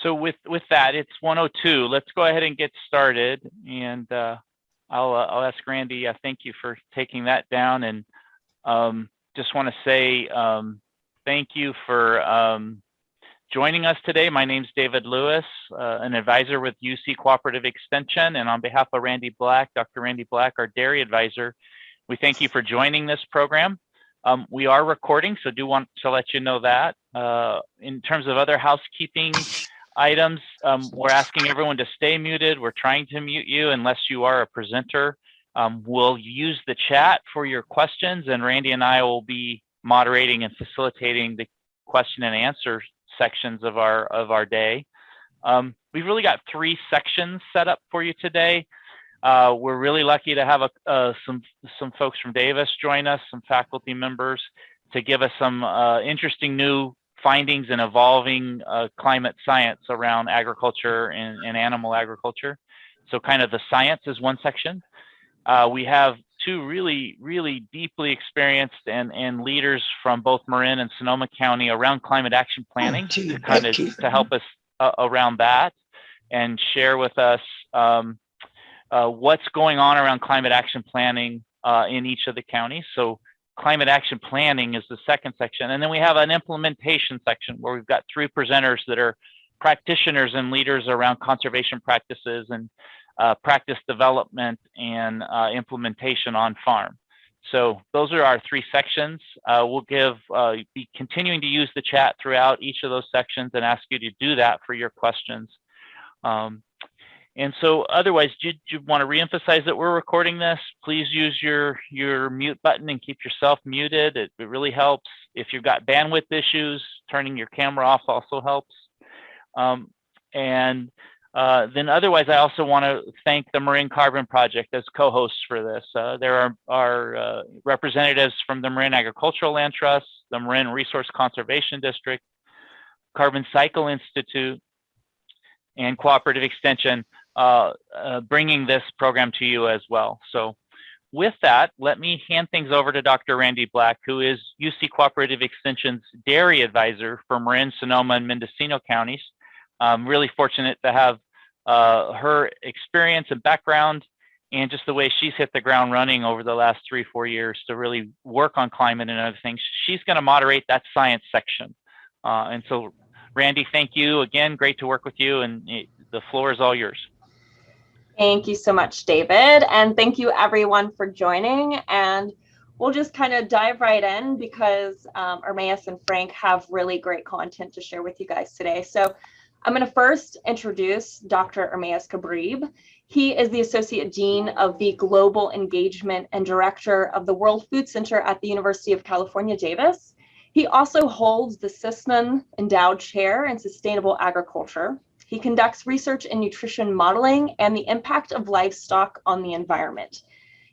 So with that, it's 1:02. Let's go ahead and get started. And I'll ask Randy. Thank you for taking that down. And just want to say thank you for joining us today. My name's David Lewis, an advisor with UC Cooperative Extension. And on behalf of Randy Black, Dr. Randy Black, our dairy advisor, we thank you for joining this program. We are recording, so do want to let you know that. In terms of other housekeeping items, we're asking everyone to stay muted. We're trying to mute you unless you are a presenter. We'll use the chat for your questions, and Randy and I will be moderating and facilitating the question and answer sections of our day. We've really got 3 sections set up for you today. We're really lucky to have some folks from Davis join us, some faculty members, to give us some interesting new findings in evolving climate science around agriculture and animal agriculture. So kind of the science is one section. We have 2 really deeply experienced and leaders from both Marin and Sonoma County around climate action planning to help us around that and share with us what's going on around climate action planning in each of the counties. So climate action planning is the second section. And then we have an implementation section where we've got 3 presenters that are practitioners and leaders around conservation practices and practice development and implementation on farm. So those are our 3 sections. We'll be continuing to use the chat throughout each of those sections and ask you to do that for your questions. And so otherwise, do you want to reemphasize that we're recording this? Please use your mute button and keep yourself muted. It really helps. If you've got bandwidth issues, turning your camera off also helps. Then otherwise, I also want to thank the Marin Carbon Project as co-hosts for this. There are representatives from the Marin Agricultural Land Trust, the Marin Resource Conservation District, Carbon Cycle Institute, and Cooperative Extension bringing this program to you as well. So with that, let me hand things over to Dr. Randy Black, who is UC Cooperative Extension's dairy advisor for Marin, Sonoma, and Mendocino counties. I'm really fortunate to have her experience and background and just the way she's hit the ground running over the last 3-4 years to really work on climate and other things. She's going to moderate that science section. And so Randy, thank you again. Great to work with you, and the floor is all yours. Thank you so much, David. And thank you everyone for joining. And we'll just kind of dive right in because Ermias and Frank have really great content to share with you guys today. So I'm going to first introduce Dr. Ermias Kabrib. He is the Associate Dean of the Global Engagement and Director of the World Food Center at the University of California, Davis. He also holds the Sisman Endowed Chair in Sustainable Agriculture. He conducts research in nutrition modeling and the impact of livestock on the environment.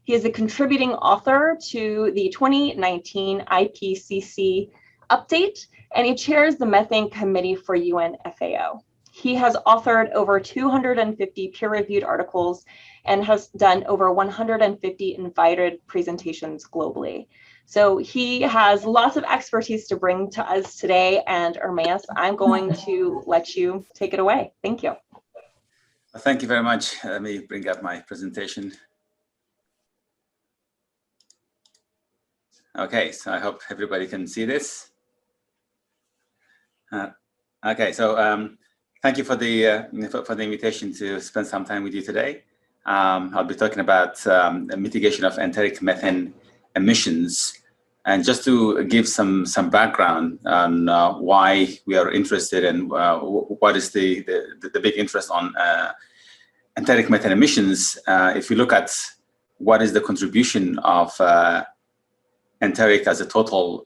He is a contributing author to the 2019 IPCC update, and he chairs the Methane Committee for UN FAO. He has authored over 250 peer-reviewed articles and has done over 150 invited presentations globally. So he has lots of expertise to bring to us today. And Ermias, I'm going to let you take it away. Thank you. Thank you very much. Let me bring up my presentation. Okay, so I hope everybody can see this. Okay, so thank you for the invitation to spend some time with you today. I'll be talking about the mitigation of enteric methane emissions, and just to give some background on why we are interested and what is the big interest on enteric methane emissions. If you look at what is the contribution of enteric as a total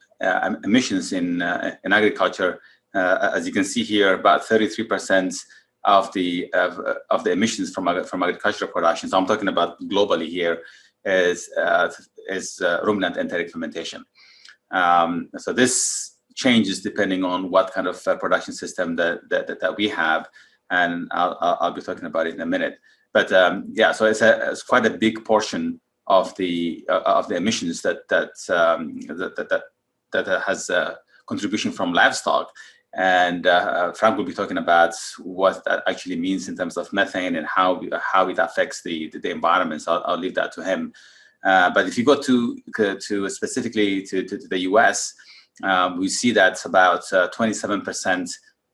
emissions in agriculture, as you can see here, about 33% of the emissions from agricultural production. So I'm talking about globally here is ruminant enteric fermentation. So this changes depending on what kind of production system that we have, and I'll be talking about it in a minute. But yeah, so it's quite a big portion of the emissions that has contribution from livestock. And Frank will be talking about what that actually means in terms of methane and how it affects the environment. So I'll leave that to him. But if you go to specifically to the US, we see that about 27%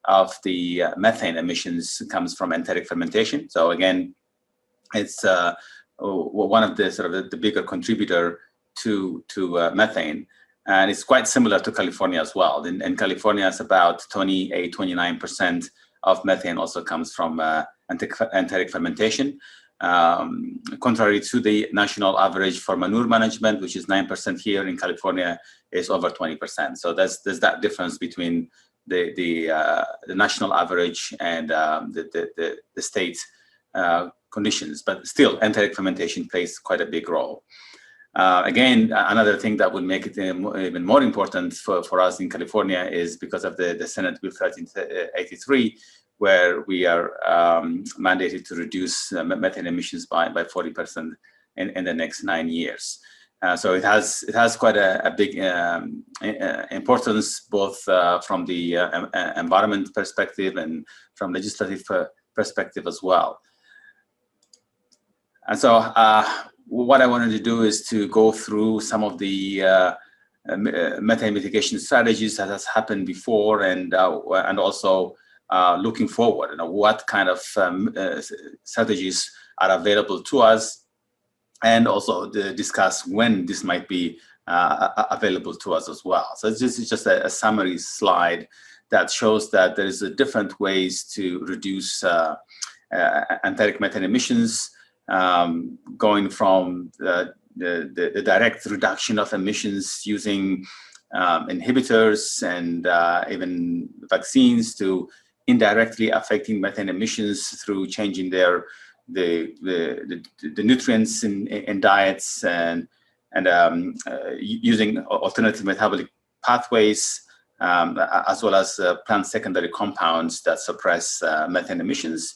of the methane emissions comes from enteric fermentation. So again, it's one of the sort of the bigger contributor to methane. And it's quite similar to California as well. In California, it's about 29% of methane also comes from enteric fermentation, contrary to the national average for manure management, which is 9% here. In California, is over 20%. So there's that difference between the national average and the state conditions. But still, enteric fermentation plays quite a big role. Again, another thing that would make it even more important for us in California is because of the Senate Bill 1383, where we are mandated to reduce methane emissions by 40% in the next 9 years. So it has quite a big importance, both from the environment perspective and from legislative perspective as well. And so what I wanted to do is to go through some of the methane mitigation strategies that has happened before, and also looking forward. What kind of strategies are available to us, and also to discuss when this might be available to us as well. So this is just a summary slide that shows that there is different ways to reduce enteric methane emissions. Going from the direct reduction of emissions using inhibitors and even vaccines, to indirectly affecting methane emissions through changing the nutrients in diets and using alternative metabolic pathways, as well as plant secondary compounds that suppress methane emissions.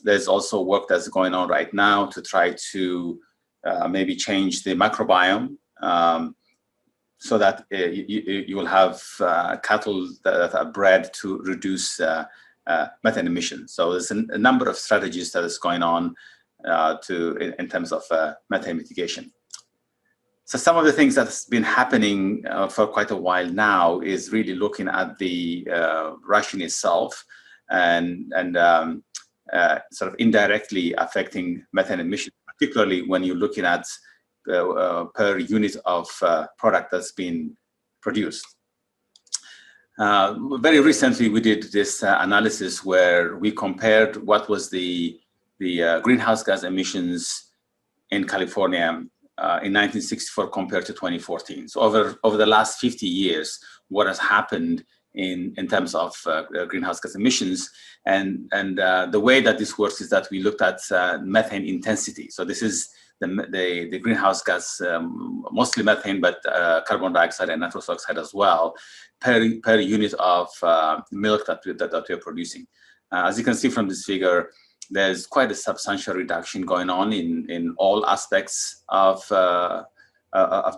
There's also work that's going on right now to try to maybe change the microbiome so that you will have cattle that are bred to reduce methane emissions. So there's a number of strategies that is going on in terms of methane mitigation. So some of the things that's been happening for quite a while now is really looking at the ration itself and sort of indirectly affecting methane emissions, particularly when you're looking at per unit of product that's been produced. Very recently, we did this analysis where we compared what was the greenhouse gas emissions in California in 1964 compared to 2014. So over the last 50 years, what has happened in terms of greenhouse gas emissions. And the way that this works is that we looked at methane intensity. So this is the greenhouse gas, mostly methane, but carbon dioxide and nitrous oxide as well, per unit of milk that we're producing. As you can see from this figure, there's quite a substantial reduction going on in all aspects of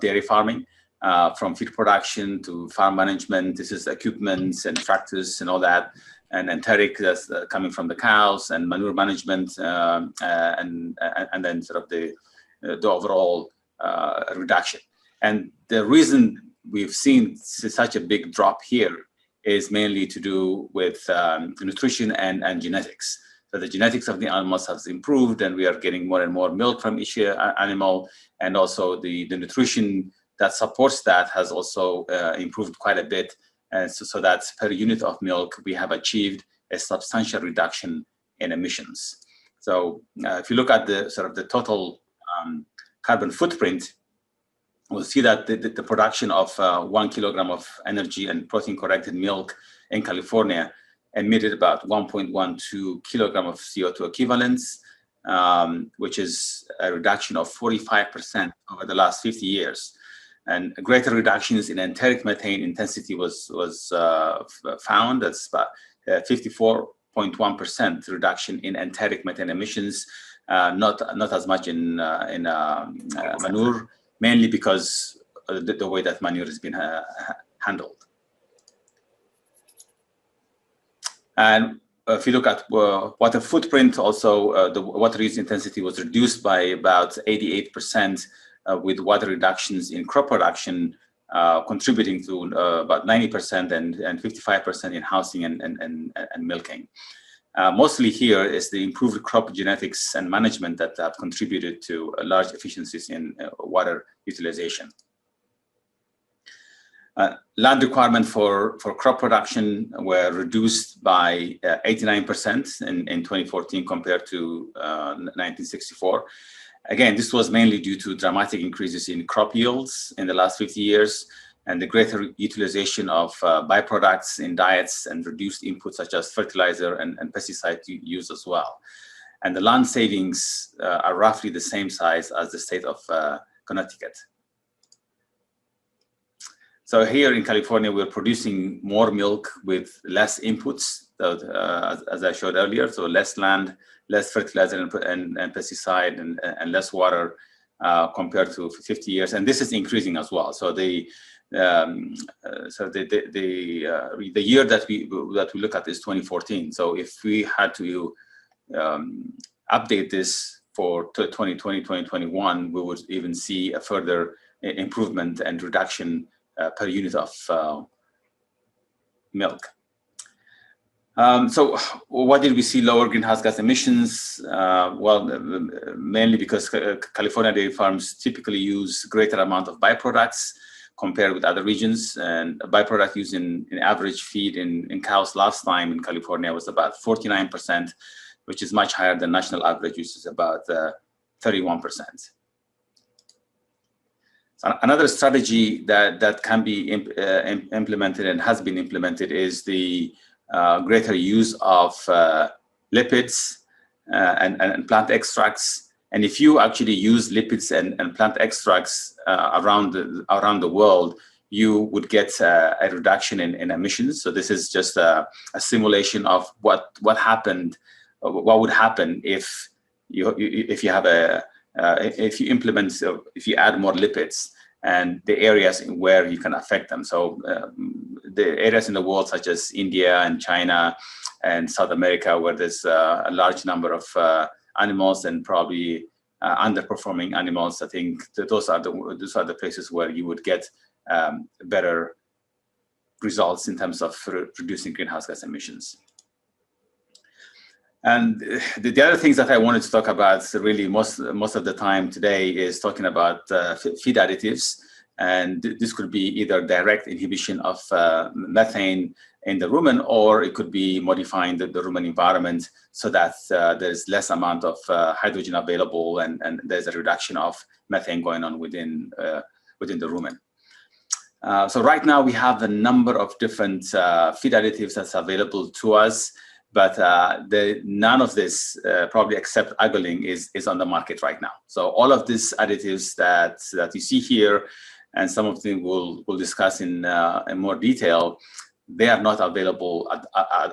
dairy farming. From feed production to farm management. This is equipment and tractors and all that, and enteric that's coming from the cows, and manure management, and then sort of the overall reduction. And the reason we've seen such a big drop here is mainly to do with nutrition and genetics. So the genetics of the animals has improved, and we are getting more and more milk from each animal, and also the nutrition that supports that has also improved quite a bit. And so that per unit of milk, we have achieved a substantial reduction in emissions. So if you look at the sort of the total carbon footprint, we'll see that the production of 1 kilogram of energy and protein corrected milk in California emitted about 1.12 kilogram of CO2 equivalents, which is a reduction of 45% over the last 50 years. And greater reductions in enteric methane intensity was found. That's about 54.1% reduction in enteric methane emissions, not as much in manure, mainly because the way that manure has been handled. And if you look at water footprint, also the water use intensity was reduced by about 88%, with water reductions in crop production contributing to about 90% and 55% in housing and milking. Mostly here is the improved crop genetics and management that have contributed to large efficiencies in water utilization. Land requirement for crop production were reduced by 89% in 2014 compared to 1964. Again, this was mainly due to dramatic increases in crop yields in the last 50 years and the greater utilization of byproducts in diets and reduced inputs such as fertilizer and pesticide use as well. And the land savings are roughly the same size as the state of Connecticut. So here in California, we're producing more milk with less inputs, as I showed earlier. So less land, less fertilizer and pesticide, and less water compared to 50 years. And this is increasing as well. So the year that we look at is 2014. So if we had to update this for 2020, 2021, we would even see a further improvement and reduction per unit of milk. So why did we see lower greenhouse gas emissions? Well, mainly because California dairy farms typically use greater amount of byproducts compared with other regions. And byproduct use in average feed in cows last time in California was about 49%, which is much higher than national average, which is about 31%. So another strategy that can be implemented and has been implemented is the greater use of lipids and plant extracts. And if you actually use lipids and plant extracts around the world, you would get a reduction in emissions. So this is just a simulation of what would happen if you add more lipids and the areas where you can affect them. So the areas in the world such as India and China and South America, where there's a large number of animals and probably underperforming animals, I think that those are the places where you would get better results in terms of reducing greenhouse gas emissions. And the other things that I wanted to talk about really most of the time today is talking about feed additives. And this could be either direct inhibition of methane in the rumen, or it could be modifying the rumen environment so that there's less amount of hydrogen available and there's a reduction of methane going on within the rumen. So right now we have a number of different feed additives that's available to us, but none of this, probably except Agoling, is on the market right now. So all of these additives that you see here, and some of them we'll discuss in more detail, they are not available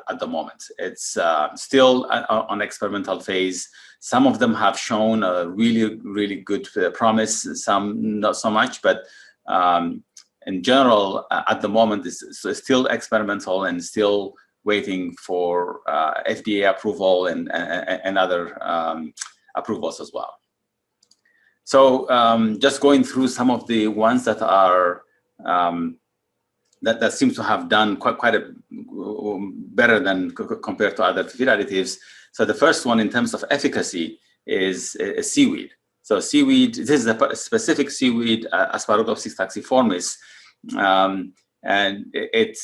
at the moment. It's still on experimental phase. Some of them have shown a really, really good promise, some not so much, but in general, at the moment, it's still experimental and still waiting for FDA approval and other approvals as well. So just going through some of the ones that are that seems to have done quite a better than compared to other feed additives. So the first one in terms of efficacy is seaweed. So seaweed, this is a specific seaweed, Asparagus taxiformis, and it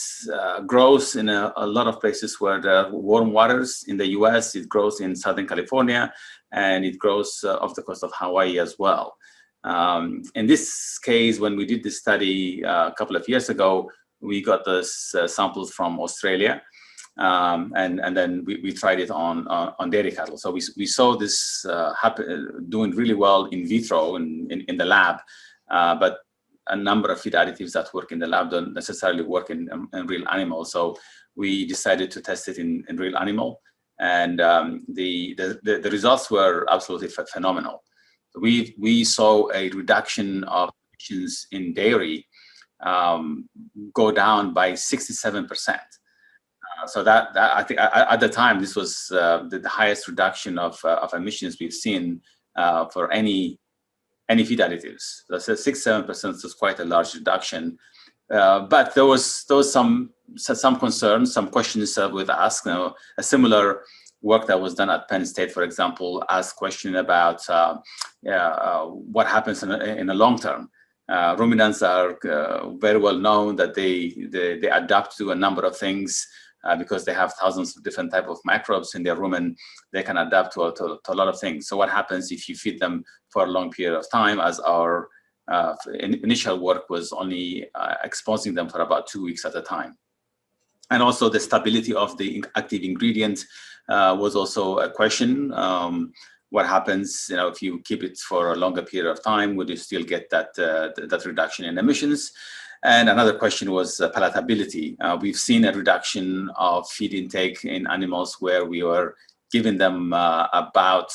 grows in a lot of places where there are warm waters in the US. It grows in Southern California, and it grows off the coast of Hawaii as well. In this case, when we did this study a couple of years ago, we got those samples from Australia, and then we tried it on dairy cattle. So we saw this doing really well in vitro in the lab, but a number of feed additives that work in the lab don't necessarily work in real animals. So we decided to test it in real animal, and the results were absolutely phenomenal. We saw a reduction of emissions in dairy go down by 67%. So that I think at the time this was the highest reduction of emissions we've seen for any feed additives. So 6-7% is quite a large reduction. But there was some concerns, some questions with us. A similar work that was done at Penn State, for example, asked question about what happens in the long term. Ruminants are very well known that they adapt to a number of things because they have thousands of different type of microbes in their rumen. They can adapt to a lot of things. So what happens if you feed them for a long period of time, as our initial work was only exposing them for about 2 weeks at a time? And also the stability of the active ingredient was also a question. What happens, if you keep it for a longer period of time? Would you still get that reduction in emissions? And another question was palatability. We've seen a reduction of feed intake in animals where we were giving them about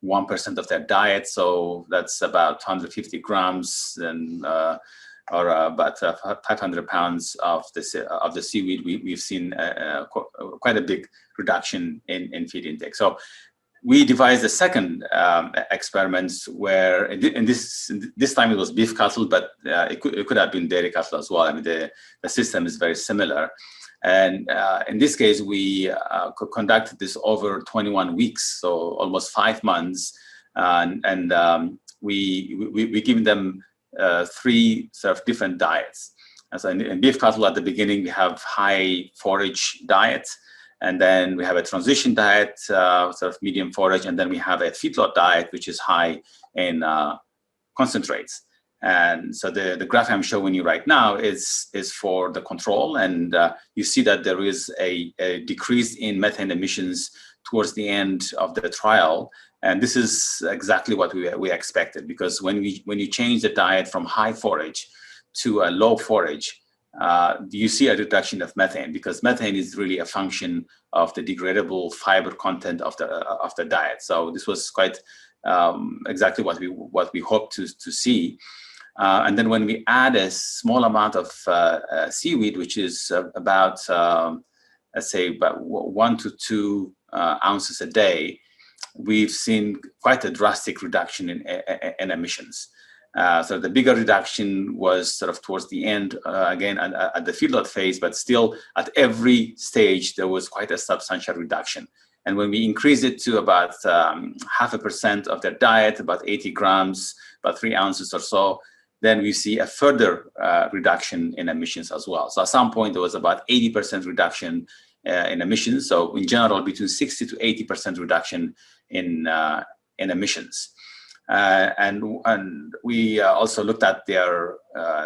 1% of their diet, so that's about 250 grams and or about 500 pounds of the seaweed. We've seen quite a big reduction in feed intake. So we devised a second experiment where, and this time it was beef cattle, but it could have been dairy cattle as well. I mean, the system is very similar. And in this case, we conducted this over 21 weeks, so almost 5 months. And we give them 3 sort of different diets. So in beef cattle, at the beginning, we have high forage diet. And then we have a transition diet, sort of medium forage. And then we have a feedlot diet, which is high in concentrates. And so the graph I'm showing you right now is for the control. And you see that there is a decrease in methane emissions towards the end of the trial. And this is exactly what we expected, because when you change the diet from high forage to a low forage, you see a reduction of methane, because methane is really a function of the degradable fiber content of the diet. So this was quite exactly what we hoped to see. And then when we add a small amount of seaweed, which is about let's say about 1 to 2 ounces a day, we've seen quite a drastic reduction in emissions. So the bigger reduction was sort of towards the end, again, at the feedlot phase, but still at every stage, there was quite a substantial reduction. And when we increase it to about 0.5% of their diet, about 80 grams, about 3 ounces or so, then we see a further reduction in emissions as well. So at some point, there was about 80% reduction in emissions. So in general, between 60 to 80% reduction in emissions. And we also looked at their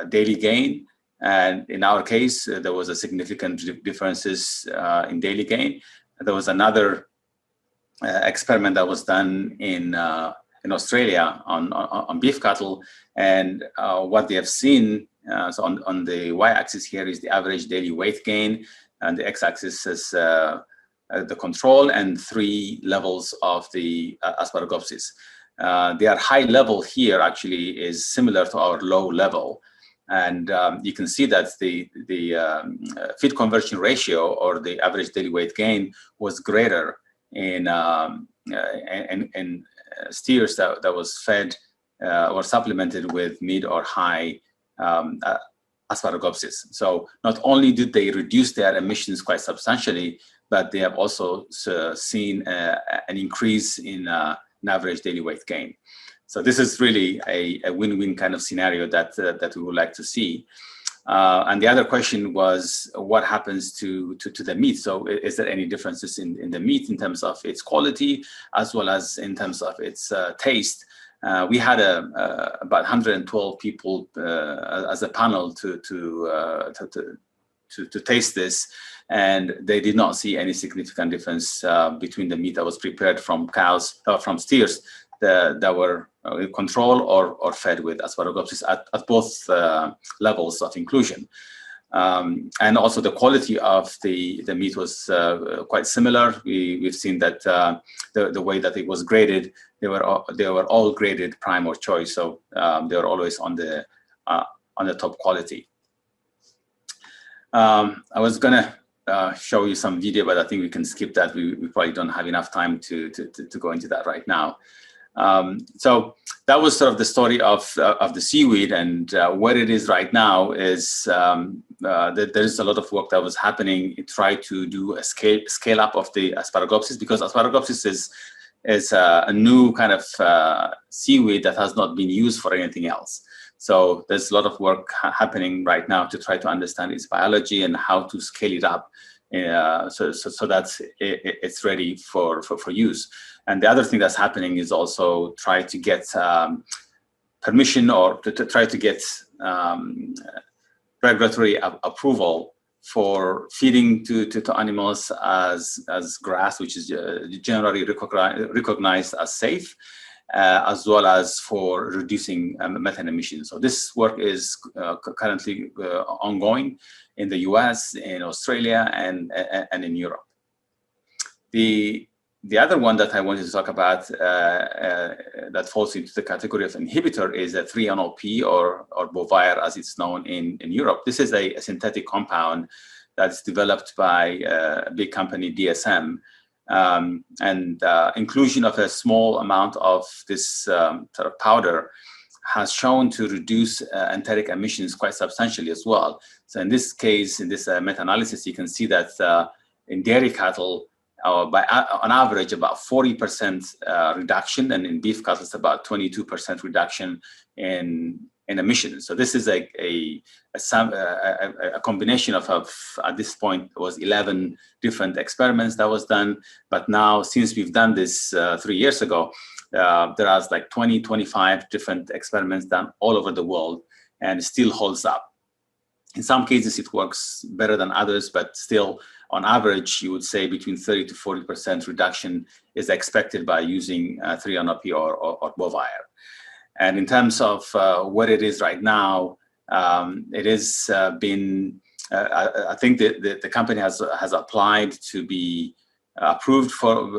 daily gain. And in our case, there was a significant differences in daily gain. There was another experiment that was done in Australia on beef cattle. And what they have seen, so on the y-axis here is the average daily weight gain, and the x-axis is the control, and 3 levels of the Asparagopsis. Their high level here actually is similar to our low level. And you can see that the feed conversion ratio, or the average daily weight gain, was greater in steers that was fed or supplemented with mid or high Asparagopsis. So not only did they reduce their emissions quite substantially, but they have also seen an increase in average daily weight gain. So this is really a win-win kind of scenario that we would like to see. And the other question was, what happens to the meat? So is there any differences in the meat in terms of its quality, as well as in terms of its taste? We had about 112 people as a panel to taste this, and they did not see any significant difference between the meat that was prepared from cows, from steers that were controlled or fed with Asparagopsis at both levels of inclusion. And also the quality of the meat was quite similar. We've seen that the way that it was graded, they were all graded prime or choice, so they were always on the top quality. I was gonna show you some video, but I think we can skip that. We probably don't have enough time to go into that right now. So that was sort of the story of the seaweed, and where it is right now is that there is a lot of work that was happening to try to do a scale up of the Asparagus, because Asparagus is a new kind of seaweed that has not been used for anything else. So there's a lot of work happening right now to try to understand its biology and how to scale it up so that it's ready for use. And the other thing that's happening is also try to get permission, or to try to get regulatory approval for feeding to animals as grass, which is generally recognized as safe, as well as for reducing methane emissions. So this work is currently ongoing in the US, in Australia, and in Europe. The other one that I wanted to talk about that falls into the category of inhibitor is a 3-NOP, or bovire as it's known in Europe. This is a synthetic compound that's developed by a big company, DSM. And inclusion of a small amount of this sort of powder has shown to reduce enteric emissions quite substantially as well. So in this case, in this meta-analysis, you can see that in dairy cattle, on average, about 40% reduction, and in beef cattle, it's about 22% reduction in emissions. So this is a combination of at this point, it was 11 different experiments that was done. But now, since we've done this 3 years ago, there are like 25 different experiments done all over the world, and it still holds up. In some cases, it works better than others, but still, on average, you would say between 30 to 40% reduction is expected by using 3-NOP or bovire. And in terms of what it is right now, it is been, I think the company has applied to be approved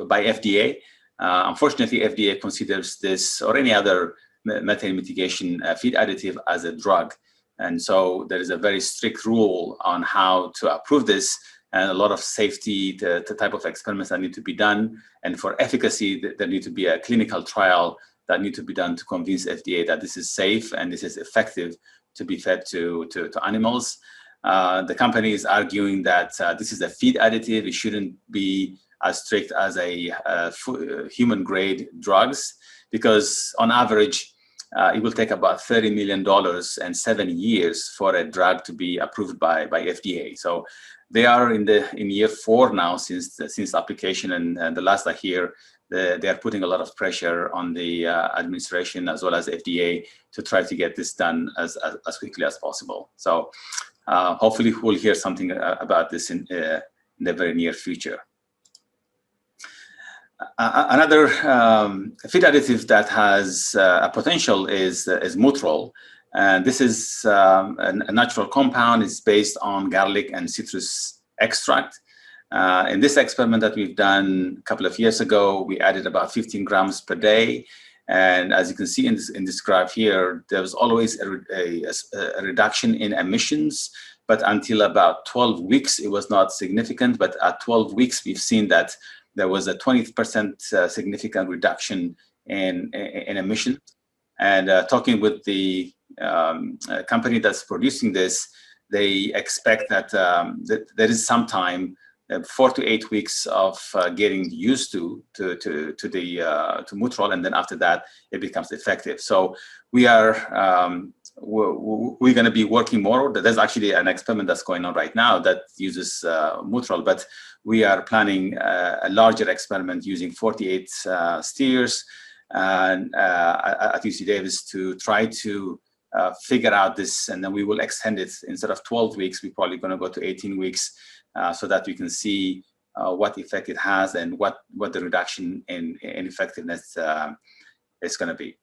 by FDA. Unfortunately, FDA considers this or any other methane mitigation feed additive as a drug. And so there is a very strict rule on how to approve this, and a lot of safety, the type of experiments that need to be done. And for efficacy, there need to be a clinical trial that need to be done to convince FDA that this is safe and this is effective to be fed to animals. The company is arguing that this is a feed additive. It shouldn't be as strict as a human grade drugs, because on average, it will take about $30 million and 7 years for a drug to be approved by FDA. So they are in year 4 now since application, and the last I hear, they are putting a lot of pressure on the administration as well as FDA to try to get this done as quickly as possible. So hopefully we'll hear something about this in the very near future. Another feed additive that has a potential is Mutrol. And this is a natural compound. It's based on garlic and citrus extract. In this experiment that we've done a couple of years ago, we added about 15 grams per day. And as you can see in this graph here, there was always a reduction in emissions, but until about 12 weeks, it was not significant. But at 12 weeks, we've seen that there was a 20% significant reduction in emissions. And talking with the company that's producing this, they expect that, that there is some time, 4 to 8 weeks of getting used to Mutrol, and then after that it becomes effective. So we are we're going to be working more. There's actually an experiment that's going on right now that uses Mutrol, but we are planning a larger experiment using 48 steers and at UC Davis to try to figure out this, and then we will extend it. Instead of 12 weeks, we're probably going to go to 18 weeks so that we can see what effect it has and what the reduction in effectiveness is going to be.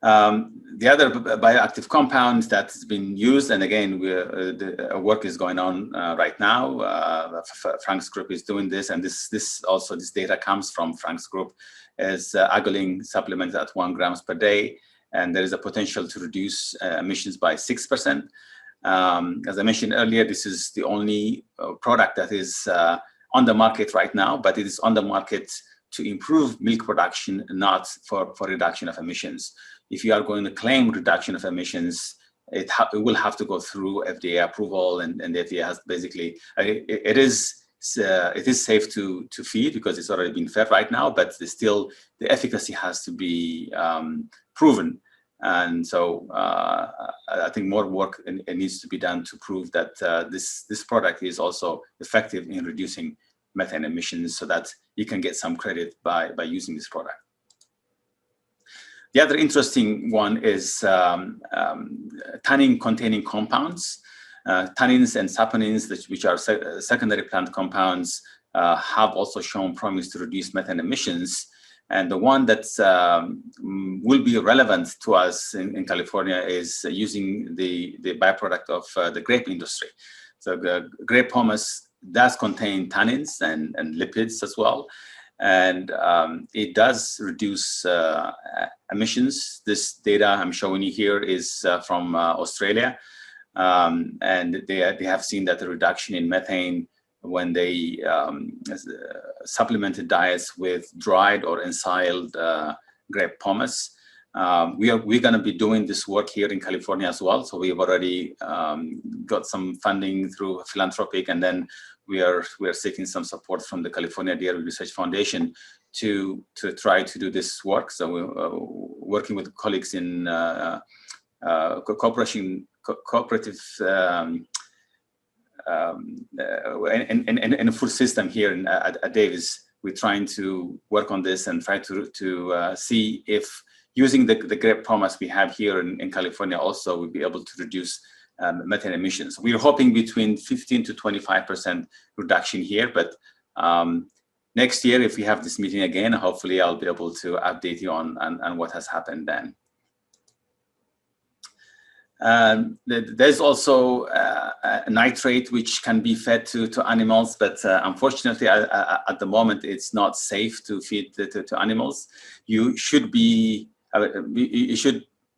The other bioactive compounds that's been used, and again, the work is going on right now. Frank's group is doing this, and this data comes from Frank's group, is agoling supplement at 1 grams per day, and there is a potential to reduce emissions by 6%. As I mentioned earlier, this is the only product that is on the market right now, but it is on the market to improve milk production, not for reduction of emissions. If you are going to claim reduction of emissions, it will have to go through FDA approval, and the FDA has basically, it is safe to feed because it's already been fed right now, but still the efficacy has to be proven. And so I think more work needs to be done to prove that this product is also effective in reducing methane emissions, so that you can get some credit by using this product. The other interesting one is tannin-containing compounds. Tannins and saponins, which are secondary plant compounds, have also shown promise to reduce methane emissions. And the one that will be relevant to us in California is using the byproduct of the grape industry. So the grape pomace does contain tannins and lipids as well. And it does reduce emissions. This data I'm showing you here is from Australia. And they have seen that the reduction in methane when they supplemented diets with dried or ensiled grape pomace. We're going to be doing this work here in California as well. So we've already got some funding through philanthropic, and then we are seeking some support from the California Dairy Research Foundation to try to do this work. So we're working with colleagues in cooperative in a full system here at Davis. We're trying to work on this and try to see if using the grape pomace we have here in California also will be able to reduce methane emissions. We're hoping between 15 to 25% reduction here, but next year, if we have this meeting again, hopefully I'll be able to update you on what has happened then. There's also nitrate, which can be fed to animals, but unfortunately, at the moment, it's not safe to feed to animals. You should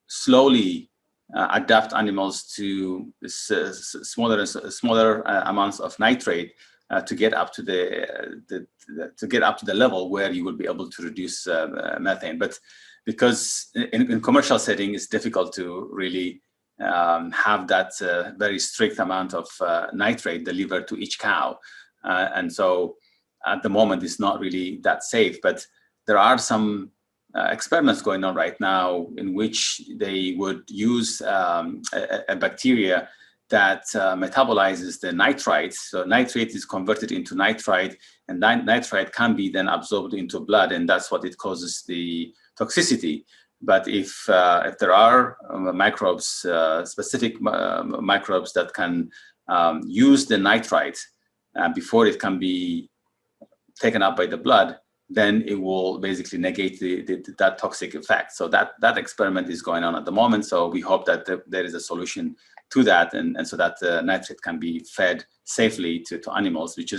slowly adapt animals to smaller amounts of nitrate to get up to the level where you will be able to reduce methane. But because in commercial setting, it's difficult to really have that very strict amount of nitrate delivered to each cow. And so at the moment, it's not really that safe, but there are some experiments going on right now in which they would use a bacteria that metabolizes the nitrites. So nitrate is converted into nitrite, and nitrite can be then absorbed into blood, and that's what it causes the toxicity. But if there are microbes, specific microbes that can use the nitrite before it can be taken up by the blood, then it will basically negate that toxic effect. So that experiment is going on at the moment. So we hope that there is a solution to that, and so that nitrate can be fed safely to animals, which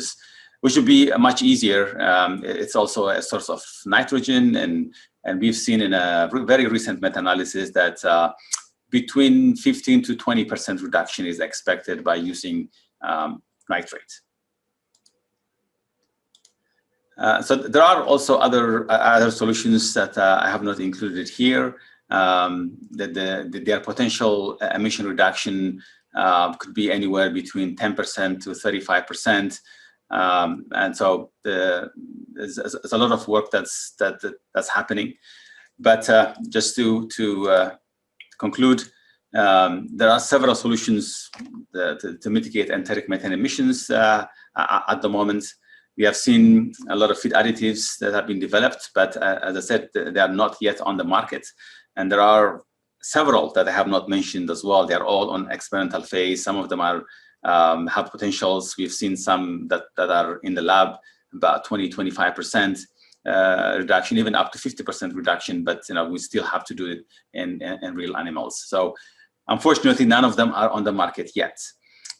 would be much easier. It's also a source of nitrogen, and we've seen in a very recent meta-analysis that between 15 to 20% reduction is expected by using nitrate. So there are also other solutions that I have not included here. Their potential emission reduction could be anywhere between 10% to 35%. And so there's a lot of work that's happening. But just to conclude, there are several solutions to mitigate enteric methane emissions at the moment. We have seen a lot of feed additives that have been developed, but as I said, they are not yet on the market. And there are several that I have not mentioned as well. They are all on experimental phase. Some of them have potentials. We've seen some that are in the lab, about 20-25% reduction, even up to 50% reduction. But we still have to do it in real animals. So unfortunately, none of them are on the market yet.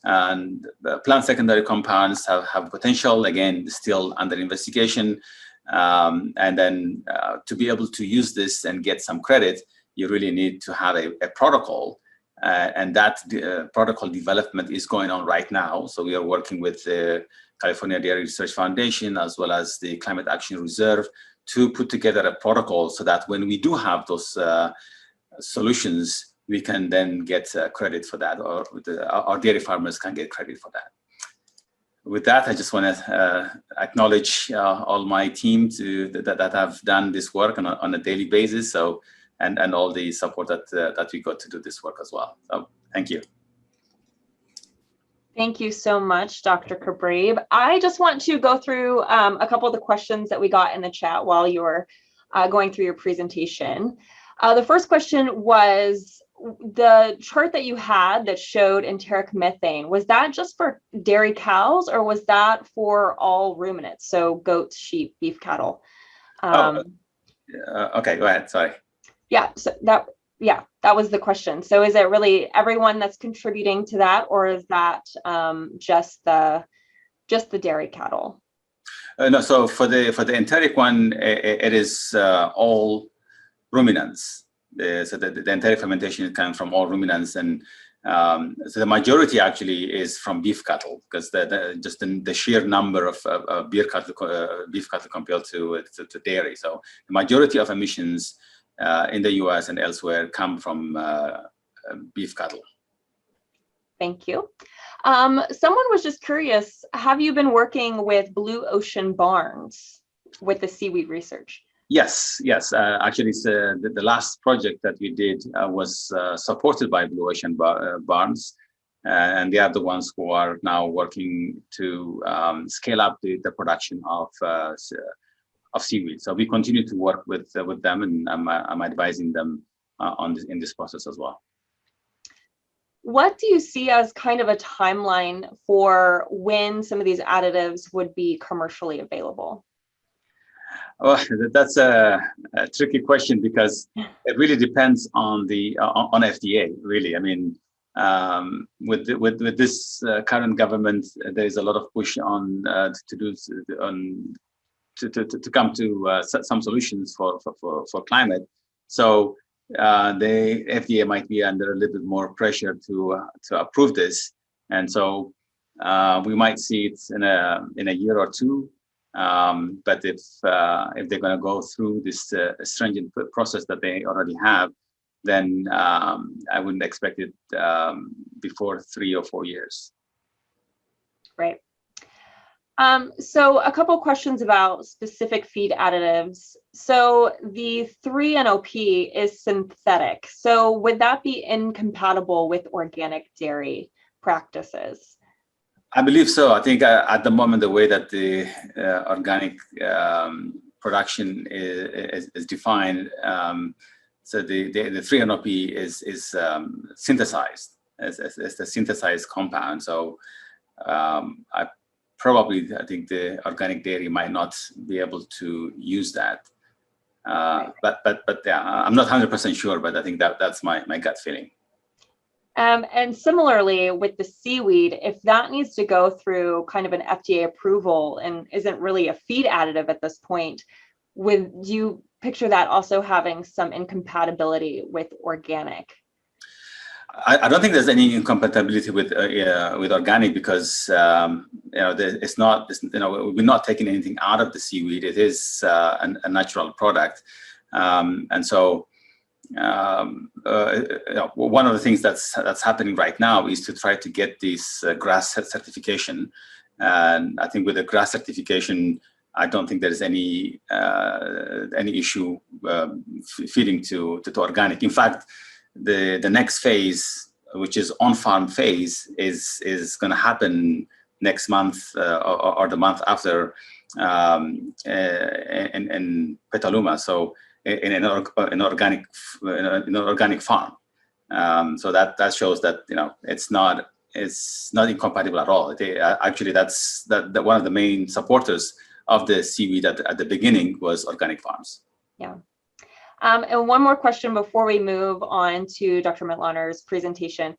And the plant secondary compounds have potential, again, still under investigation. And then to be able to use this and get some credit, you really need to have a protocol And that protocol development is going on right now. So we are working with the California Dairy Research Foundation as well as the Climate Action Reserve to put together a protocol so that when we do have those solutions, we can then get credit for that, or our dairy farmers can get credit for that. With that, I just want to acknowledge all my team that have done this work on a daily basis. So, and all the support that we got to do this work as well. So, thank you. Thank you so much, Dr. Kabrib. I just want to go through a couple of the questions that we got in the chat while you were going through your presentation. The first question was, the chart that you had that showed enteric methane, was that just for dairy cows or was that for all ruminants? So goats, sheep, beef cattle. Okay, go ahead, sorry. Yeah, so that was the question. So is it really everyone that's contributing to that, or is that just the dairy cattle? No, so for the enteric one, it is all ruminants. So the enteric fermentation is coming from all ruminants, and so the majority actually is from beef cattle, because the sheer number of beef cattle compared to dairy. So the majority of emissions in the U.S. and elsewhere come from beef cattle. Thank you. Someone was just curious, have you been working with Blue Ocean Barns with the seaweed research? Yes. Actually, it's, the last project that we did was supported by Blue Ocean Barns, and they are the ones who are now working to scale up the production of seaweed. So we continue to work with them, and I'm advising them in this process as well. What do you see as kind of a timeline for when some of these additives would be commercially available? Well, that's a tricky question, because it really depends on FDA. Really, I mean, with this current government, there is a lot of push on to come to some solutions for climate. So the FDA might be under a little bit more pressure to approve this, and so we might see it in a year or two. But if they're going to go through this stringent process that they already have, then I wouldn't expect it before 3 or 4 years. Right. So a couple questions about specific feed additives. So the 3-NOP is synthetic. So would that be incompatible with organic dairy practices? I believe so. I think at the moment, the way that the organic production is defined, so the 3-NOP is synthesized as a synthesized compound. So I think the organic dairy might not be able to use that. But yeah, I'm not 100% sure, but I think that's my gut feeling. And similarly with the seaweed, if that needs to go through kind of an FDA approval and isn't really a feed additive at this point, do you picture that also having some incompatibility with organic? I don't think there's any incompatibility with organic, because it's not, we're not taking anything out of the seaweed. It is a natural product, and so. One of the things that's happening right now is to try to get this GRAS certification, and I think with the GRAS certification, I don't think there is any issue feeding to organic. In fact, the next phase, which is on-farm phase, is going to happen next month or the month after in Petaluma. So. In an organic farm, so that shows that it's not incompatible at all. Actually, that's one of the main supporters of the seaweed at the beginning was organic farms. Yeah. And one more question before we move on to Dr. Mitloner's presentation.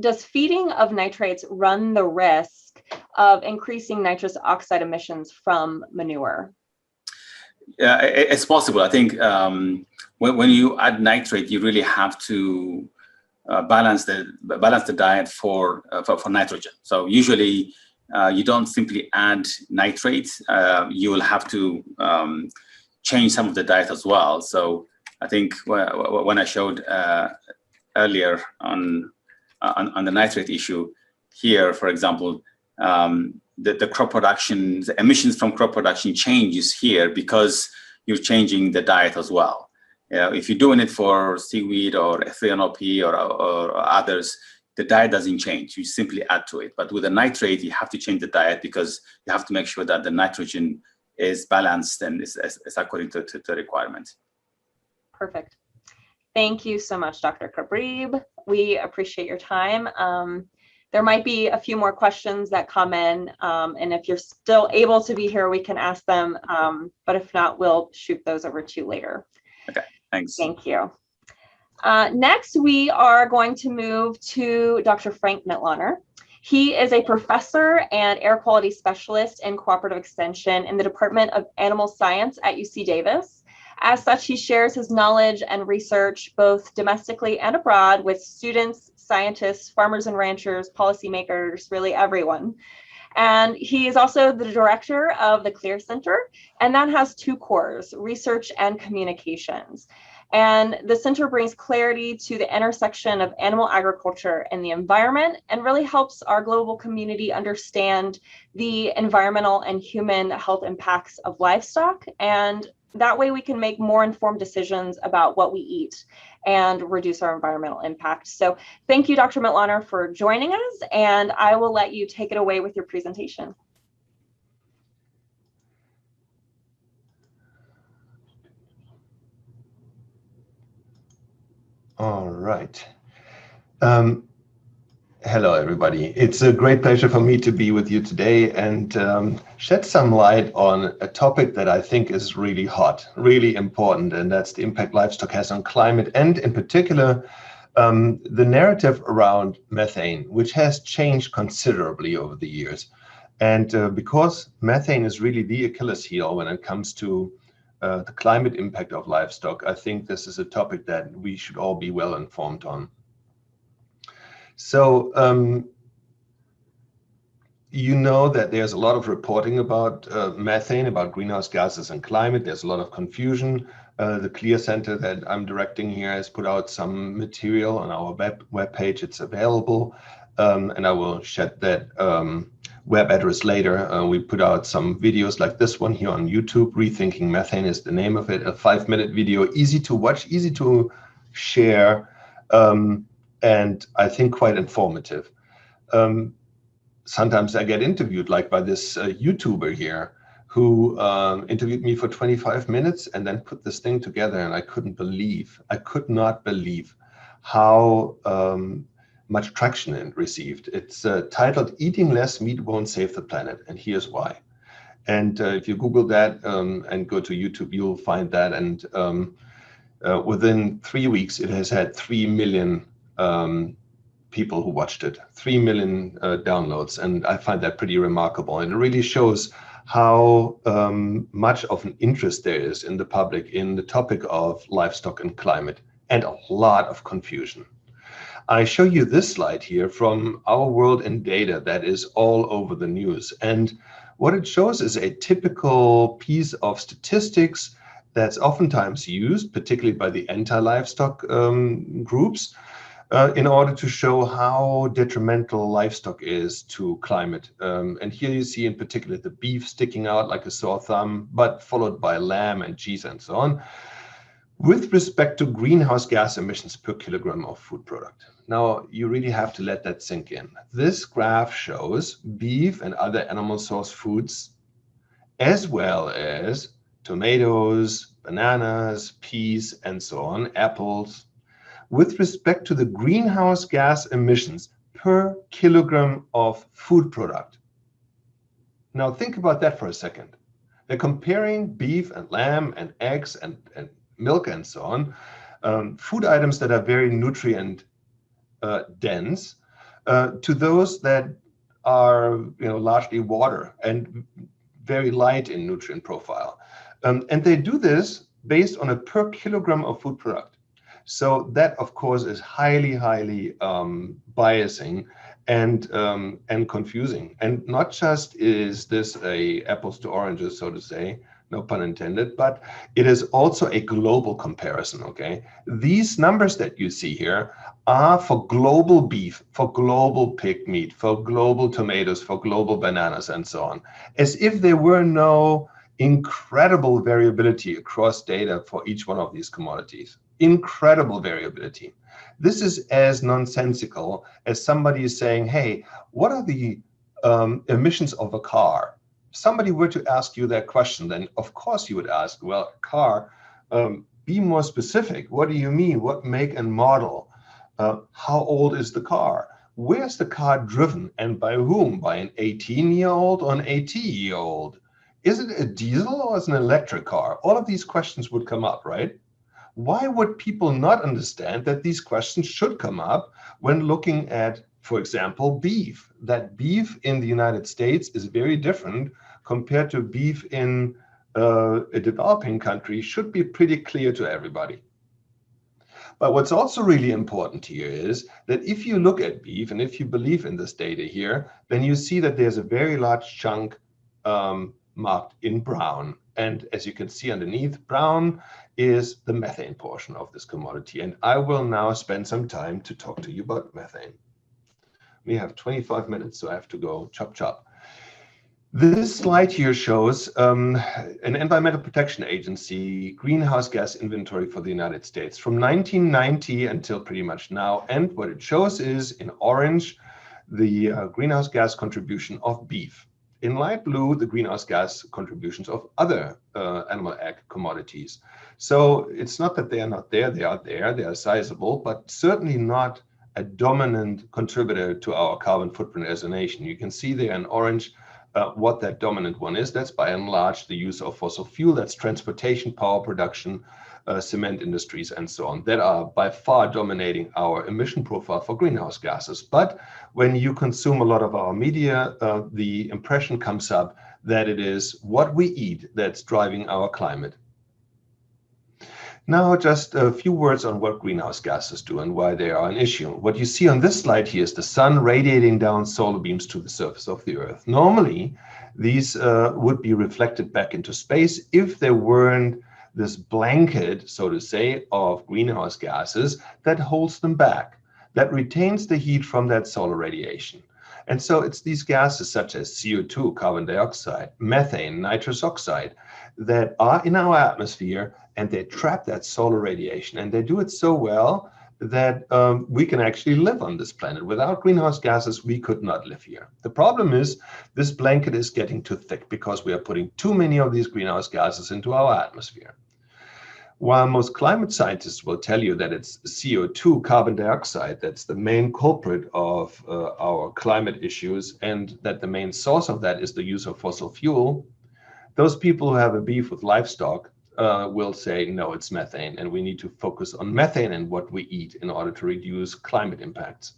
Does feeding of nitrates run the risk of increasing nitrous oxide emissions from manure? Yeah, it's possible. I think when you add nitrate, you really have to balance the diet for nitrogen. So usually you don't simply add nitrate. You will have to change some of the diet as well. So I think when I showed earlier on the nitrate issue here, for example, the crop production, the emissions from crop production changes here because you're changing the diet as well. If you're doing it for seaweed or 3-NOP or others, the diet doesn't change. You simply add to it. But with the nitrate, you have to change the diet because you have to make sure that the nitrogen is balanced and is according to the requirements. Perfect. Thank you so much, Dr. Kabrib. We appreciate your time. There might be a few more questions that come in, and if you're still able to be here, we can ask them, but if not, we'll shoot those over to you later. Okay, thanks. Thank you. Next, we are going to move to Dr. Frank Mittlaner. He is a professor and air quality specialist in cooperative extension in the Department of Animal Science at UC Davis. As such, he shares his knowledge and research both domestically and abroad with students, scientists, farmers and ranchers, policymakers, really everyone. And he is also the director of the CLEAR Center, and that has two cores, research and communications. And the center brings clarity to the intersection of animal agriculture and the environment, and really helps our global community understand the environmental and human health impacts of livestock. And that way we can make more informed decisions about what we eat and reduce our environmental impact. So thank you, Dr. Mittlaner, for joining us, and I will let you take it away with your presentation. All right. Hello, everybody. It's a great pleasure for me to be with you today and shed some light on a topic that I think is really hot, really important, and that's the impact livestock has on climate, and in particular, the narrative around methane, which has changed considerably over the years. And because methane is really the Achilles heel when it comes to the climate impact of livestock, I think this is a topic that we should all be well informed on. So you know that there's a lot of reporting about methane, about greenhouse gases and climate. There's a lot of confusion. The CLEAR Center that I'm directing here has put out some material on our webpage. It's available, and I will shed that web address later. We put out some videos like this one here on YouTube. Rethinking Methane is the name of it, a 5-minute video, easy to watch, easy to share, and I think quite informative. Sometimes I get interviewed, like by this YouTuber here, who interviewed me for 25 minutes and then put this thing together, and I could not believe how much traction it received. It's titled "Eating Less Meat Won't Save the Planet," and here's why. And if you Google that and go to YouTube, you'll find that. And within 3 weeks, it has had 3 million people who watched it, 3 million downloads. And I find that pretty remarkable. And it really shows how much of an interest there is in the public in the topic of livestock and climate, and a lot of confusion. I show you this slide here from Our World in Data that is all over the news. And what it shows is a typical piece of statistics that's oftentimes used, particularly by the anti-livestock groups, in order to show how detrimental livestock is to climate. And here you see in particular the beef sticking out like a sore thumb, but followed by lamb and cheese and so on, with respect to greenhouse gas emissions per kilogram of food product. Now, you really have to let that sink in. This graph shows beef and other animal source foods, as well as tomatoes, bananas, peas, and so on, apples, with respect to the greenhouse gas emissions per kilogram of food product. Now think about that for a second. They're comparing beef and lamb and eggs and milk and so on, food items that are very nutrient dense, to those that are largely water and very light in nutrient profile. And they do this based on a per kilogram of food product. So that, of course, is highly, highly biasing and confusing. And not just is this a apples to oranges, so to say, no pun intended, but it is also a global comparison, okay? These numbers that you see here are for global beef, for global pig meat, for global tomatoes, for global bananas, and so on, as if there were no incredible variability across data for each one of these commodities. Incredible variability. This is as nonsensical as somebody is saying, hey, what are the emissions of a car? Somebody were to ask you that question, then of course you would ask, well, car, be more specific. What do you mean? What make and model? How old is the car? Where's the car driven and by whom? By an 18-year-old or an 80-year-old? Is it a diesel or is it an electric car? All of these questions would come up, right? Why would people not understand that these questions should come up when looking at, for example, beef? That beef in the United States is very different compared to beef in a developing country should be pretty clear to everybody. But what's also really important here is that if you look at beef and if you believe in this data here, then you see that there's a very large chunk marked in brown. And as you can see underneath, brown is the methane portion of this commodity. And I will now spend some time to talk to you about methane. We have 25 minutes, so I have to go chop chop. This slide here shows an Environmental Protection Agency greenhouse gas inventory for the United States from 1990 until pretty much now. And what it shows is in orange, the greenhouse gas contribution of beef. In light blue, the greenhouse gas contributions of other animal ag commodities. So it's not that they are not there, they are sizable, but certainly not a dominant contributor to our carbon footprint as a nation. You can see there in orange what that dominant one is. That's by and large the use of fossil fuel, that's transportation, power production, cement industries, and so on, that are by far dominating our emission profile for greenhouse gases. But when you consume a lot of our media, the impression comes up that it is what we eat that's driving our climate. Now, just a few words on what greenhouse gases do and why they are an issue. What you see on this slide here is the sun radiating down solar beams to the surface of the Earth. Normally, these would be reflected back into space if there weren't this blanket, so to say, of greenhouse gases that holds them back, that retains the heat from that solar radiation. And so it's these gases such as CO2, carbon dioxide, methane, nitrous oxide, that are in our atmosphere, and they trap that solar radiation. And they do it so well that we can actually live on this planet. Without greenhouse gases, we could not live here. The problem is this blanket is getting too thick because we are putting too many of these greenhouse gases into our atmosphere. While most climate scientists will tell you that it's CO2, carbon dioxide, that's the main culprit of our climate issues, and that the main source of that is the use of fossil fuel, those people who have a beef with livestock will say, no, it's methane, and we need to focus on methane and what we eat in order to reduce climate impacts.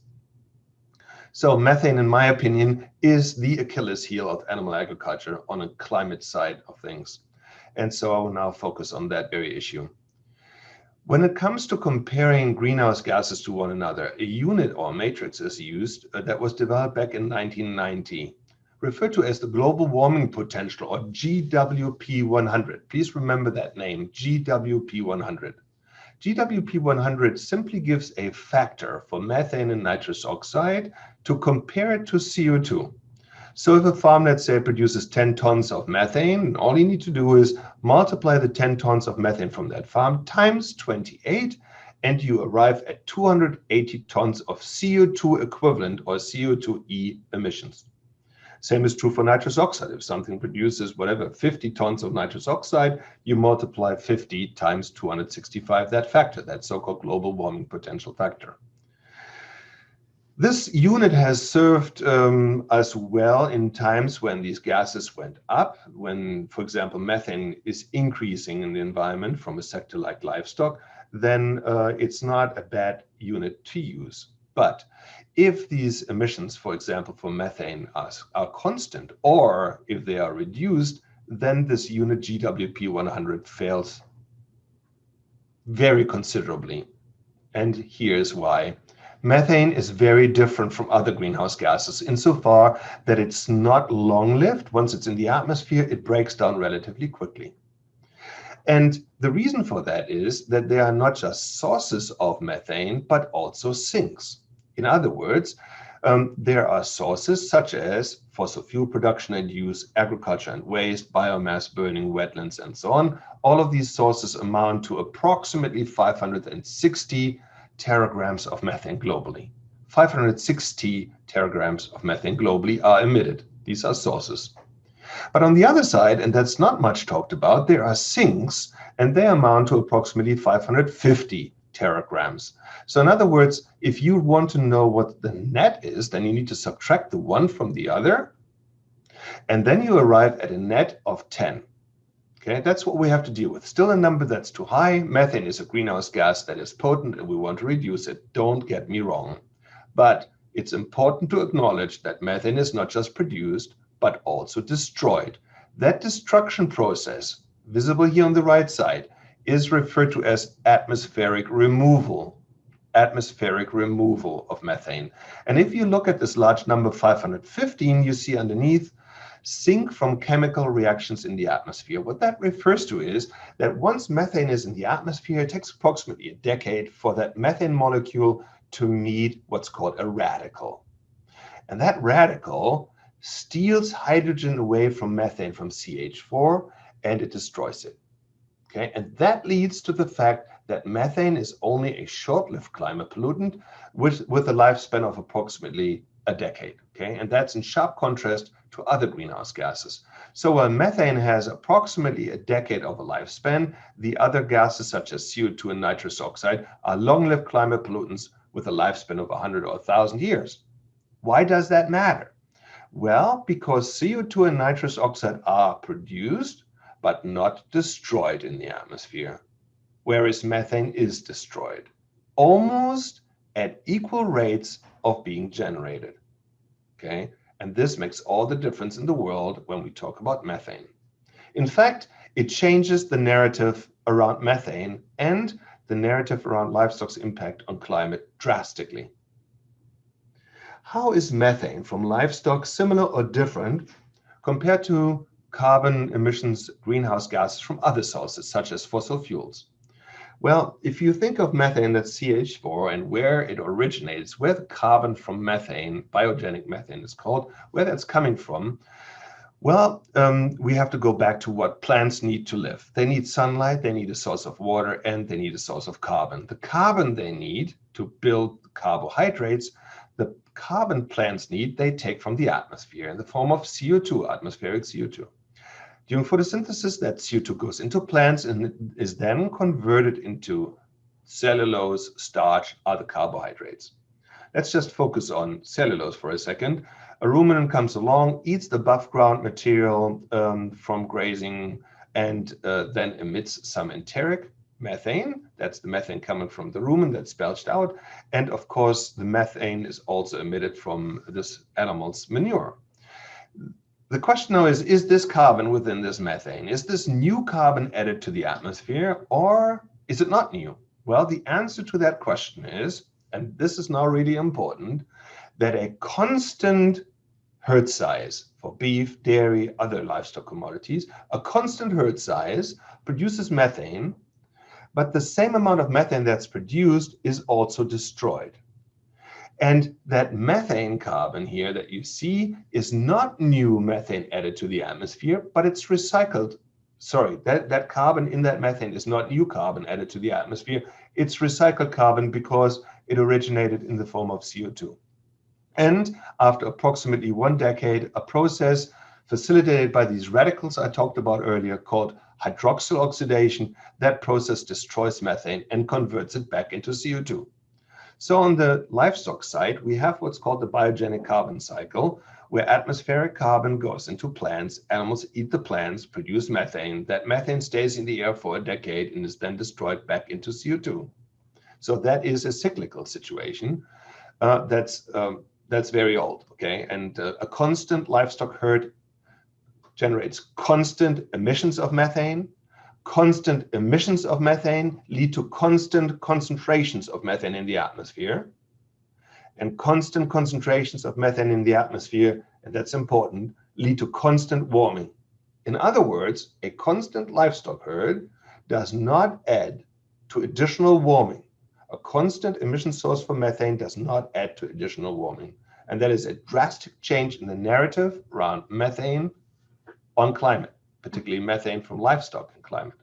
So methane, in my opinion, is the Achilles heel of animal agriculture on a climate side of things. And so I will now focus on that very issue. When it comes to comparing greenhouse gases to one another, a unit or matrix is used that was developed back in 1990, referred to as the global warming potential, or GWP100. Please remember that name, GWP100. GWP100 simply gives a factor for methane and nitrous oxide to compare it to CO2. So if a farm, let's say, produces 10 tons of methane, all you need to do is multiply the 10 tons of methane from that farm times 28, and you arrive at 280 tons of CO2 equivalent, or CO2e emissions. Same is true for nitrous oxide. If something produces, 50 tons of nitrous oxide, you multiply 50 times 265, that factor, that so-called global warming potential factor. This unit has served us well in times when these gases went up, when, for example, methane is increasing in the environment from a sector like livestock, then it's not a bad unit to use. But if these emissions, for example, for methane are constant, or if they are reduced, then this unit GWP100 fails very considerably. And here's why. Methane is very different from other greenhouse gases insofar that it's not long-lived. Once it's in the atmosphere, it breaks down relatively quickly. And the reason for that is that they are not just sources of methane, but also sinks. In other words, there are sources such as fossil fuel production and use, agriculture and waste, biomass burning, wetlands, and so on. All of these sources amount to approximately 560 teragrams of methane globally. 560 teragrams of methane globally are emitted. These are sources. But on the other side, and that's not much talked about, there are sinks, and they amount to approximately 550 teragrams. So in other words, if you want to know what the net is, then you need to subtract the one from the other, and then you arrive at a net of 10. Okay, that's what we have to deal with. Still a number that's too high. Methane is a greenhouse gas that is potent, and we want to reduce it. Don't get me wrong. But it's important to acknowledge that methane is not just produced, but also destroyed. That destruction process, visible here on the right side, is referred to as atmospheric removal. Atmospheric removal of methane. And if you look at this large number 515, you see underneath sink from chemical reactions in the atmosphere. What that refers to is that once methane is in the atmosphere, it takes approximately a decade for that methane molecule to meet what's called a radical. And that radical steals hydrogen away from methane, from CH4, and it destroys it. Okay, and that leads to the fact that methane is only a short-lived climate pollutant with a lifespan of approximately a decade. Okay, and that's in sharp contrast to other greenhouse gases. So while methane has approximately a decade of a lifespan, the other gases such as CO2 and nitrous oxide are long-lived climate pollutants with a lifespan of 100 or 1,000 years. Why does that matter? Well, because CO2 and nitrous oxide are produced but not destroyed in the atmosphere, whereas methane is destroyed, almost at equal rates of being generated. Okay, and this makes all the difference in the world when we talk about methane. In fact, it changes the narrative around methane and the narrative around livestock's impact on climate drastically. How is methane from livestock similar or different compared to carbon emissions, greenhouse gases from other sources, such as fossil fuels? Well, if you think of methane, that's CH4, and where it originates, where the carbon from methane, biogenic methane is called, where that's coming from, well, we have to go back to what plants need to live. They need sunlight, they need a source of water, and they need a source of carbon. The carbon they need to build carbohydrates, the carbon plants need, they take from the atmosphere in the form of CO2, atmospheric CO2. During photosynthesis, that CO2 goes into plants and is then converted into cellulose, starch, other carbohydrates. Let's just focus on cellulose for a second. A ruminant comes along, eats the above ground material from grazing, and then emits some enteric methane. That's the methane coming from the rumen that's belched out. And of course, the methane is also emitted from this animal's manure. The question now is this carbon within this methane, is this new carbon added to the atmosphere, or is it not new? Well, the answer to that question is, and this is now really important, that a constant herd size for beef, dairy, other livestock commodities, a constant herd size produces methane, but the same amount of methane that's produced is also destroyed. And that methane carbon here that you see is not new methane added to the atmosphere, but it's recycled. Sorry, that carbon in that methane is not new carbon added to the atmosphere. It's recycled carbon because it originated in the form of CO2. And after approximately 1 decade, a process facilitated by these radicals I talked about earlier called hydroxyl oxidation, that process destroys methane and converts it back into CO2. So on the livestock side, we have what's called the biogenic carbon cycle, where atmospheric carbon goes into plants, animals eat the plants, produce methane. That methane stays in the air for a decade and is then destroyed back into CO2. So that is a cyclical situation that's very old, okay? And a constant livestock herd generates constant emissions of methane, constant emissions of methane lead to constant concentrations of methane in the atmosphere. And constant concentrations of methane in the atmosphere, and that's important, lead to constant warming. In other words, a constant livestock herd does not add to additional warming. A constant emission source for methane does not add to additional warming. And that is a drastic change in the narrative around methane on climate, particularly methane from livestock and climate.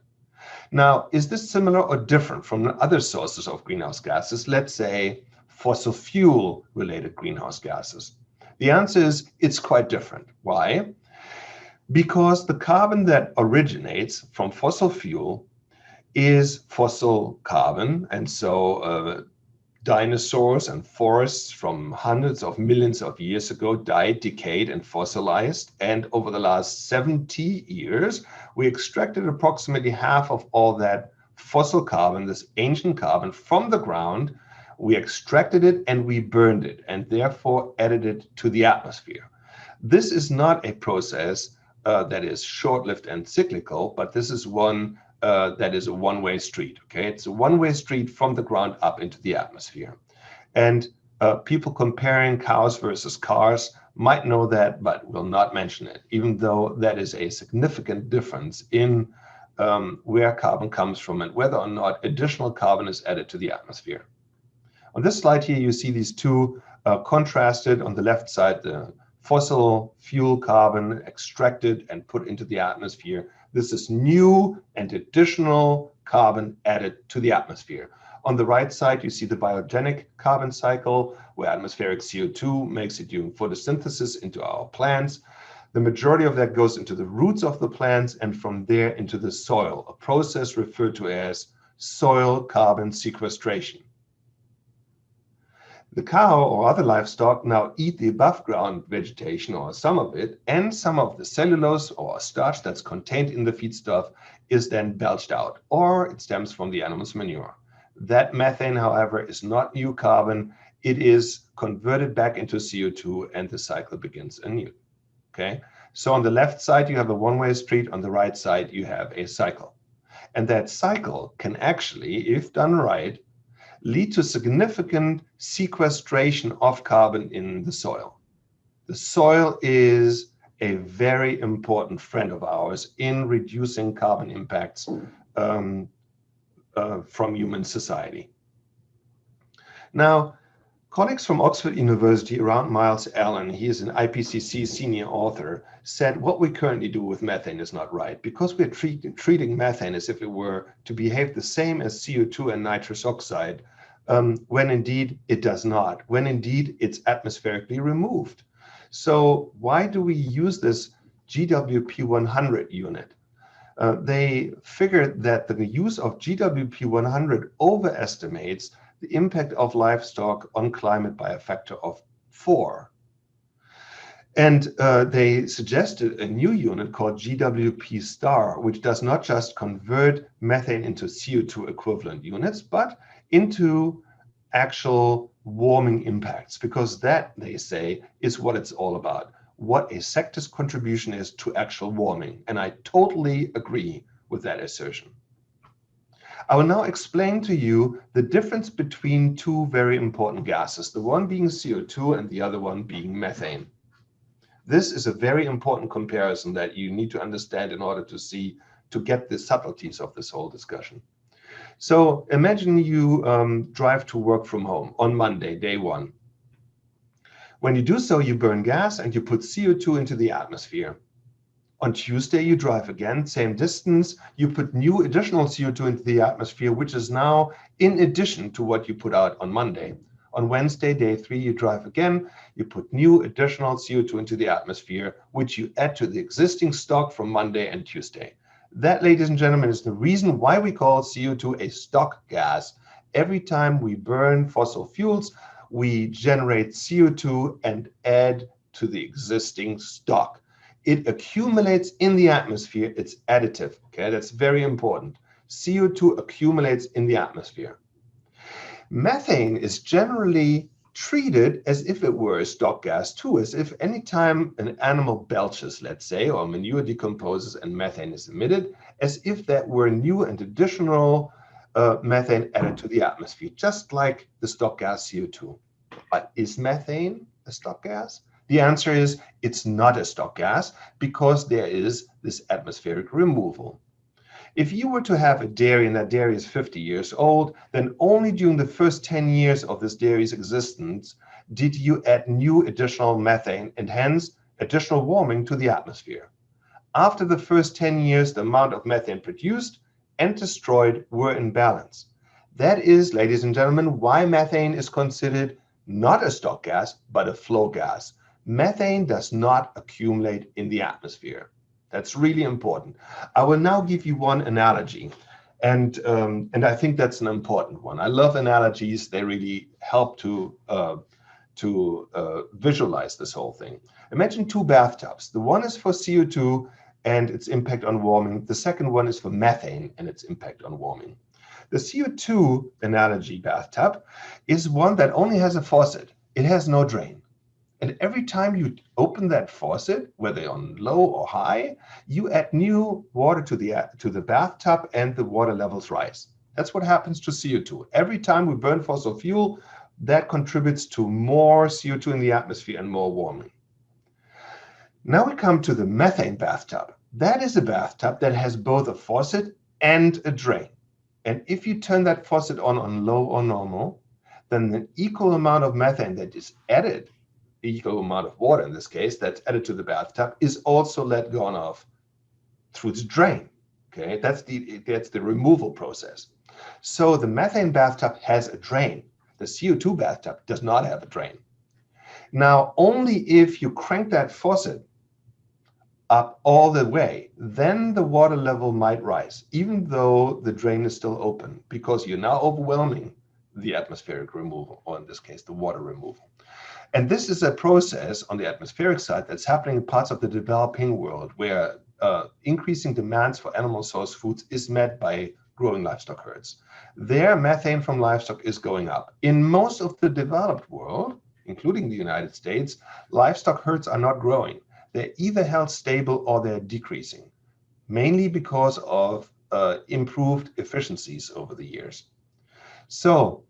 Now, is this similar or different from other sources of greenhouse gases, let's say fossil fuel related greenhouse gases? The answer is it's quite different. Why? Because the carbon that originates from fossil fuel is fossil carbon, and so dinosaurs and forests from hundreds of millions of years ago died, decayed, and fossilized. And over the last 70 years, we extracted approximately half of all that fossil carbon, this ancient carbon, from the ground. We extracted it and we burned it, and therefore added it to the atmosphere. This is not a process that is short-lived and cyclical, but this is one that is a one-way street, okay? It's a one-way street from the ground up into the atmosphere. And people comparing cows versus cars might know that, but will not mention it, even though that is a significant difference in where carbon comes from and whether or not additional carbon is added to the atmosphere. On this slide here, you see these two contrasted. On the left side, the fossil fuel carbon extracted and put into the atmosphere. This is new and additional carbon added to the atmosphere. On the right side, you see the biogenic carbon cycle, where atmospheric CO2 makes it during photosynthesis into our plants. The majority of that goes into the roots of the plants and from there into the soil, a process referred to as soil carbon sequestration. The cow or other livestock now eat the above ground vegetation, or some of it, and some of the cellulose or starch that's contained in the feedstuff is then belched out, or it stems from the animal's manure. That methane, however, is not new carbon. It is converted back into CO2 and the cycle begins anew. Okay, so on the left side, you have a one-way street. On the right side, you have a cycle. And that cycle can actually, if done right, lead to significant sequestration of carbon in the soil. The soil is a very important friend of ours in reducing carbon impacts from human society. Now, colleagues from Oxford University around Miles Allen, he is an IPCC senior author, said what we currently do with methane is not right, because we're treating methane as if it were to behave the same as CO2 and nitrous oxide, when indeed it does not, when indeed it's atmospherically removed. So why do we use this GWP 100 unit? They figured that the use of GWP 100 overestimates the impact of livestock on climate by a factor of 4. And they suggested a new unit called GWP Star, which does not just convert methane into CO2 equivalent units, but into actual warming impacts, because that, they say, is what it's all about, what a sector's contribution is to actual warming. And I totally agree with that assertion. I will now explain to you the difference between two very important gases, the one being CO2 and the other one being methane. This is a very important comparison that you need to understand in order to get the subtleties of this whole discussion. So imagine you drive to work from home on Monday, day 1. When you do so, you burn gas and you put CO2 into the atmosphere. On Tuesday, you drive again, same distance, you put new additional CO2 into the atmosphere, which is now in addition to what you put out on Monday. On Wednesday, day 3, you drive again, you put new additional CO2 into the atmosphere, which you add to the existing stock from Monday and Tuesday. That, ladies and gentlemen, is the reason why we call CO2 a stock gas. Every time we burn fossil fuels, we generate CO2 and add to the existing stock. It accumulates in the atmosphere. It's additive. Okay, that's very important. CO2 accumulates in the atmosphere. Methane is generally treated as if it were a stock gas too, as if any time an animal belches, let's say, or manure decomposes and methane is emitted, as if that were new and additional methane added to the atmosphere, just like the stock gas CO2. But is methane a stock gas? The answer is it's not a stock gas because there is this atmospheric removal. If you were to have a dairy and that dairy is 50 years old, then only during the first 10 years of this dairy's existence did you add new additional methane and hence additional warming to the atmosphere. After the first 10 years, the amount of methane produced and destroyed were in balance. That is, ladies and gentlemen, why methane is considered not a stock gas, but a flow gas. Methane does not accumulate in the atmosphere. That's really important. I will now give you one analogy, and I think that's an important one. I love analogies. They really help to visualize this whole thing. Imagine two bathtubs. The one is for CO2 and its impact on warming. The second one is for methane and its impact on warming. The CO2 analogy bathtub is one that only has a faucet. It has no drain. And every time you open that faucet, whether on low or high, you add new water to the bathtub and the water levels rise. That's what happens to CO2. Every time we burn fossil fuel, that contributes to more CO2 in the atmosphere and more warming. Now we come to the methane bathtub. That is a bathtub that has both a faucet and a drain. And if you turn that faucet on low or normal, then the equal amount of methane that is added, the equal amount of water in this case, that's added to the bathtub is also let go of through the drain. Okay, that's the removal process. So the methane bathtub has a drain. The CO2 bathtub does not have a drain. Now, only if you crank that faucet up all the way, then the water level might rise, even though the drain is still open, because you're now overwhelming the atmospheric removal, or in this case, the water removal. And this is a process on the atmospheric side that's happening in parts of the developing world where increasing demands for animal source foods is met by growing livestock herds. There, methane from livestock is going up. In most of the developed world, including the United States, livestock herds are not growing. They're either held stable or they're decreasing, mainly because of improved efficiencies over the years. So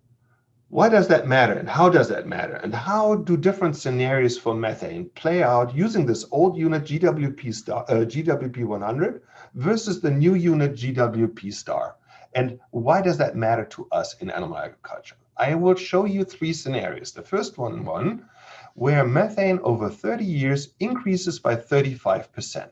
why does that matter, and how does that matter, and how do different scenarios for methane play out using this old unit GWP 100 versus the new unit GWP Star? And why does that matter to us in animal agriculture? I will show you three scenarios. The first one where methane over 30 years increases by 35%.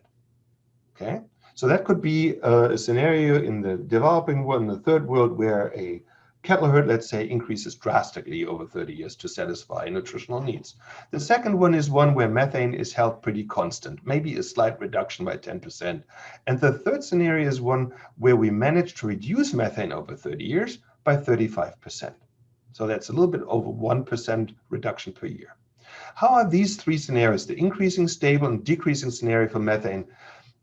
Okay, so that could be a scenario in the developing world, in the third world, where a cattle herd, let's say, increases drastically over 30 years to satisfy nutritional needs. The second one is one where methane is held pretty constant, maybe a slight reduction by 10%. And the third scenario is one where we manage to reduce methane over 30 years by 35%. So that's a little bit over 1% reduction per year. How are these three scenarios, the increasing, stable, and decreasing scenario for methane,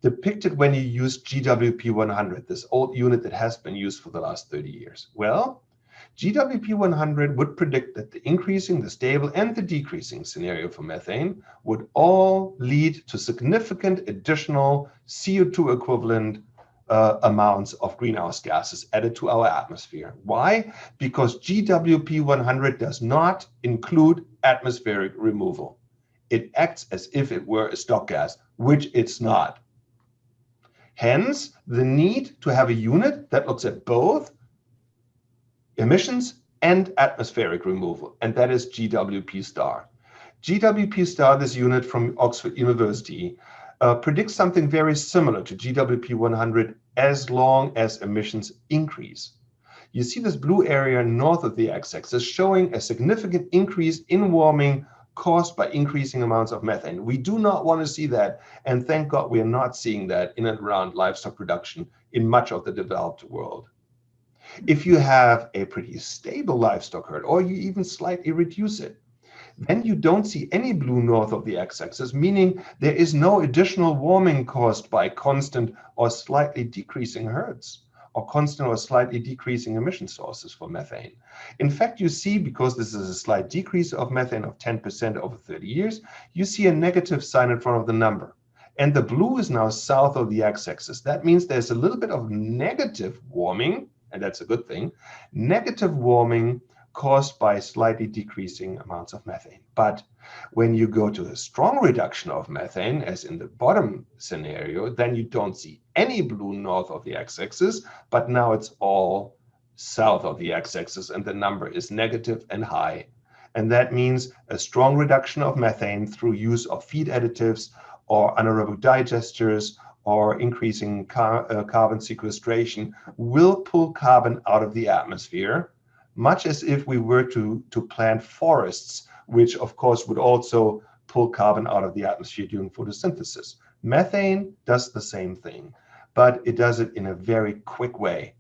depicted when you use GWP 100, this old unit that has been used for the last 30 years? Well, GWP 100 would predict that the increasing, the stable, and the decreasing scenario for methane would all lead to significant additional CO2 equivalent amounts of greenhouse gases added to our atmosphere. Why? Because GWP 100 does not include atmospheric removal. It acts as if it were a stock gas, which it's not. Hence, the need to have a unit that looks at both emissions and atmospheric removal, and that is GWP Star. GWP Star, this unit from Oxford University, predicts something very similar to GWP 100 as long as emissions increase. You see this blue area north of the x-axis showing a significant increase in warming caused by increasing amounts of methane. We do not want to see that, and thank God we are not seeing that in and around livestock production in much of the developed world. If you have a pretty stable livestock herd, or you even slightly reduce it, then you don't see any blue north of the x-axis, meaning there is no additional warming caused by constant or slightly decreasing herds, or constant or slightly decreasing emission sources for methane. In fact, you see, because this is a slight decrease of methane of 10% over 30 years, you see a negative sign in front of the number. And the blue is now south of the x-axis. That means there's a little bit of negative warming, and that's a good thing. Negative warming caused by slightly decreasing amounts of methane. But when you go to a strong reduction of methane, as in the bottom scenario, then you don't see any blue north of the x-axis, but now it's all south of the x-axis, and the number is negative and high. And that means a strong reduction of methane through use of feed additives or anaerobic digesters or increasing carbon sequestration will pull carbon out of the atmosphere, much as if we were to plant forests, which of course would also pull carbon out of the atmosphere during photosynthesis. Methane does the same thing, but it does it in a very quick way.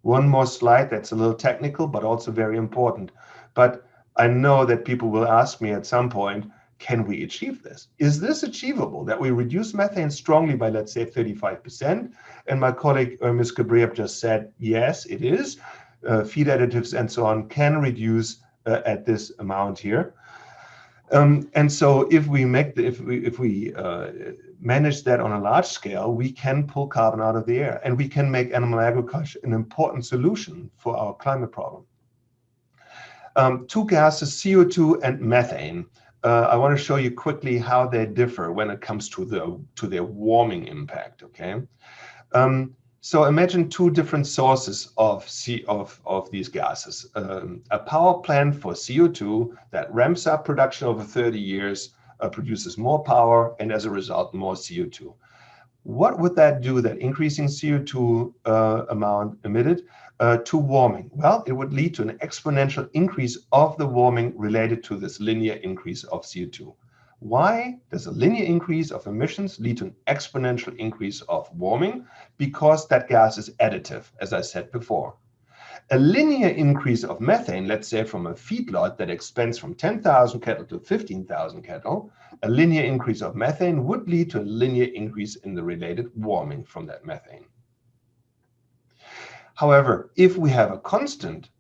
One more slide that's a little technical, but also very important. But I know that people will ask me at some point, can we achieve this? Is this achievable, that we reduce methane strongly by, let's say, 35%? And my colleague, Ms. Cooperative, just said, yes, it is. Feed additives and so on can reduce at this amount here. And so if we make manage that on a large scale, we can pull carbon out of the air, and we can make animal agriculture an important solution for our climate problem. Two gases, CO2 and methane. I want to show you quickly how they differ when it comes to their warming impact. Okay. So imagine two different sources of these gases. A power plant for CO2 that ramps up production over 30 years, produces more power, and as a result, more CO2. What would that do, that increasing CO2 amount emitted to warming? Well, it would lead to an exponential increase of the warming related to this linear increase of CO2. Why does a linear increase of emissions lead to an exponential increase of warming? Because that gas is additive, as I said before. A linear increase of methane, let's say from a feedlot that expands from 10,000 cattle to 15,000 cattle, a linear increase of methane would lead to a linear increase in the related warming from that methane. However, if we have a constant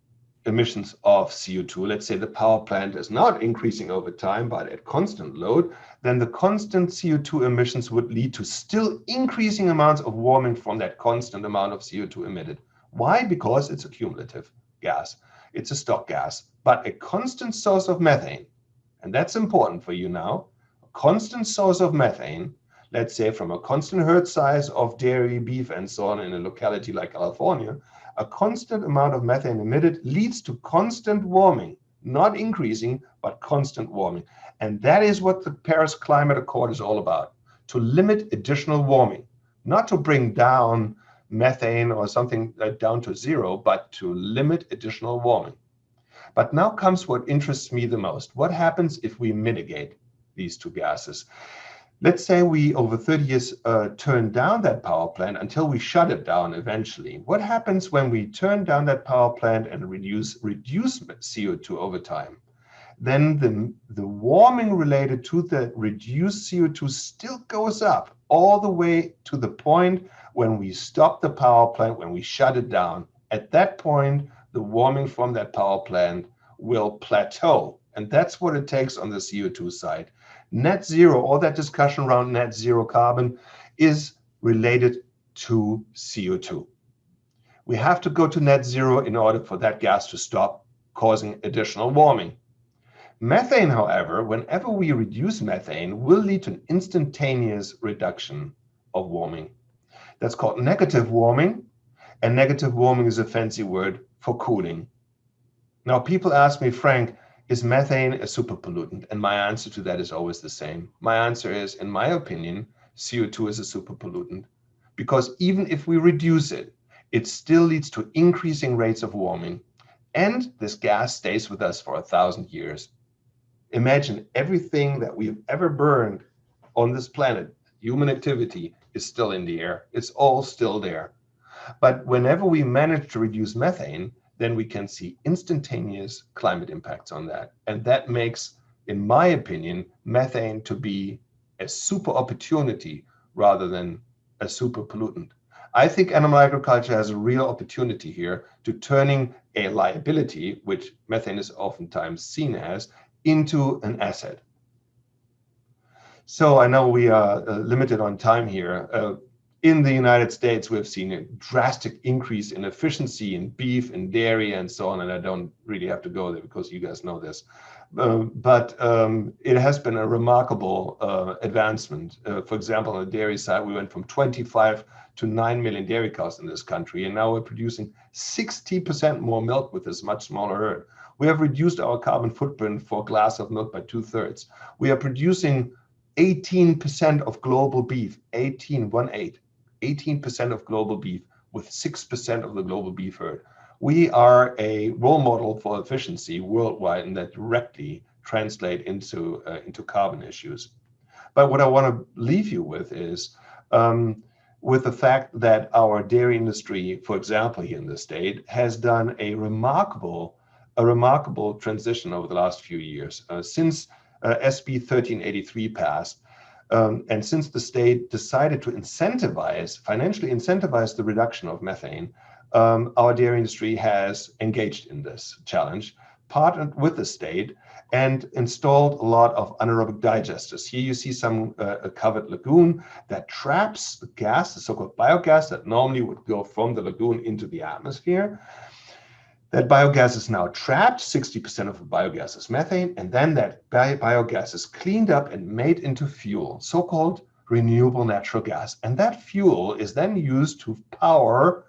emissions of CO2, let's say the power plant is not increasing over time, but at constant load, then the constant CO2 emissions would lead to still increasing amounts of warming from that constant amount of CO2 emitted. Why? Because it's a cumulative gas. It's a stock gas, but a constant source of methane, and that's important for you now, a constant source of methane, let's say from a constant herd size of dairy, beef, and so on in a locality like California, a constant amount of methane emitted leads to constant warming, not increasing, but constant warming. And that is what the Paris Climate Accord is all about, to limit additional warming, not to bring down methane or something down to zero, but to limit additional warming. But now comes what interests me the most. What happens if we mitigate these two gases? Let's say we, over 30 years, turn down that power plant until we shut it down eventually. What happens when we turn down that power plant and reduce CO2 over time? Then the warming related to the reduced CO2 still goes up all the way to the point when we stop the power plant, when we shut it down. At that point, the warming from that power plant will plateau. And that's what it takes on the CO2 side. Net zero, all that discussion around net zero carbon is related to CO2. We have to go to net zero in order for that gas to stop causing additional warming. Methane, however, whenever we reduce methane, will lead to an instantaneous reduction of warming. That's called negative warming, and negative warming is a fancy word for cooling. Now, people ask me, Frank, is methane a superpollutant? And my answer to that is always the same. My answer is, in my opinion, CO2 is a superpollutant, because even if we reduce it, it still leads to increasing rates of warming. And this gas stays with us for 1,000 years. Imagine everything that we've ever burned on this planet, human activity, is still in the air. It's all still there. But whenever we manage to reduce methane, then we can see instantaneous climate impacts on that. And that makes, in my opinion, methane to be a super opportunity rather than a super pollutant. I think animal agriculture has a real opportunity here to turning a liability, which methane is oftentimes seen as, into an asset. So I know we are limited on time here. In the United States, we've seen a drastic increase in efficiency in beef and dairy and so on, and I don't really have to go there because you guys know this. But it has been a remarkable advancement. For example, on the dairy side, we went from 25 to 9 million dairy cows in this country, and now we're producing 60% more milk with this much smaller herd. We have reduced our carbon footprint for a glass of milk by 2/3. We are producing 18% of global beef, 18% of global beef with 6% of the global beef herd. We are a role model for efficiency worldwide, and that directly translate into carbon issues. But what I want to leave you with is with the fact that our dairy industry, for example, here in the state, has done a remarkable transition over the last few years. Since SB 1383 passed, and since the state decided to financially incentivize the reduction of methane, our dairy industry has engaged in this challenge, partnered with the state, and installed a lot of anaerobic digesters. Here you see a covered lagoon that traps the gas, the so-called biogas that normally would go from the lagoon into the atmosphere. That biogas is now trapped, 60% of the biogas is methane, and then that biogas is cleaned up and made into fuel, so-called renewable natural gas. And that fuel is then used to power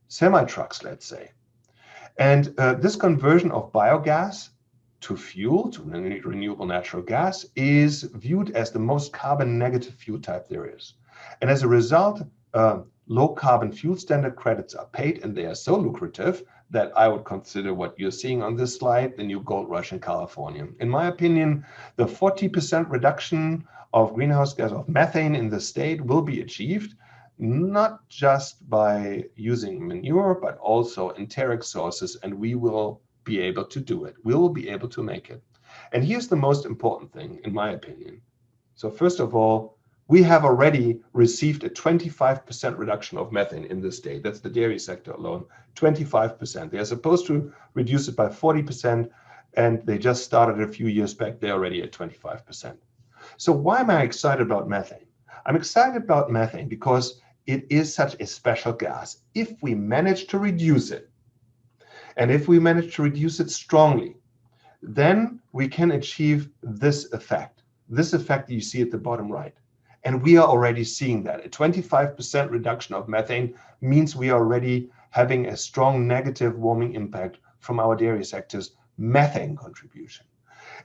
semi-trucks, let's say. And this conversion of biogas to fuel, to renewable natural gas, is viewed as the most carbon negative fuel type there is. And as a result, low carbon fuel standard credits are paid, and they are so lucrative that I would consider what you're seeing on this slide the new gold rush in California. In my opinion, the 40% reduction of greenhouse gas of methane in the state will be achieved not just by using manure, but also enteric sources, and we will be able to do it. We will be able to make it. And here's the most important thing, in my opinion. So first of all, we have already received a 25% reduction of methane in this state. That's the dairy sector alone, 25%. They're supposed to reduce it by 40%, and they just started a few years back. They're already at 25%. So why am I excited about methane? I'm excited about methane because it is such a special gas. If we manage to reduce it, and if we manage to reduce it strongly, then we can achieve this effect that you see at the bottom right. And we are already seeing that. A 25% reduction of methane means we are already having a strong negative warming impact from our dairy sector's methane contribution.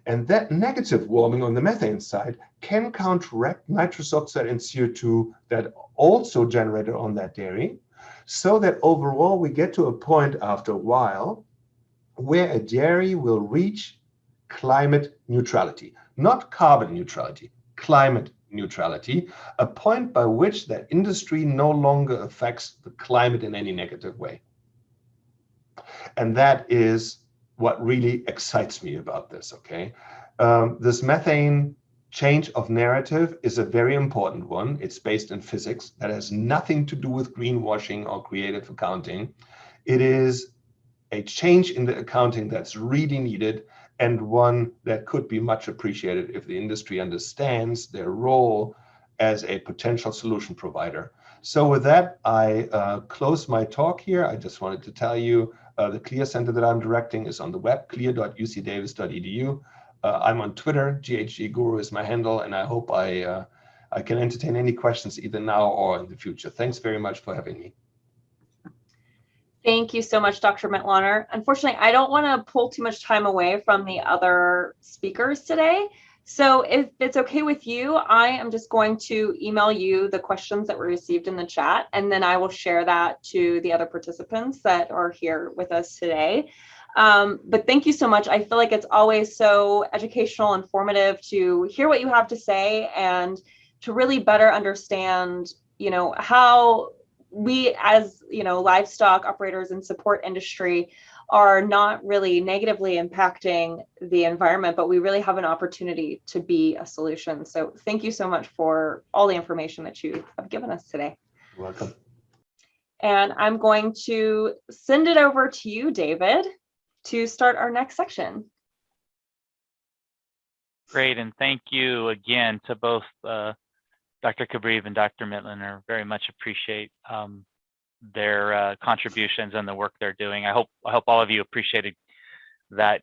And that negative warming on the methane side can counteract nitrous oxide and CO2 that also generated on that dairy, so that overall we get to a point after a while where a dairy will reach climate neutrality, not carbon neutrality, climate neutrality, a point by which that industry no longer affects the climate in any negative way. And that is what really excites me about this, okay? This methane change of narrative is a very important one. It's based in physics. That has nothing to do with greenwashing or creative accounting. It is a change in the accounting that's really needed, and one that could be much appreciated if the industry understands their role as a potential solution provider. So with that, I close my talk here. I just wanted to tell you the CLEAR Center that I'm directing is on the web, clear.ucdavis.edu. I'm on Twitter, GHG Guru is my handle, and I hope I can entertain any questions either now or in the future. Thanks very much for having me. Thank you so much, Dr. Mittloehner. Unfortunately, I don't want to pull too much time away from the other speakers today. So if it's okay with you, I am just going to email you the questions that were received in the chat, and then I will share that to the other participants that are here with us today. But thank you so much. I feel like it's always so educational, informative to hear what you have to say and to really better understand, how we as, livestock operators and support industry are not really negatively impacting the environment, but we really have an opportunity to be a solution. So thank you so much for all the information that you have given us today. You're welcome. And I'm going to send it over to you, David, to start our next section. Great, and thank you again to both Dr. Kabriev and Dr. Mittlener. Very much appreciate their contributions and the work they're doing. I hope all of you appreciated that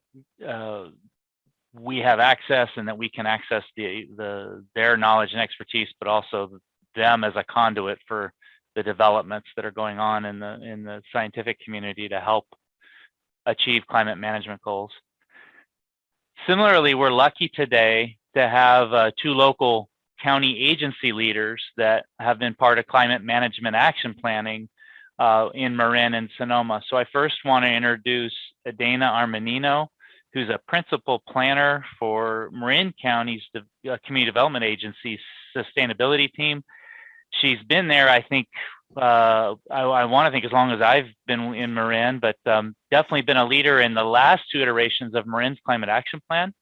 we have access and that we can access their knowledge and expertise, but also them as a conduit for the developments that are going on in the scientific community to help achieve climate management goals. Similarly, we're lucky today to have 2 local county agency leaders that have been part of climate management action planning in Marin and Sonoma. So I first want to introduce Dana Armanino, who's a principal planner for Marin County's Community Development Agency's sustainability team. She's been there, I think, I want to think as long as I've been in Marin, but definitely been a leader in the last 2 iterations of Marin's climate action plan.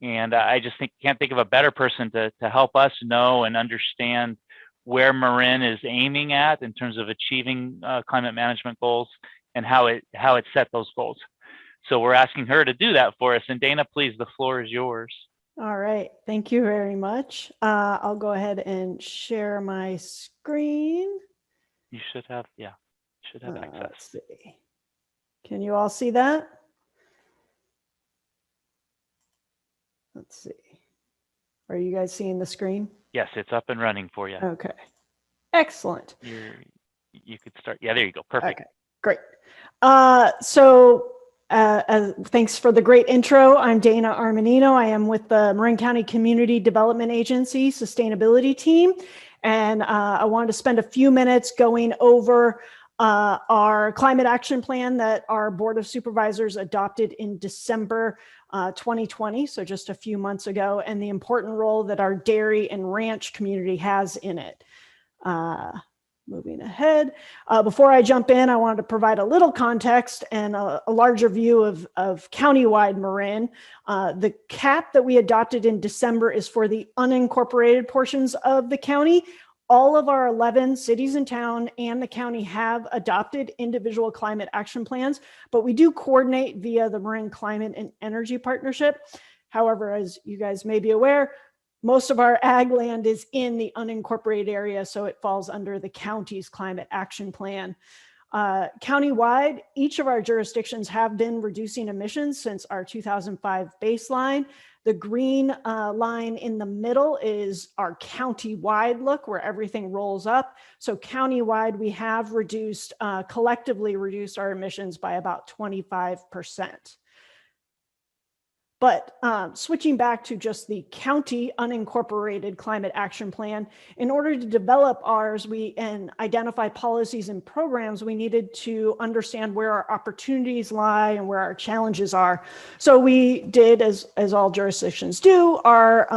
And I just can't think of a better person to help us know and understand where Marin is aiming at in terms of achieving climate management goals and how it set those goals. So we're asking her to do that for us. And Dana, please, the floor is yours. All right, thank you very much. I'll go ahead and share my screen. You should have, access. Let's see. Can you all see that? Let's see. Are you guys seeing the screen? Yes, it's up and running for you. Okay, excellent. You could start. Yeah, there you go. Perfect. Okay, great. Thanks for the great intro. I'm Dana Armanino. I am with the Marin County Community Development Agency Sustainability Team. And I wanted to spend a few minutes going over our climate action plan that our Board of Supervisors adopted in December 2020, so just a few months ago, and the important role that our dairy and ranch community has in it. Moving ahead. Before I jump in, I wanted to provide a little context and a larger view of countywide Marin. The cap that we adopted in December is for the unincorporated portions of the county. All of our 11 cities and towns and the county have adopted individual climate action plans, but we do coordinate via the Marin Climate and Energy Partnership. However, as you guys may be aware, most of our ag land is in the unincorporated area, so it falls under the county's climate action plan. Countywide, each of our jurisdictions have been reducing emissions since our 2005 baseline. The green line in the middle is our county-wide look where everything rolls up. So county-wide, we have collectively reduced our emissions by about 25%. But switching back to just the county unincorporated climate action plan, in order to develop ours and identify policies and programs, we needed to understand where our opportunities lie and where our challenges are. So we did, as all jurisdictions do, our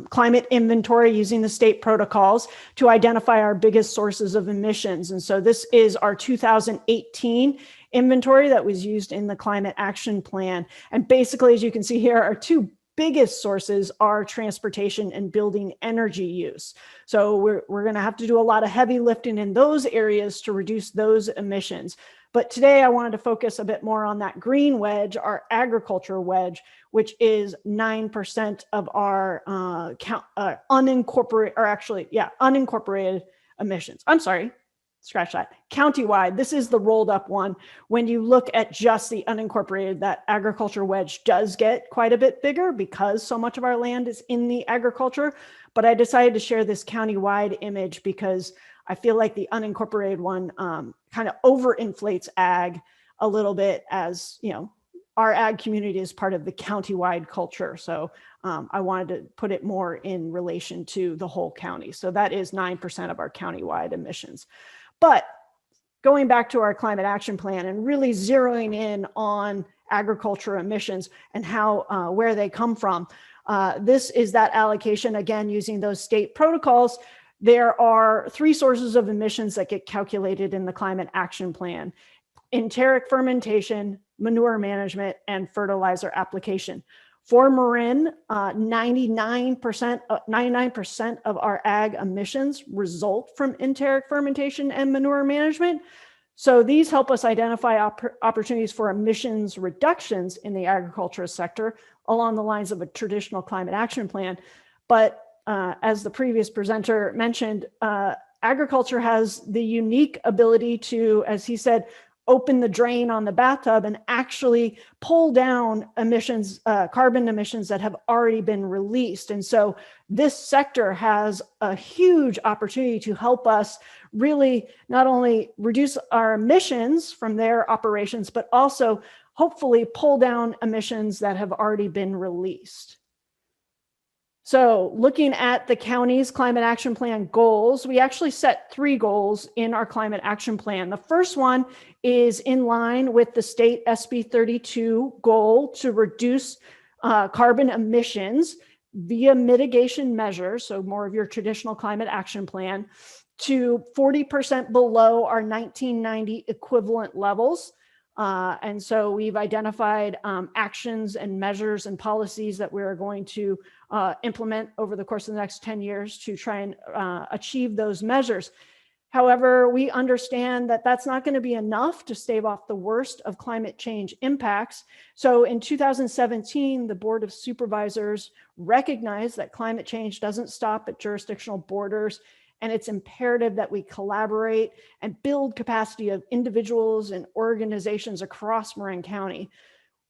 climate inventory using the state protocols to identify our biggest sources of emissions. And so this is our 2018 inventory that was used in the climate action plan. And basically, as you can see here, our 2 biggest sources are transportation and building energy use. So we're going to have to do a lot of heavy lifting in those areas to reduce those emissions. But today I wanted to focus a bit more on that green wedge, our agriculture wedge, which is 9% of our unincorporated emissions. I'm sorry. Scratch that. Countywide, this is the rolled up one. When you look at just the unincorporated, that agriculture wedge does get quite a bit bigger because so much of our land is in the agriculture. But I decided to share this countywide image because I feel like the unincorporated one kind of overinflates ag a little bit, as you know, our ag community is part of the countywide culture. So I wanted to put it more in relation to the whole county. So that is 9% of our countywide emissions. But going back to our climate action plan and really zeroing in on agriculture emissions and how where they come from, this is that allocation, again, using those state protocols. There are 3 sources of emissions that get calculated in the climate action plan: enteric fermentation, manure management, and fertilizer application. For Marin, 99% of our ag emissions result from enteric fermentation and manure management. So these help us identify opportunities for emissions reductions in the agriculture sector along the lines of a traditional climate action plan. But as the previous presenter mentioned, agriculture has the unique ability to, as he said, open the drain on the bathtub and actually pull down emissions, carbon emissions that have already been released. And so this sector has a huge opportunity to help us really not only reduce our emissions from their operations, but also hopefully pull down emissions that have already been released. So looking at the county's climate action plan goals, we actually set 3 goals in our climate action plan. The first one is in line with the state SB 32 goal to reduce carbon emissions via mitigation measures, so more of your traditional climate action plan, to 40% below our 1990 equivalent levels. And so we've identified actions and measures and policies that we're going to implement over the course of the next 10 years to try and achieve those measures. However, we understand that that's not going to be enough to stave off the worst of climate change impacts. So in 2017, the Board of Supervisors recognized that climate change doesn't stop at jurisdictional borders, and it's imperative that we collaborate and build capacity of individuals and organizations across Marin County.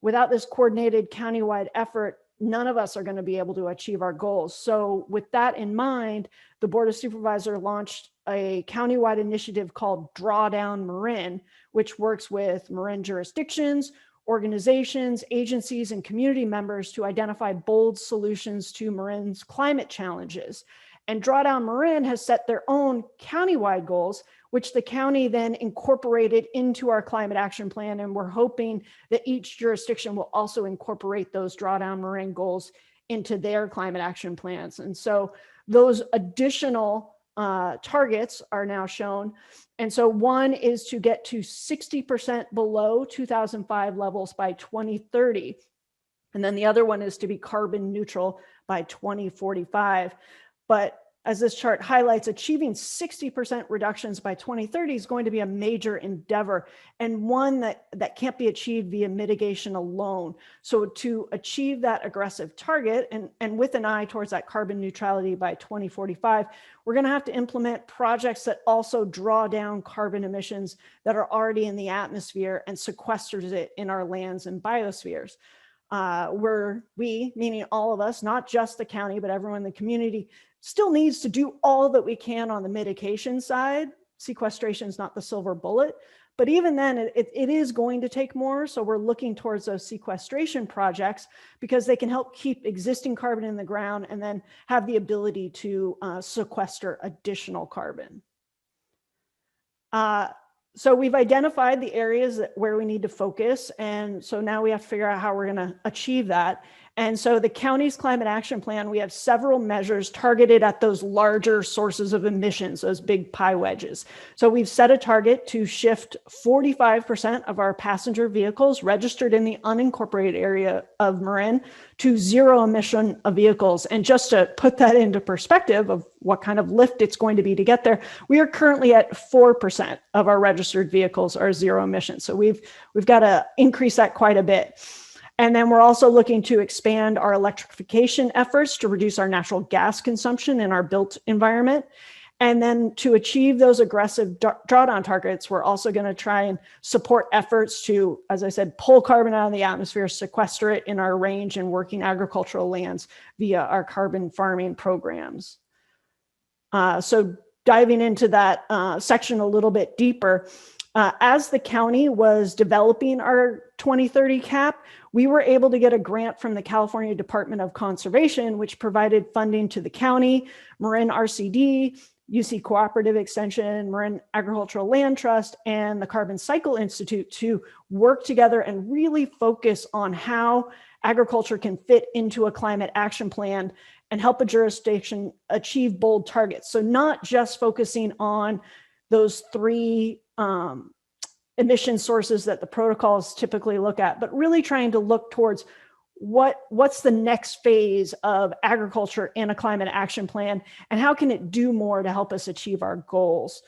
Without this coordinated countywide effort, none of us are going to be able to achieve our goals. So with that in mind, the Board of Supervisors launched a countywide initiative called Drawdown Marin, which works with Marin jurisdictions, organizations, agencies, and community members to identify bold solutions to Marin's climate challenges. And Drawdown Marin has set their own countywide goals, which the county then incorporated into our climate action plan. And we're hoping that each jurisdiction will also incorporate those Drawdown Marin goals into their climate action plans. And so those additional targets are now shown. And so one is to get to 60% below 2005 levels by 2030. And then the other one is to be carbon neutral by 2045. But as this chart highlights, achieving 60% reductions by 2030 is going to be a major endeavor, and one that can't be achieved via mitigation alone. So to achieve that aggressive target, and with an eye towards that carbon neutrality by 2045, we're going to have to implement projects that also draw down carbon emissions that are already in the atmosphere and sequesters it in our lands and biospheres. We, meaning all of us, not just the county, but everyone in the community, still needs to do all that we can on the mitigation side. Sequestration is not the silver bullet, but even then it is going to take more. So we're looking towards those sequestration projects because they can help keep existing carbon in the ground and then have the ability to sequester additional carbon. So we've identified the areas where we need to focus. And so now we have to figure out how we're going to achieve that. And so the county's climate action plan, we have several measures targeted at those larger sources of emissions, those big pie wedges. So we've set a target to shift 45% of our passenger vehicles registered in the unincorporated area of Marin to zero emission vehicles. And just to put that into perspective of what kind of lift it's going to be to get there, we are currently at 4% of our registered vehicles are zero emissions. So we've got to increase that quite a bit. And then we're also looking to expand our electrification efforts to reduce our natural gas consumption in our built environment. And then to achieve those aggressive drawdown targets, we're also going to try and support efforts to, as I said, pull carbon out of the atmosphere, sequester it in our range and working agricultural lands via our carbon farming programs. So diving into that section a little bit deeper, as the county was developing our 2030 cap, we were able to get a grant from the California Department of Conservation, which provided funding to the county, Marin RCD, UC Cooperative Extension, Marin Agricultural Land Trust, and the Carbon Cycle Institute to work together and really focus on how agriculture can fit into a climate action plan and help a jurisdiction achieve bold targets. So not just focusing on those 3 emission sources that the protocols typically look at, but really trying to look towards what's the next phase of agriculture in a climate action plan and how can it do more to help us achieve our goals.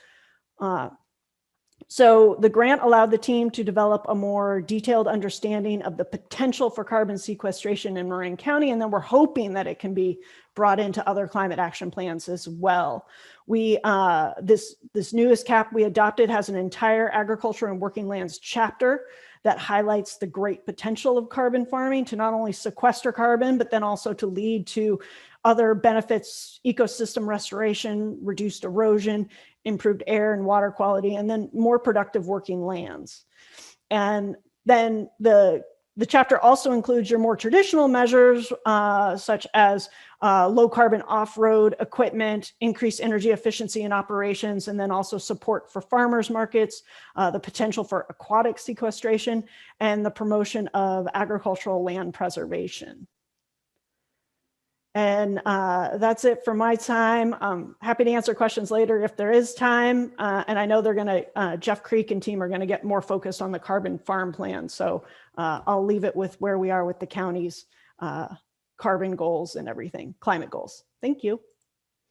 So the grant allowed the team to develop a more detailed understanding of the potential for carbon sequestration in Marin County, and then we're hoping that it can be brought into other climate action plans as well. We this newest CAP we adopted has an entire agriculture and working lands chapter that highlights the great potential of carbon farming to not only sequester carbon, but then also to lead to other benefits, ecosystem restoration, reduced erosion, improved air and water quality, and then more productive working lands. And then the chapter also includes your more traditional measures, such as low carbon off-road equipment, increased energy efficiency in operations, and then also support for farmers markets, the potential for aquatic sequestration, and the promotion of agricultural land preservation. And that's it for my time. I'm happy to answer questions later if there is time. And I know they're going to, Jeff Creek and team are going to get more focused on the carbon farm plan. So I'll leave it with where we are with the county's carbon goals and everything, climate goals. Thank you.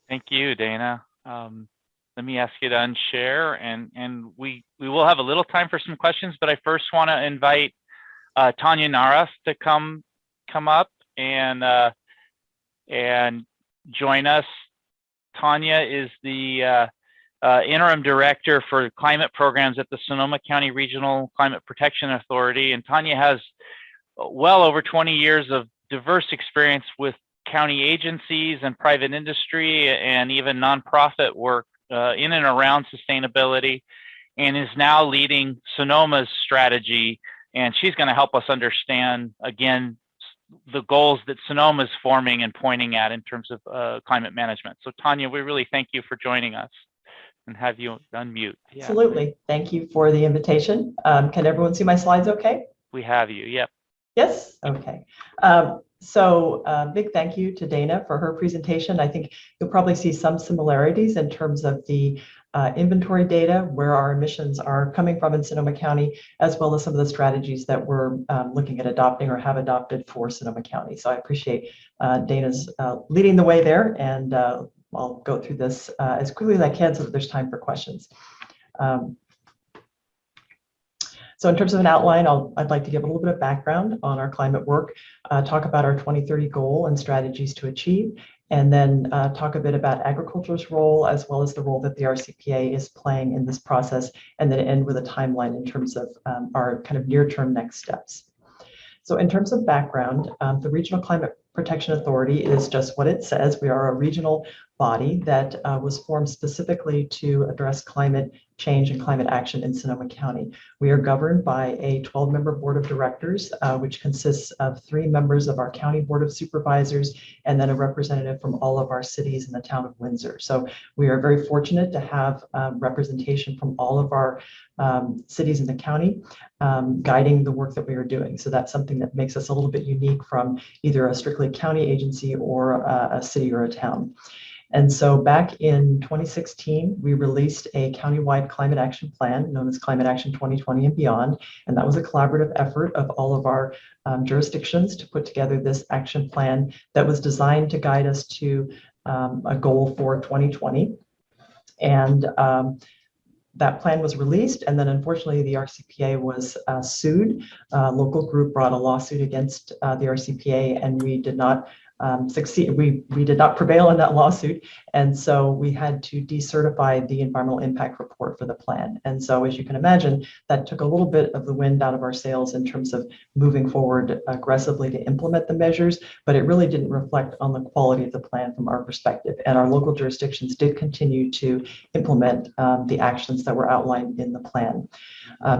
Thank you, Dana. Let me ask you to unshare, and we will have a little time for some questions, but I first want to invite Tanya Naras to come up and join us. Tanya is the interim director for climate programs at the Sonoma County Regional Climate Protection Authority. And Tanya has well over 20 years of diverse experience with county agencies and private industry and even nonprofit work in and around sustainability, and is now leading Sonoma's strategy. And she's going to help us understand, again, the goals that Sonoma is forming and pointing at in terms of climate management. So Tanya, we really thank you for joining us, and have you unmute. Yeah. Absolutely. Thank you for the invitation. Can everyone see my slides okay? We have you, yep. Yes, okay. Big thank you to Dana for her presentation. I think you'll probably see some similarities in terms of the inventory data, where our emissions are coming from in Sonoma County, as well as some of the strategies that we're looking at adopting or have adopted for Sonoma County. So I appreciate Dana's leading the way there, and I'll go through this as quickly as I can so that there's time for questions. So in terms of an outline, I'd like to give a little bit of background on our climate work, talk about our 2030 goal and strategies to achieve, and then talk a bit about agriculture's role, as well as the role that the RCPA is playing in this process, and then end with a timeline in terms of our kind of near-term next steps. So in terms of background, the Regional Climate Protection Authority is just what it says. We are a regional body that was formed specifically to address climate change and climate action in Sonoma County. We are governed by a 12-member board of directors, which consists of 3 members of our county board of supervisors, and then a representative from all of our cities in the town of Windsor. So we are very fortunate to have representation from all of our cities in the county guiding the work that we are doing. So that's something that makes us a little bit unique from either a strictly county agency or a city or a town. And so back in 2016, we released a countywide climate action plan known as Climate Action 2020 and Beyond. And that was a collaborative effort of all of our jurisdictions to put together this action plan that was designed to guide us to a goal for 2020. And that plan was released, and then unfortunately the RCPA was sued. A local group brought a lawsuit against the RCPA, and we did not succeed. We did not prevail in that lawsuit, and so we had to decertify the environmental impact report for the plan. And so, as you can imagine, that took a little bit of the wind out of our sails in terms of moving forward aggressively to implement the measures, but it really didn't reflect on the quality of the plan from our perspective. And our local jurisdictions did continue to implement the actions that were outlined in the plan.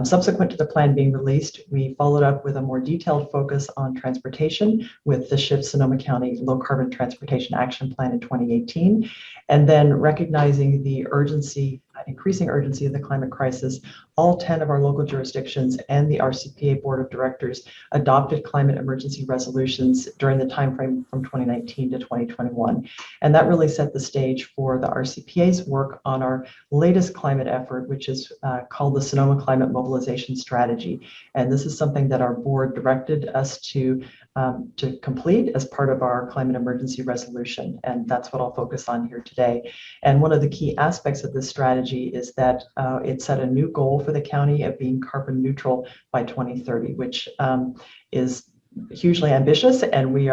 Subsequent to the plan being released, we followed up with a more detailed focus on transportation with the SHIP Sonoma County Low Carbon Transportation Action Plan in 2018. And then recognizing the urgency, increasing urgency of the climate crisis, all 10 of our local jurisdictions and the RCPA Board of Directors adopted climate emergency resolutions during the timeframe from 2019 to 2021. And that really set the stage for the RCPA's work on our latest climate effort, which is called the Sonoma Climate Mobilization Strategy. And this is something that our board directed us to complete as part of our climate emergency resolution. And that's what I'll focus on here today. And one of the key aspects of this strategy strategy is that it set a new goal for the county of being carbon neutral by 2030, which is hugely ambitious, and we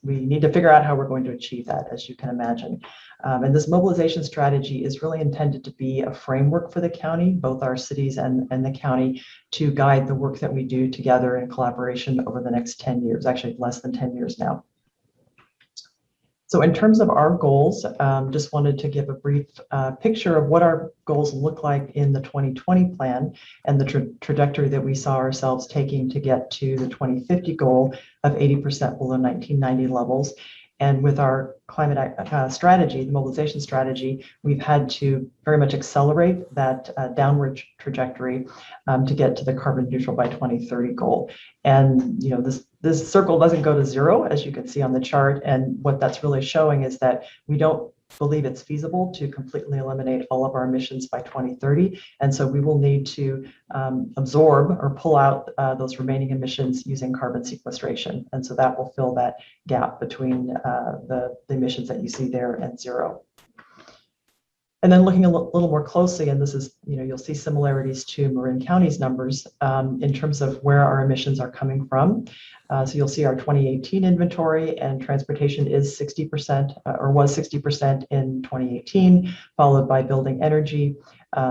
need to figure out how we're going to achieve that, as you can imagine. And this mobilization strategy is really intended to be a framework for the county, both our cities and the county, to guide the work that we do together in collaboration over the next 10 years, actually less than 10 years now. So in terms of our goals, just wanted to give a brief picture of what our goals look like in the 2020 plan and the trajectory that we saw ourselves taking to get to the 2050 goal of 80% below 1990 levels. And with our climate strategy, the mobilization strategy, we've had to very much accelerate that downward trajectory to get to the carbon neutral by 2030 goal. And this circle doesn't go to zero, as you can see on the chart. And what that's really showing is that we don't believe it's feasible to completely eliminate all of our emissions by 2030. And so we will need to absorb or pull out those remaining emissions using carbon sequestration. And so that will fill that gap between the emissions that you see there and zero. And then looking a little more closely, and this is, you'll see similarities to Marin County's numbers in terms of where our emissions are coming from. So you'll see our 2018 inventory, and transportation is 60% or was 60% in 2018, followed by building energy,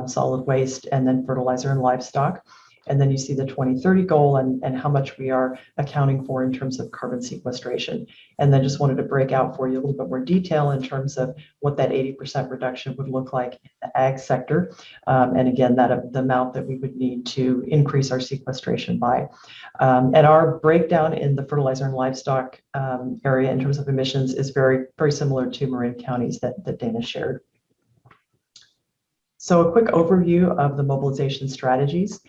solid waste, and then fertilizer and livestock. And then you see the 2030 goal and how much we are accounting for in terms of carbon sequestration. And then just wanted to break out for you a little bit more detail in terms of what that 80% reduction would look like in the ag sector. And again, the amount that we would need to increase our sequestration by. And our breakdown in the fertilizer and livestock area in terms of emissions is very, very similar to Marin Counties that Dana shared. So a quick overview of the mobilization strategies.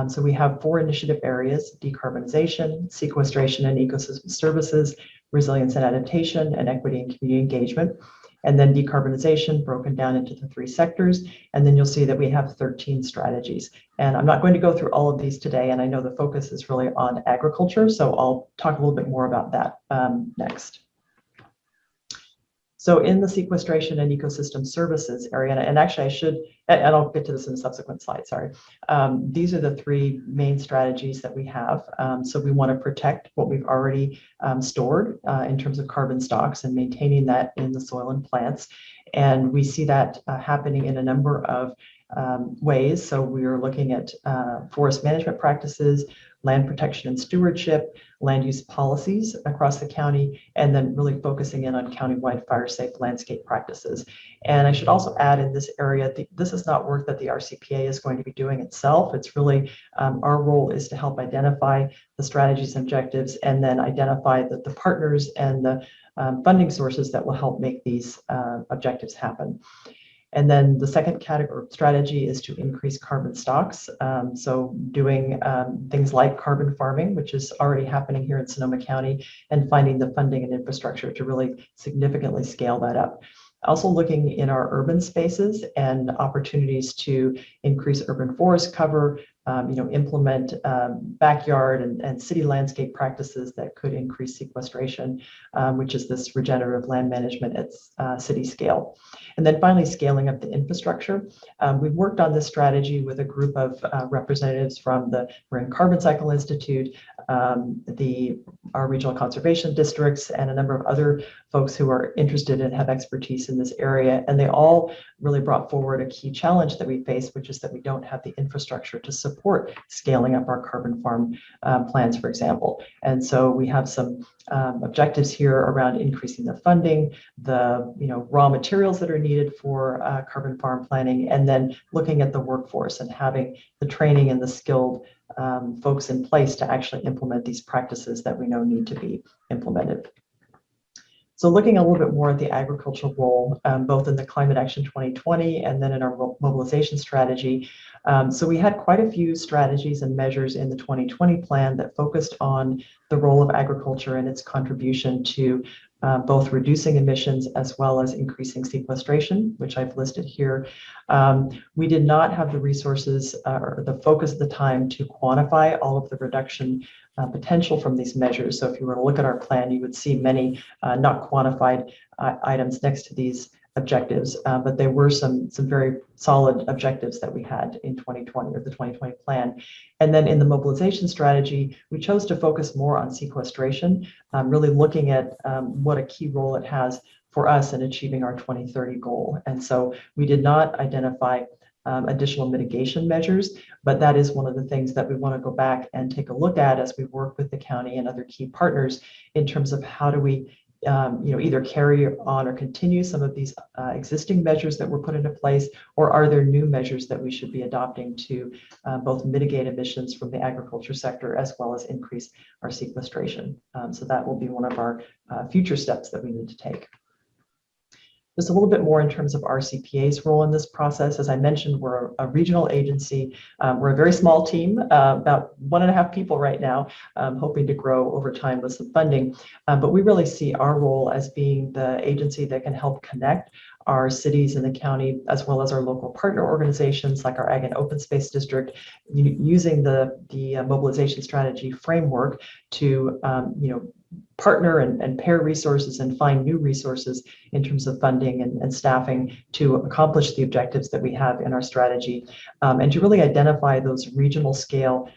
So we have 4 initiative areas: decarbonization, sequestration and ecosystem services, resilience and adaptation, and equity and community engagement. And then decarbonization broken down into the 3 sectors. And then you'll see that we have 13 strategies. And I'm not going to go through all of these today, and I know the focus is really on agriculture, so I'll talk a little bit more about that next. So in the sequestration and ecosystem services area, and actually I should, and I'll get to this in a subsequent slide, sorry. These are the 3 main strategies that we have. So we want to protect what we've already stored in terms of carbon stocks and maintaining that in the soil and plants. And we see that happening in a number of ways. So we are looking at forest management practices, land protection and stewardship, land use policies across the county, and then really focusing in on countywide fire-safe landscape practices. And I should also add in this area, this is not work that the RCPA is going to be doing itself. It's really our role is to help identify the strategies and objectives, and then identify the partners and the funding sources that will help make these objectives happen. And then the second category strategy is to increase carbon stocks. So doing things like carbon farming, which is already happening here in Sonoma County, and finding the funding and infrastructure to really significantly scale that up. Also looking in our urban spaces and opportunities to increase urban forest cover, implement backyard and city landscape practices that could increase sequestration, which is this regenerative land management at city scale. And then finally, scaling up the infrastructure. We've worked on this strategy with a group of representatives from the Marin Carbon Cycle Institute, our regional conservation districts, and a number of other folks who are interested and have expertise in this area. And they all really brought forward a key challenge that we face, which is that we don't have the infrastructure to support scaling up our carbon farm plans, for example. And so we have some objectives here around increasing the funding, the raw materials that are needed for carbon farm planning, and then looking at the workforce and having the training and the skilled folks in place to actually implement these practices that we know need to be implemented. So looking a little bit more at the agricultural role, both in the Climate Action 2020 and then in our mobilization strategy. So we had quite a few strategies and measures in the 2020 plan that focused on the role of agriculture and its contribution to both reducing emissions as well as increasing sequestration, which I've listed here. We did not have the resources or the focus at the time to quantify all of the reduction potential from these measures. So if you were to look at our plan, you would see many not quantified items next to these objectives, but there were some very solid objectives that we had in 2020 or the 2020 plan. And then in the mobilization strategy, we chose to focus more on sequestration, really looking at what a key role it has for us in achieving our 2030 goal. And so we did not identify additional mitigation measures, but that is one of the things that we want to go back and take a look at as we work with the county and other key partners in terms of how do we either carry on or continue some of these existing measures that were put into place, or are there new measures that we should be adopting to both mitigate emissions from the agriculture sector as well as increase our sequestration. So that will be one of our future steps that we need to take. Just a little bit more in terms of RCPA's role in this process. As I mentioned, we're a regional agency. We're a very small team, about 1.5 people right now, hoping to grow over time with some funding. But we really see our role as being the agency that can help connect our cities in the county, as well as our local partner organizations like our Ag and Open Space District, using the mobilization strategy framework to partner and pair resources and find new resources in terms of funding and staffing to accomplish the objectives that we have in our strategy, and to really identify those regional scale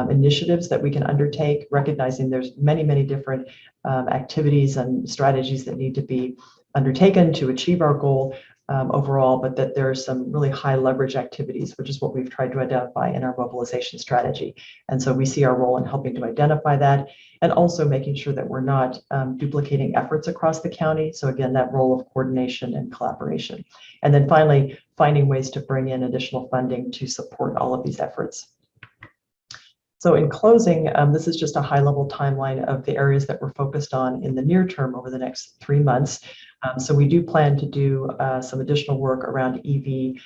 initiatives that we can undertake, recognizing there's many different activities and strategies that need to be undertaken to achieve our goal overall, but that there are some really high leverage activities, which is what we've tried to identify in our mobilization strategy. And so we see our role in helping to identify that, and also making sure that we're not duplicating efforts across the county. So again, that role of coordination and collaboration. And then finally, finding ways to bring in additional funding to support all of these efforts. So in closing, this is just a high-level timeline of the areas that we're focused on in the near term over the next 3 months. So we do plan to do some additional work around EV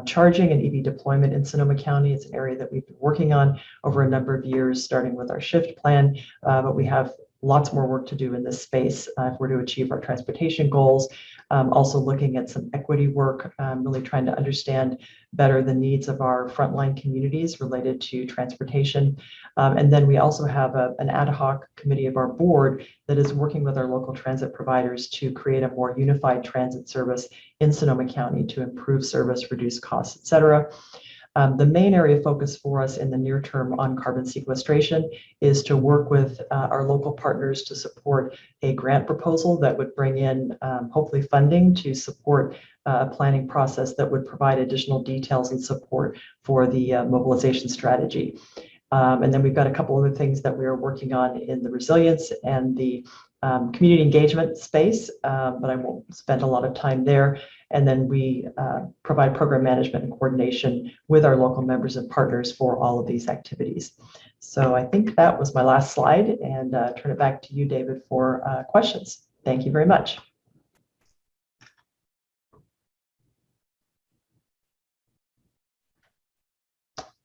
charging and EV deployment in Sonoma County. It's an area that we've been working on over a number of years, starting with our SHIFT plan, but we have lots more work to do in this space if we're to achieve our transportation goals. Also looking at some equity work, really trying to understand better the needs of our frontline communities related to transportation. And then we also have an ad hoc committee of our board that is working with our local transit providers to create a more unified transit service in Sonoma County to improve service, reduce costs, et cetera. The main area of focus for us in the near term on carbon sequestration is to work with our local partners to support a grant proposal that would bring in hopefully funding to support a planning process that would provide additional details and support for the mobilization strategy. And then we've got a couple other things that we are working on in the resilience and the community engagement space, but I won't spend a lot of time there. And then we provide program management and coordination with our local members and partners for all of these activities. So I think that was my last slide, and turn it back to you, David, for questions. Thank you very much.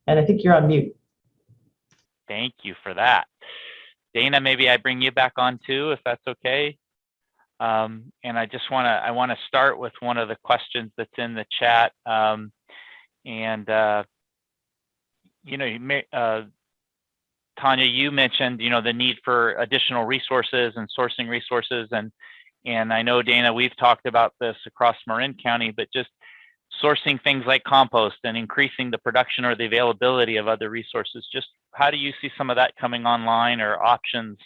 And I think you're on mute. Thank you for that. Dana, maybe I bring you back on too, if that's okay. And I just want to start with one of the questions that's in the chat. Tanya, you mentioned, the need for additional resources and sourcing resources. And I know, Dana, we've talked about this across Marin County, but just sourcing things like compost and increasing the production or the availability of other resources. Just how do you see some of that coming online, or options,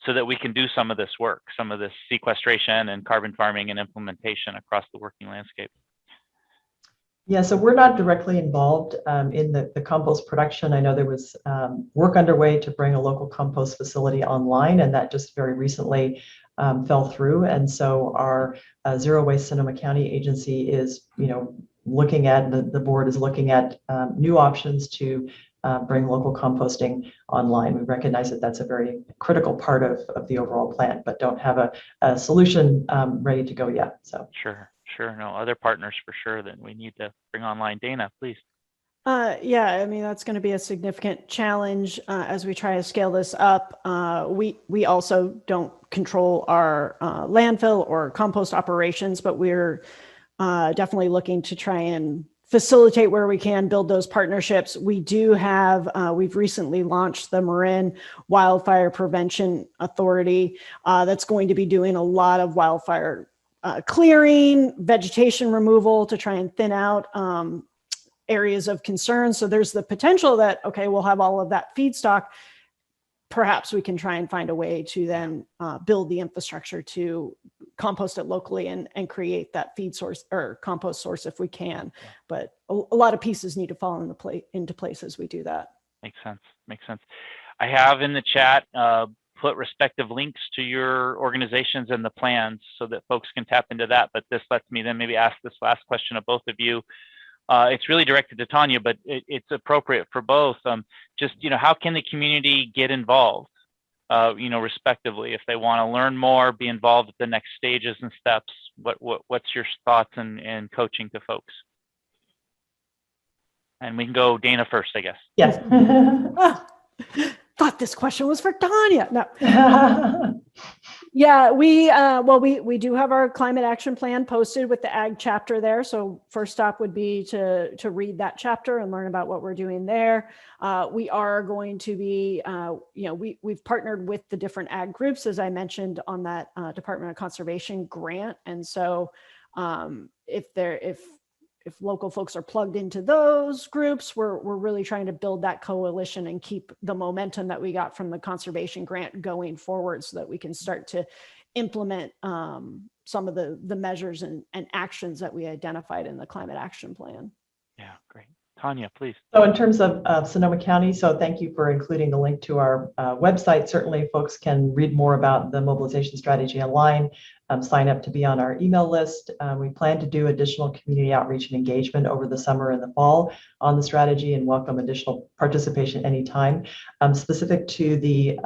so that we can do some of this work, some of this sequestration and carbon farming and implementation across the working landscape? Yeah, so we're not directly involved in the compost production. I know there was work underway to bring a local compost facility online, and that just very recently fell through. And so our Zero Waste Sonoma County agency is, looking at, the board is looking at new options to bring local composting online. We recognize that that's a very critical part of the overall plan, but don't have a solution ready to go yet. So Sure. No, other partners for sure that we need to bring online. Dana, please. Yeah, I mean, that's going to be a significant challenge as we try to scale this up. We also don't control our landfill or compost operations, but we're definitely looking to try and facilitate where we can, build those partnerships. We do have, we've recently launched the Marin Wildfire Prevention Authority that's going to be doing a lot of wildfire clearing, vegetation removal to try and thin out areas of concern. So there's the potential that, okay, we'll have all of that feedstock. Perhaps we can try and find a way to then build the infrastructure to compost it locally and create that feed source or compost source if we can. But a lot of pieces need to fall into place as we do that. Makes sense. Makes sense. I have in the chat put respective links to your organizations and the plans so that folks can tap into that. But this lets me then maybe ask this last question of both of you. It's really directed to Tanya, but it's appropriate for both. Just, how can the community get involved, respectively, if they want to learn more, be involved at the next stages and steps? What's your thoughts and coaching to folks? And we can go Dana first, I guess. Yes. Thought this question was for Tanya. No. Yeah, we do have our climate action plan posted with the ag chapter there. So first stop would be to read that chapter and learn about what we're doing there. We are going to be, we've partnered with the different ag groups, as I mentioned, on that Department of Conservation grant. And so if local folks are plugged into those groups, we're really trying to build that coalition and keep the momentum that we got from the conservation grant going forward so that we can start to implement some of the measures and actions that we identified in the climate action plan. Yeah, great. Tanya, please. So in terms of Sonoma County, so thank you for including the link to our website. Certainly folks can read more about the mobilization strategy online, sign up to be on our email list. We plan to do additional community outreach and engagement over the summer and the fall on the strategy and welcome additional participation anytime. Specific to the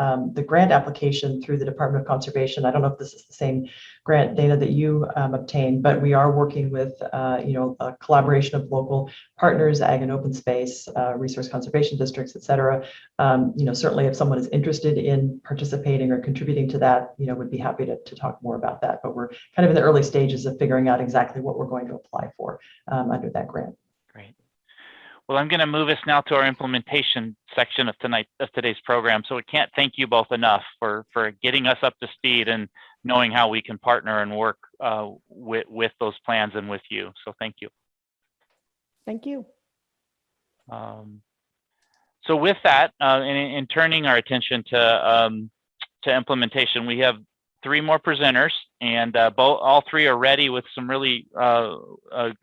grant application through the Department of Conservation, I don't know if this is the same grant, Dana, that you obtained, but we are working with a collaboration of local partners, ag and open space, resource conservation districts, et cetera. Certainly if someone is interested in participating or contributing to that, would be happy to talk more about that. But we're kind of in the early stages of figuring out exactly what we're going to apply for under that grant. Great. Well, I'm going to move us now to our implementation section of today's program. So we can't thank you both enough for getting us up to speed and knowing how we can partner and work with those plans and with you. So thank you. Thank you. So with that, in turning our attention to implementation, we have 3 more presenters, and all 3 are ready with some really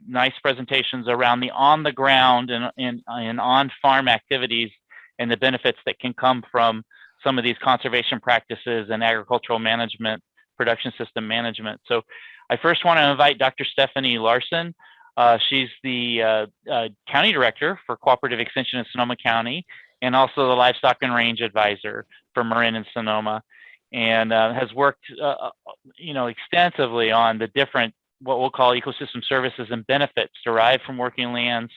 nice presentations around the on-the-ground and on-farm activities and the benefits that can come from some of these conservation practices and agricultural management, production system management. So I first want to invite Dr. Stephanie Larson. She's the County Director for Cooperative Extension in Sonoma County and also the Livestock and Range Advisor for Marin and Sonoma, and has worked extensively on the different, what we'll call ecosystem services and benefits derived from working lands,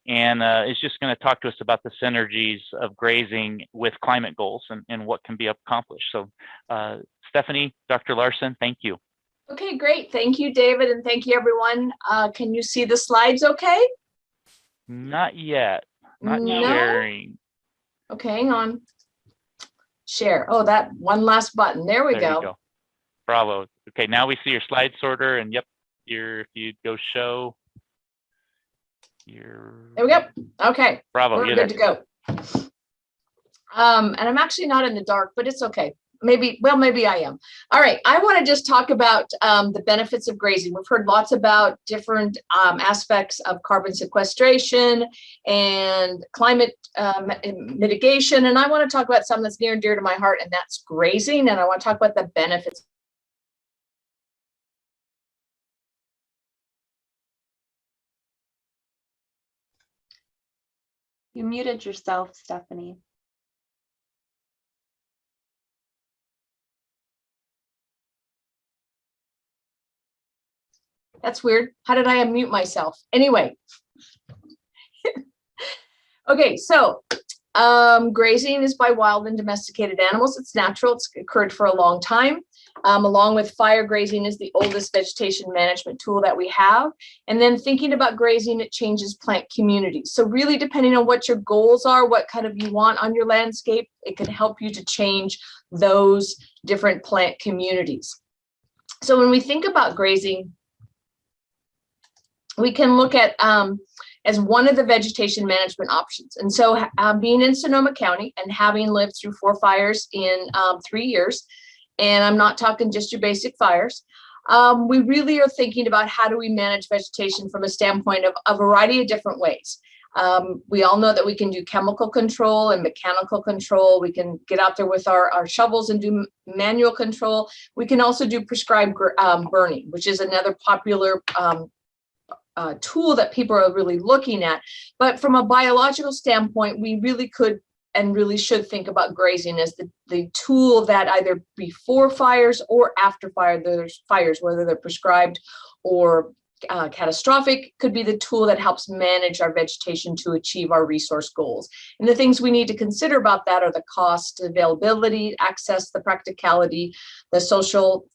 and is just going to talk to us about the synergies of grazing with climate goals and what can be accomplished. So Stephanie, Dr. Larson, thank you. Okay, great. Thank you, David, and thank you, everyone. Can you see the slides okay? Not yet. Not sharing. Okay, hang on. Share. Oh, that one last button. There we go. You go. Bravo. Okay, now we see your slide sorter, and yep, if you go show. There we go. Okay. Bravo. We're good to go. And I'm actually not in the dark, but it's okay. Maybe I am. All right. I want to just talk about the benefits of grazing. We've heard lots about different aspects of carbon sequestration and climate mitigation. And I want to talk about something that's near and dear to my heart, and that's grazing. And I want to talk about the benefits. You muted yourself, Stephanie. That's weird. How did I unmute myself? Anyway. Okay, so grazing is by wild and domesticated animals. It's natural. It's occurred for a long time. Along with fire, grazing is the oldest vegetation management tool that we have. And then thinking about grazing, it changes plant communities. So really depending on what your goals are, what kind of you want on your landscape, it can help you to change those different plant communities. So when we think about grazing, we can look at as one of the vegetation management options. And so being in Sonoma County and having lived through 4 fires in 3 years, and I'm not talking just your basic fires, we really are thinking about how do we manage vegetation from a standpoint of a variety of different ways. We all know that we can do chemical control and mechanical control. We can get out there with our shovels and do manual control. We can also do prescribed burning, which is another popular tool that people are really looking at. But from a biological standpoint, we really could and really should think about grazing as the tool that either before fires or after fires, whether they're prescribed or catastrophic, could be the tool that helps manage our vegetation to achieve our resource goals. And the things we need to consider about that are the cost, availability, access, the practicality, the social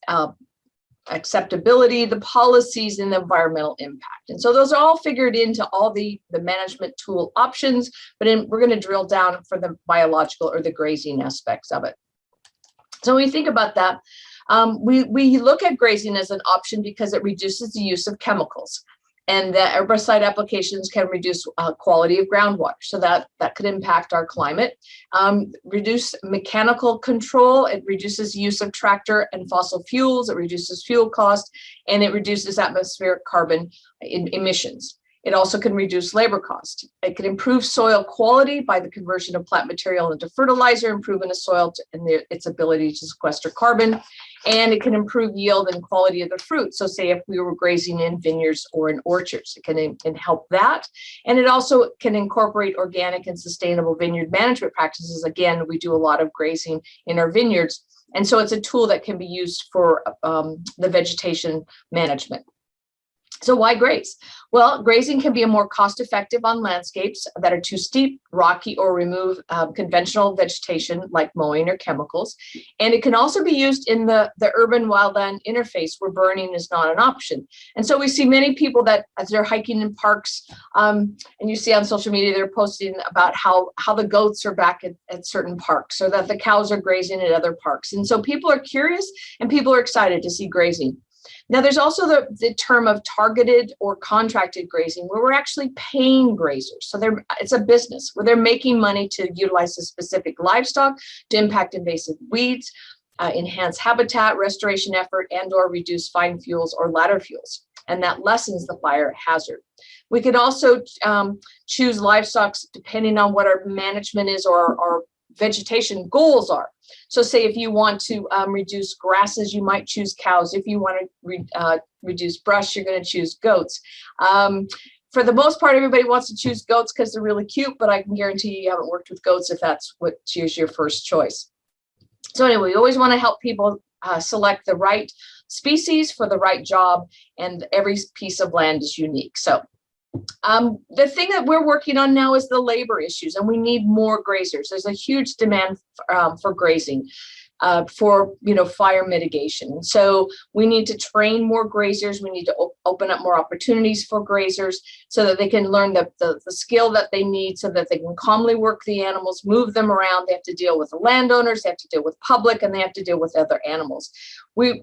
acceptability, the policies, and the environmental impact. And so those are all figured into all the management tool options, but we're going to drill down for the biological or the grazing aspects of it. So when we think about that, we look at grazing as an option because it reduces the use of chemicals, and the herbicide applications can reduce quality of groundwater. So that could impact our climate. Reduce mechanical control. It reduces use of tractor and fossil fuels. It reduces fuel cost, and it reduces atmospheric carbon emissions. It also can reduce labor cost. It can improve soil quality by the conversion of plant material into fertilizer, improving the soil and its ability to sequester carbon. And it can improve yield and quality of the fruit. So say if we were grazing in vineyards or in orchards, it can help that. And it also can incorporate organic and sustainable vineyard management practices. Again, we do a lot of grazing in our vineyards. And so it's a tool that can be used for the vegetation management. So why graze? Well, grazing can be more cost-effective on landscapes that are too steep, rocky, or remove conventional vegetation like mowing or chemicals. And it can also be used in the urban wildland interface where burning is not an option. And so we see many people that as they're hiking in parks, and you see on social media, they're posting about how the goats are back at certain parks, or that the cows are grazing at other parks. And so people are curious and people are excited to see grazing. Now, there's also the term of targeted or contracted grazing, where we're actually paying grazers. So it's a business where they're making money to utilize the specific livestock to impact invasive weeds, enhance habitat restoration effort, and or reduce fine fuels or ladder fuels. And that lessens the fire hazard. We could also choose livestock depending on what our management is or our vegetation goals are. So say if you want to reduce grasses, you might choose cows. If you want to reduce brush, you're going to choose goats. For the most part, everybody wants to choose goats because they're really cute, but I can guarantee you haven't worked with goats if that's what is your first choice. So anyway, we always want to help people select the right species for the right job, and every piece of land is unique. So the thing that we're working on now is the labor issues, and we need more grazers. There's a huge demand for grazing for fire mitigation. So we need to train more grazers. We need to open up more opportunities for grazers so that they can learn the skill that they need, so that they can calmly work the animals, move them around. They have to deal with the landowners, they have to deal with public, and they have to deal with other animals. We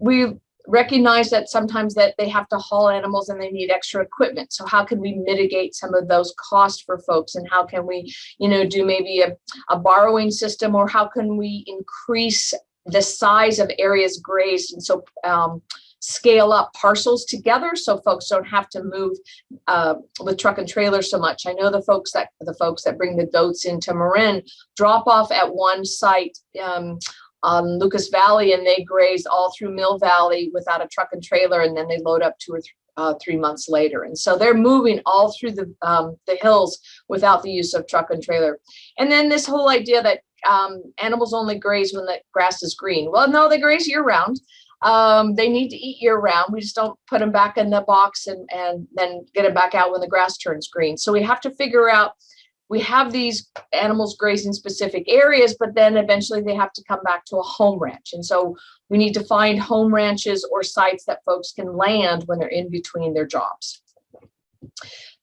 recognize that sometimes that they have to haul animals and they need extra equipment. So how can we mitigate some of those costs for folks? And how can we, do maybe a borrowing system, or how can we increase the size of areas grazed? And so scale up parcels together so folks don't have to move with truck and trailer so much. I know the folks that bring the goats into Marin drop off at one site on Lucas Valley, and they graze all through Mill Valley without a truck and trailer, and then they load up 2 or 3 months later. And so they're moving all through the hills without the use of truck and trailer. And then this whole idea that animals only graze when the grass is green. Well, no, they graze year round. They need to eat year round. We just don't put them back in the box and then get them back out when the grass turns green. So we have to figure out, we have these animals grazing specific areas, but then eventually they have to come back to a home ranch. And so we need to find home ranches or sites that folks can land when they're in between their jobs.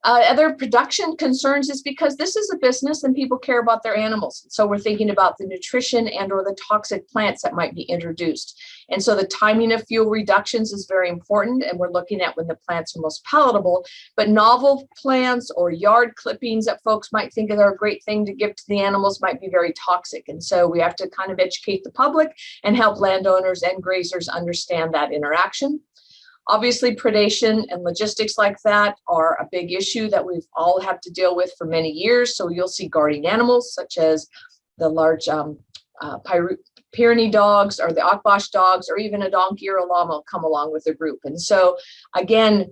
Other production concerns is because this is a business and people care about their animals. So we're thinking about the nutrition and or the toxic plants that might be introduced. And so the timing of fuel reductions is very important. And we're looking at when the plants are most palatable, but novel plants or yard clippings that folks might think are a great thing to give to the animals might be very toxic. And so we have to kind of educate the public and help landowners and grazers understand that interaction. Obviously, predation and logistics like that are a big issue that we've all had to deal with for many years. So you'll see guarding animals such as the large Pyrenees dogs or the Akbash dogs, or even a donkey or a llama come along with the group. And so again,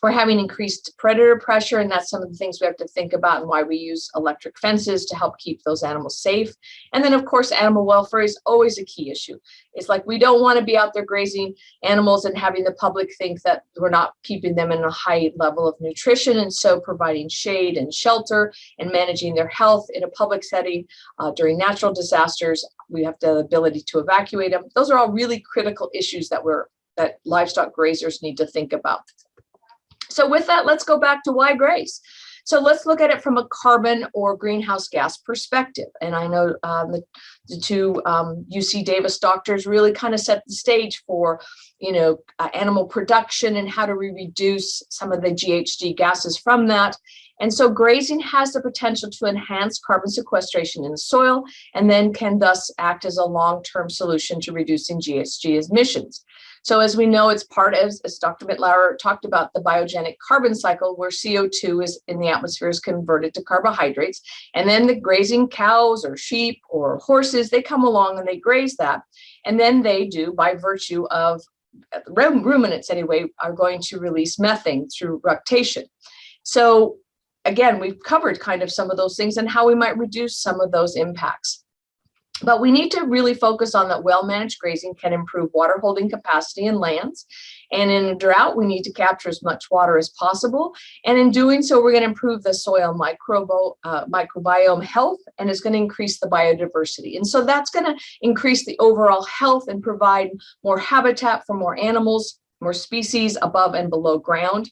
we're having increased predator pressure, and that's some of the things we have to think about and why we use electric fences to help keep those animals safe. And then, of course, animal welfare is always a key issue. It's like we don't want to be out there grazing animals and having the public think that we're not keeping them in a high level of nutrition. And so providing shade and shelter and managing their health in a public setting during natural disasters, we have the ability to evacuate them. Those are all really critical issues that livestock grazers need to think about. So with that, let's go back to why graze. So let's look at it from a carbon or greenhouse gas perspective. And I know the two UC Davis doctors really kind of set the stage for, animal production and how do we reduce some of the GHG gases from that. And so grazing has the potential to enhance carbon sequestration in the soil and then can thus act as a long-term solution to reducing GHG emissions. So as we know, it's part of, as Dr. Mitlauer talked about, the biogenic carbon cycle where CO2 is in the atmosphere is converted to carbohydrates. And then the grazing cows or sheep or horses, they come along and they graze that. And then they do, by virtue of ruminants anyway, are going to release methane through ructation. So again, we've covered kind of some of those things and how we might reduce some of those impacts. But we need to really focus on that well-managed grazing can improve water holding capacity in lands. And in a drought, we need to capture as much water as possible. And in doing so, we're going to improve the soil microbiome health, and it's going to increase the biodiversity. And so that's going to increase the overall health and provide more habitat for more animals, more species above and below ground.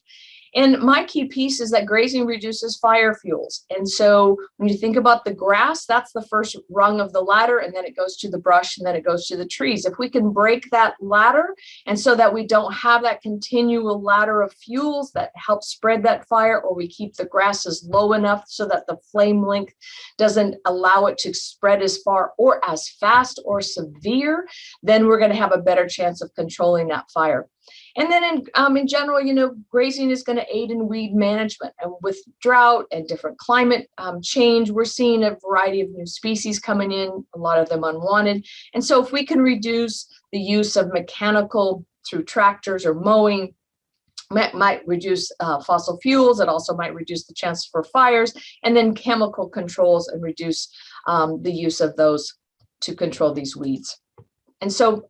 And my key piece is that grazing reduces fire fuels. And so when you think about the grass, that's the first rung of the ladder, and then it goes to the brush, and then it goes to the trees. If we can break that ladder, and so that we don't have that continual ladder of fuels that help spread that fire, or we keep the grasses low enough so that the flame length doesn't allow it to spread as far or as fast or severe, then we're going to have a better chance of controlling that fire. And then in general, grazing is going to aid in weed management. And with drought and different climate change, we're seeing a variety of new species coming in, a lot of them unwanted. And so if we can reduce the use of mechanical through tractors or mowing, might reduce fossil fuels. It also might reduce the chances for fires, and then chemical controls and reduce the use of those to control these weeds. And so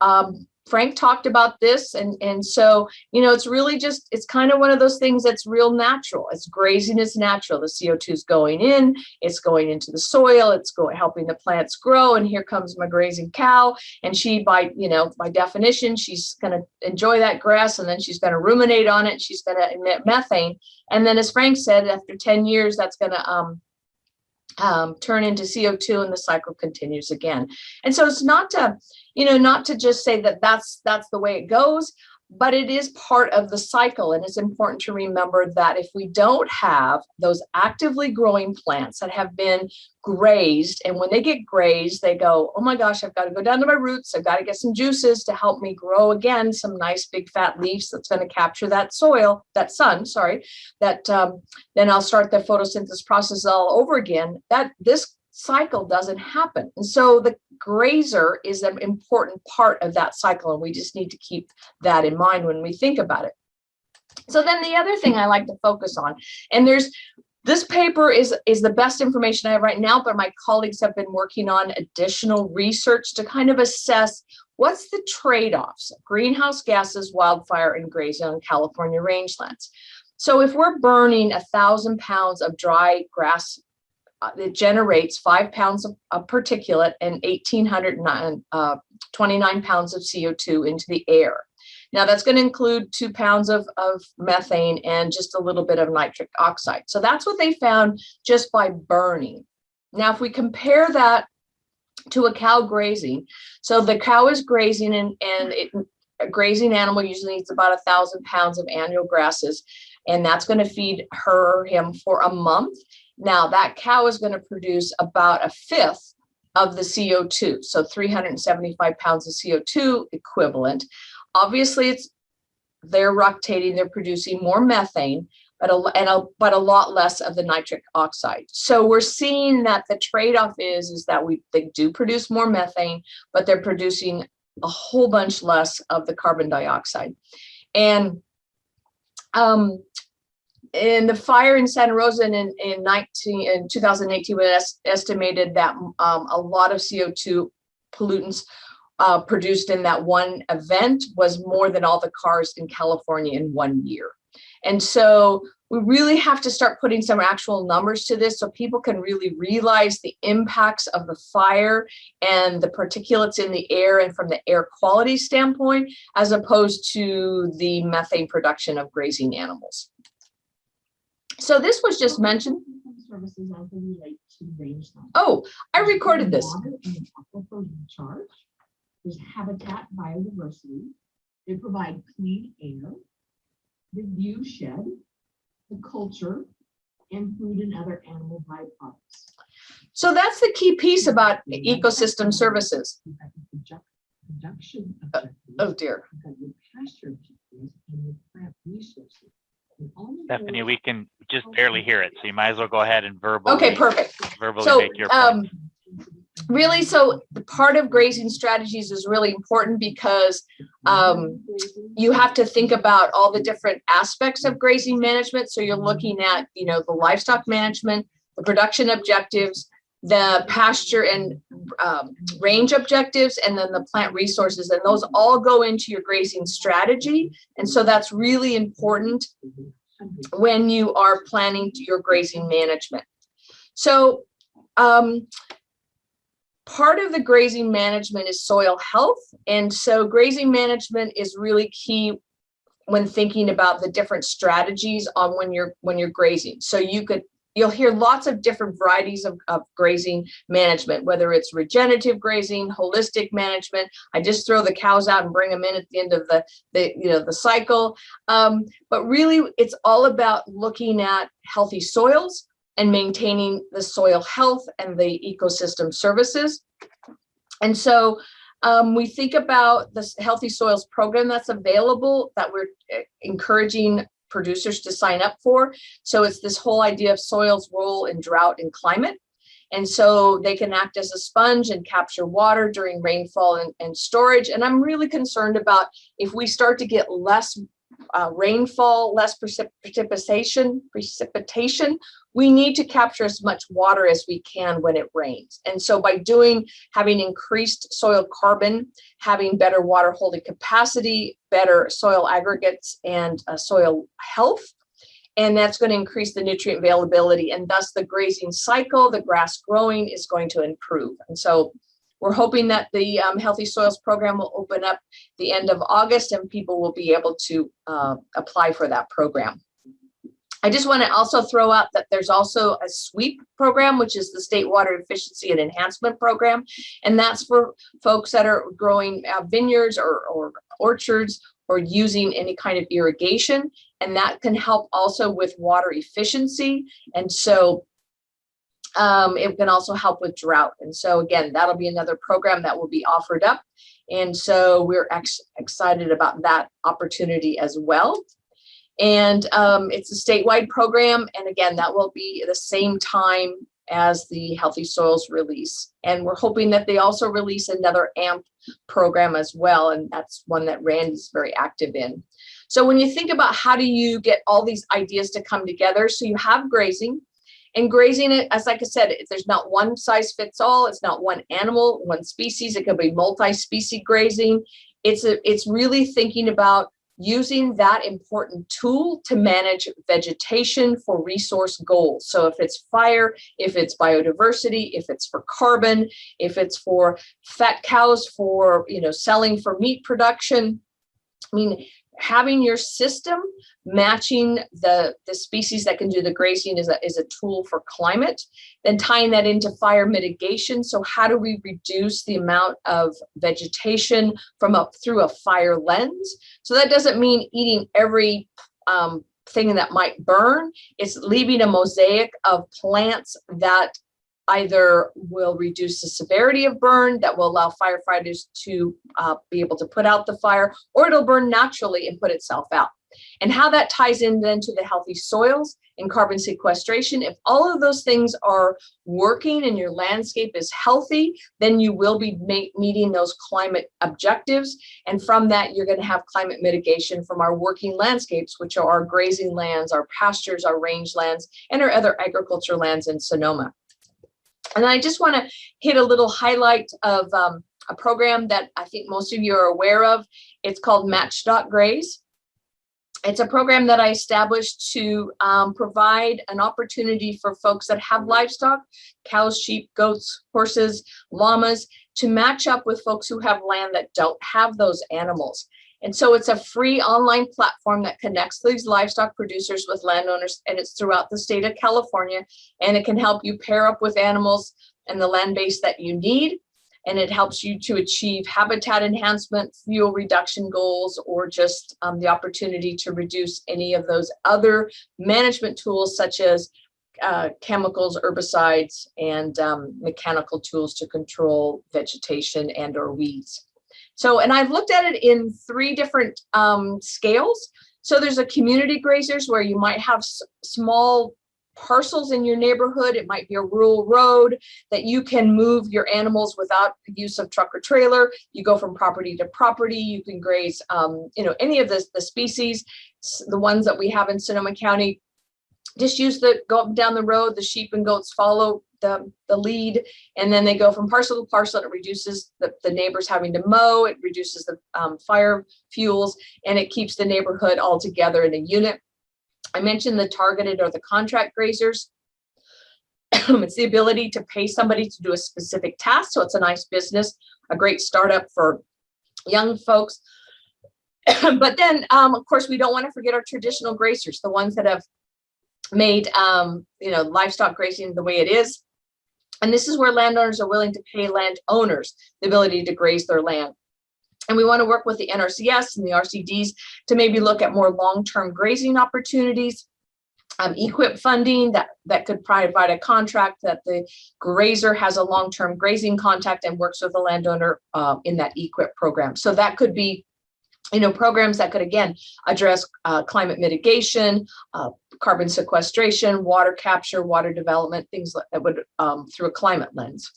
Frank talked about this, and so, it's really just, it's kind of one of those things that's real natural. It's grazing is natural. The CO2 is going in, it's going into the soil, it's helping the plants grow. And here comes my grazing cow, and she, by definition, she's going to enjoy that grass, and then she's going to ruminate on it. She's going to emit methane. And then, as Frank said, after 10 years, that's going to turn into CO2, and the cycle continues again. And so it's not to just say that that's the way it goes, but it is part of the cycle. And it's important to remember that if we don't have those actively growing plants that have been grazed, and when they get grazed, they go, oh my gosh, I've got to go down to my roots. I've got to get some juices to help me grow again, some nice big fat leaves that's going to capture that then I'll start the photosynthesis process all over again. That this cycle doesn't happen. And so the grazer is an important part of that cycle, and we just need to keep that in mind when we think about it. So then the other thing I like to focus on, and this paper is the best information I have right now, but my colleagues have been working on additional research to kind of assess what's the trade-offs of greenhouse gases, wildfire, and grazing on California rangelands. So if we're burning 1,000 pounds of dry grass, it generates 5 pounds of particulate and 1,829 pounds of CO2 into the air. Now that's going to include 2 pounds of methane and just a little bit of nitric oxide. So that's what they found just by burning. Now, if we compare that to a cow grazing, so the cow is grazing a grazing animal usually needs about 1,000 pounds of annual grasses, and that's going to feed her or him for a month. Now that cow is going to produce about 1/5 of the CO2, so 375 pounds of CO2 equivalent. Obviously, they're ructating, they're producing more methane, but a lot less of the nitric oxide. So we're seeing that the trade-off is that they do produce more methane, but they're producing a whole bunch less of the carbon dioxide. And in the fire in Santa Rosa in 2018, we estimated that a lot of CO2 pollutants produced in that one event was more than all the cars in California in 1 year. And so we really have to start putting some actual numbers to this so people can really realize the impacts of the fire and the particulates in the air and from the air quality standpoint, as opposed to the methane production of grazing animals. So this was just mentioned. Services also relate to rangeland. Oh, I recorded this. Water and the aquifer recharge. There's habitat biodiversity. They provide clean air, the view shed, the culture, and food and other animal byproducts. So that's the key piece about ecosystem services. Production Oh dear. pasture objectives and your plant resources. Stephanie, we can just barely hear it, so you might as well go ahead and verbally. Okay, perfect. Verbally So, make your point. Really, so the part of grazing strategies is really important because you have to think about all the different aspects of grazing management. So you're looking at, the livestock management, the production objectives, the pasture and range objectives, and then the plant resources, and those all go into your grazing strategy. And so that's really important when you are planning your grazing management. So part of the grazing management is soil health. And so grazing management is really key when thinking about the different strategies on when you're grazing. So you'll hear lots of different varieties of grazing management, whether it's regenerative grazing, holistic management. I just throw the cows out and bring them in at the end of the cycle. But really, it's all about looking at healthy soils and maintaining the soil health and the ecosystem services. And so we think about this Healthy Soils program that's available that we're encouraging producers to sign up for. So it's this whole idea of soil's role in drought and climate. And so they can act as a sponge and capture water during rainfall and storage. And I'm really concerned about if we start to get less rainfall, less precipitation, we need to capture as much water as we can when it rains. And so by having increased soil carbon, having better water holding capacity, better soil aggregates and soil health, and that's going to increase the nutrient availability, and thus the grazing cycle, the grass growing is going to improve. And so we're hoping that the Healthy Soils program will open up the end of August and people will be able to apply for that program. I just want to also throw out that there's also a SWEEP program, which is the State Water Efficiency and Enhancement Program. And that's for folks that are growing vineyards or orchards or using any kind of irrigation. And that can help also with water efficiency. And so it can also help with drought. And so again, that'll be another program that will be offered up. And so we're excited about that opportunity as well. And it's a statewide program. And again, that will be at the same time as the Healthy Soils release. And we're hoping that they also release another AMP program as well. And that's one that Rand is very active in. So when you think about how do you get all these ideas to come together, so you have grazing. And grazing, as like I said, there's not one size fits all. It's not one animal, one species. It could be multi-species grazing. It's really thinking about using that important tool to manage vegetation for resource goals. So if it's fire, if it's biodiversity, if it's for carbon, if it's for fat cows for selling for meat production, I mean, having your system matching the species that can do the grazing is a tool for climate, then tying that into fire mitigation. So how do we reduce the amount of vegetation through a fire lens? So that doesn't mean eating every thing that might burn. It's leaving a mosaic of plants that either will reduce the severity of burn, that will allow firefighters to be able to put out the fire, or it'll burn naturally and put itself out. And how that ties in then to the healthy soils and carbon sequestration. If all of those things are working and your landscape is healthy, then you will be meeting those climate objectives. And from that, you're going to have climate mitigation from our working landscapes, which are our grazing lands, our pastures, our rangelands, and our other agriculture lands in Sonoma. And I just want to hit a little highlight of a program that I think most of you are aware of. It's called Match.Graze. It's a program that I established to provide an opportunity for folks that have livestock, cows, sheep, goats, horses, llamas, to match up with folks who have land that don't have those animals. And so it's a free online platform that connects these livestock producers with landowners, and it's throughout the state of California, and it can help you pair up with animals and the land base that you need. And it helps you to achieve habitat enhancement, fuel reduction goals, or just the opportunity to reduce any of those other management tools, such as chemicals, herbicides, and mechanical tools to control vegetation and or weeds. So, and I've looked at it in 3 different scales. So there's a community grazers where you might have small parcels in your neighborhood. It might be a rural road that you can move your animals without the use of truck or trailer. You go from property to property. You can graze, any of the species, the ones that we have in Sonoma County. Just go up and down the road. The sheep and goats follow the lead, and then they go from parcel to parcel. It reduces the neighbors having to mow. It reduces the fire fuels, and it keeps the neighborhood all together in a unit. I mentioned the targeted or the contract grazers. It's the ability to pay somebody to do a specific task. So it's a nice business, a great startup for young folks. But then, of course, we don't want to forget our traditional grazers, the ones that have made livestock grazing the way it is. And this is where landowners are willing to pay landowners the ability to graze their land. And we want to work with the NRCS and the RCDs to maybe look at more long-term grazing opportunities, EQIP funding that could provide a contract that the grazer has a long-term grazing contract and works with the landowner in that EQIP program. So that could be programs that could, again, address climate mitigation, carbon sequestration, water capture, water development, things that would through a climate lens.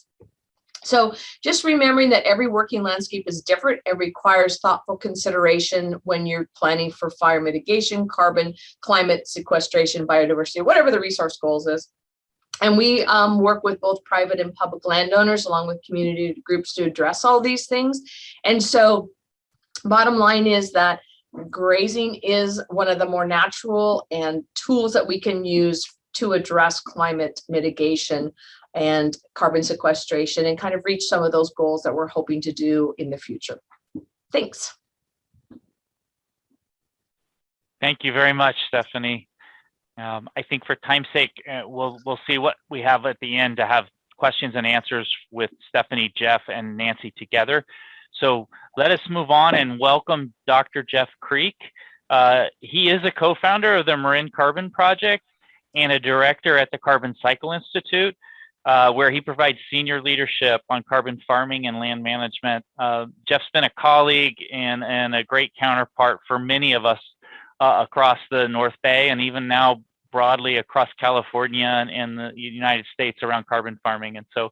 So just remembering that every working landscape is different. It requires thoughtful consideration when you're planning for fire mitigation, carbon, climate sequestration, biodiversity, whatever the resource goals is. And we work with both private and public landowners along with community groups to address all these things. And so bottom line is that grazing is one of the more natural and tools that we can use to address climate mitigation and carbon sequestration and kind of reach some of those goals that we're hoping to do in the future. Thanks. Thank you very much, Stephanie. I think for time's sake, we'll see what we have at the end to have questions and answers with Stephanie, Jeff, and Nancy together. So let us move on and welcome Dr. Jeff Creek. He is a co-founder of the Marin Carbon Project and a director at the Carbon Cycle Institute, where he provides senior leadership on carbon farming and land management. Jeff's been a colleague and a great counterpart for many of us across the North Bay, and even now broadly across California and the United States around carbon farming. And so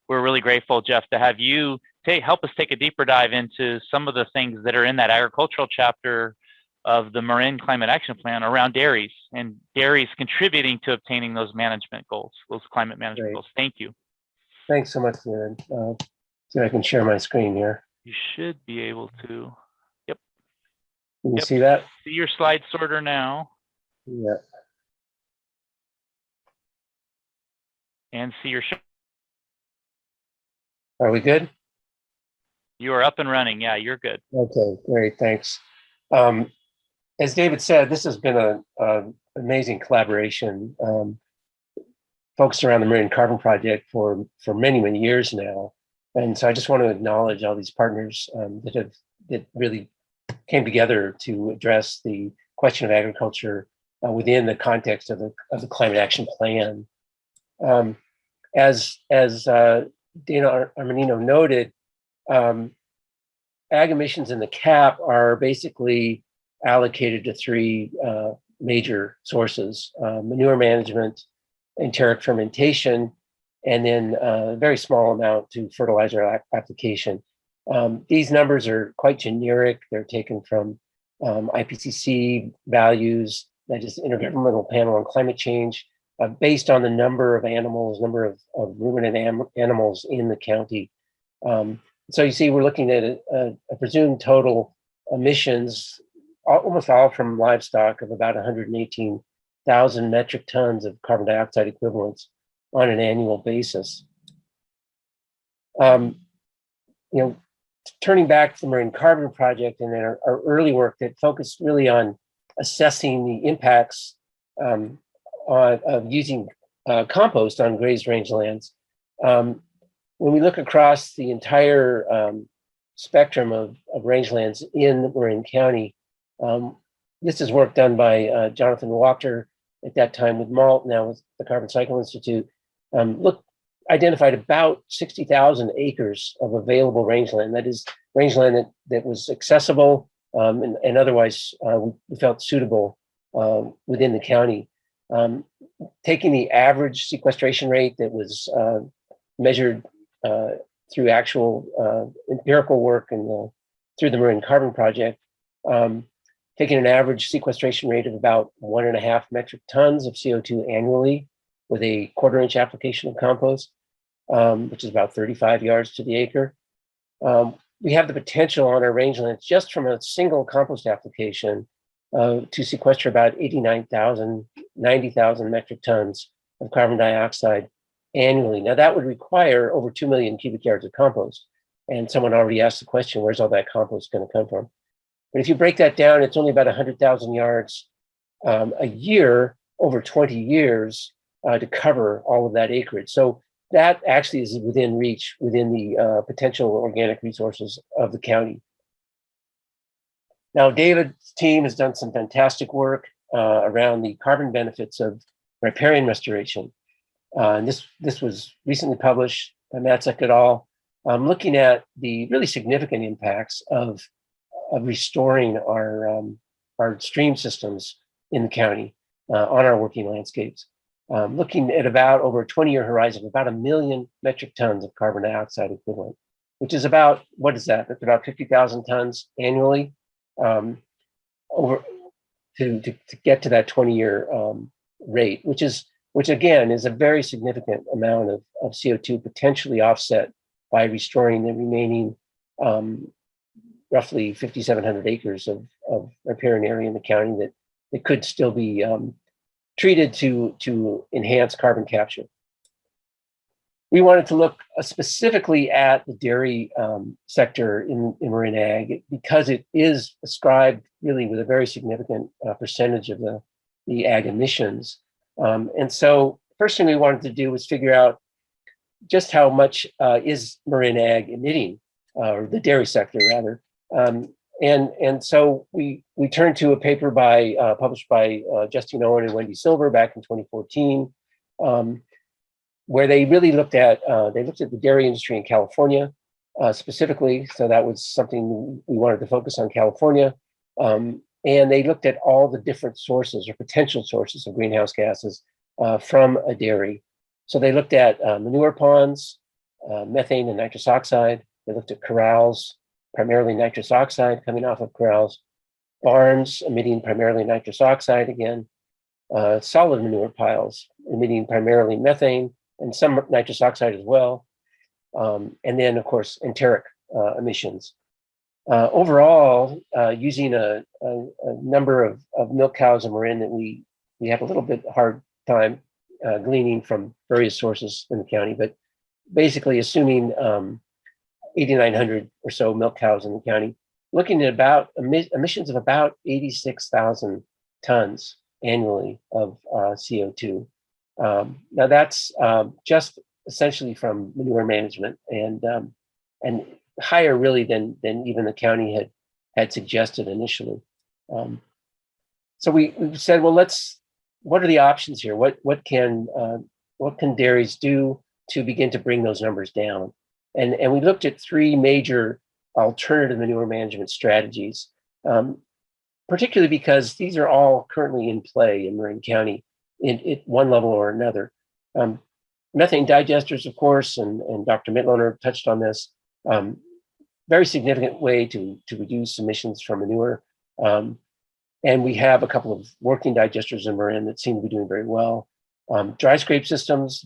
we're really grateful, Jeff, to have you help us take a deeper dive into some of the things that are in that agricultural chapter of the Marin Climate Action Plan around dairies, and dairies contributing to obtaining those management goals, those climate management goals. Thank you. Thanks so much, David. See if I can share my screen here. You should be able to. Yep. Can you see that? See your slide sorter now. Yeah. And see your. Are we good? You are up and running. Yeah, you're good. Okay, great. Thanks. As David said, this has been an amazing collaboration focused around the Marin Carbon Project for many, many years now. And so I just want to acknowledge all these partners that really came together to address the question of agriculture within the context of the Climate Action Plan. As Dana Armanino noted, ag emissions in the CAP are basically allocated to three major sources: manure management, enteric fermentation, and then a very small amount to fertilizer application. These numbers are quite generic. They're taken from IPCC values, that is Intergovernmental Panel on Climate Change, based on the number of animals, number of ruminant animals in the county. So you see, we're looking at a presumed total emissions, almost all from livestock, of about 118,000 metric tons of carbon dioxide equivalents on an annual basis. Turning back to the Marin Carbon Project and then our early work that focused really on assessing the impacts of using compost on grazed rangelands. When we look across the entire spectrum of rangelands in Marin County, this is work done by Jonathan Wachter at that time with MALT, now with the Carbon Cycle Institute, identified about 60,000 acres of available rangeland. That is rangeland that was accessible and otherwise we felt suitable within the county. Taking the average sequestration rate that was measured through actual empirical work and through the Marin Carbon Project, taking an average sequestration rate of about 1.5 metric tons of CO2 annually with a 1/4 inch application of compost, which is about 35 yards to the acre. We have the potential on our rangelands just from a single compost application to sequester about 89,000, 90,000 metric tons of carbon dioxide annually. Now that would require over 2 million cubic yards of compost. And someone already asked the question, where's all that compost going to come from? But if you break that down, it's only about 100,000 yards a year over 20 years to cover all of that acreage. So that actually is within reach, within the potential organic resources of the county. Now, David's team has done some fantastic work around the carbon benefits of riparian restoration. And this was recently published by Matzek et al., looking at the really significant impacts of restoring our stream systems in the county on our working landscapes. Looking at about over a 20-year horizon, about 1 million metric tons of carbon dioxide equivalent, which is about, what is that? That's about 50,000 tons annually over to get to that 20-year rate, which again is a very significant amount of CO2 potentially offset by restoring the remaining roughly 5,700 acres of riparian area in the county that could still be treated to enhance carbon capture. We wanted to look specifically at the dairy sector in marine ag because it is ascribed really with a very significant percentage of the ag emissions. And so first thing we wanted to do was figure out just how much is marine ag emitting, or the dairy sector rather. And so we turned to a paper published by Justine Owen and Wendy Silver back in 2014, where they really looked at the dairy industry in California specifically. So that was something we wanted to focus on, California. And they looked at all the different sources or potential sources of greenhouse gases from a dairy. So they looked at manure ponds, methane and nitrous oxide. They looked at corrals, primarily nitrous oxide coming off of corrals, barns emitting primarily nitrous oxide again, solid manure piles emitting primarily methane and some nitrous oxide as well, and then of course enteric emissions. Overall, using a number of milk cows in Marin that we have a little bit hard time gleaning from various sources in the county, but basically assuming 8,900 or so milk cows in the county, looking at about emissions of about 86,000 tons annually of CO2. Now that's just essentially from manure management, and higher really than even the county had suggested initially. So we said, well, what are the options here? What can dairies do to begin to bring those numbers down? And we looked at three major alternative manure management strategies, particularly because these are all currently in play in Marin County at one level or another. Methane digesters, of course, and Dr. Mitloner touched on this, very significant way to reduce emissions from manure. And we have a couple of working digesters in Marin that seem to be doing very well. Dry scrape systems,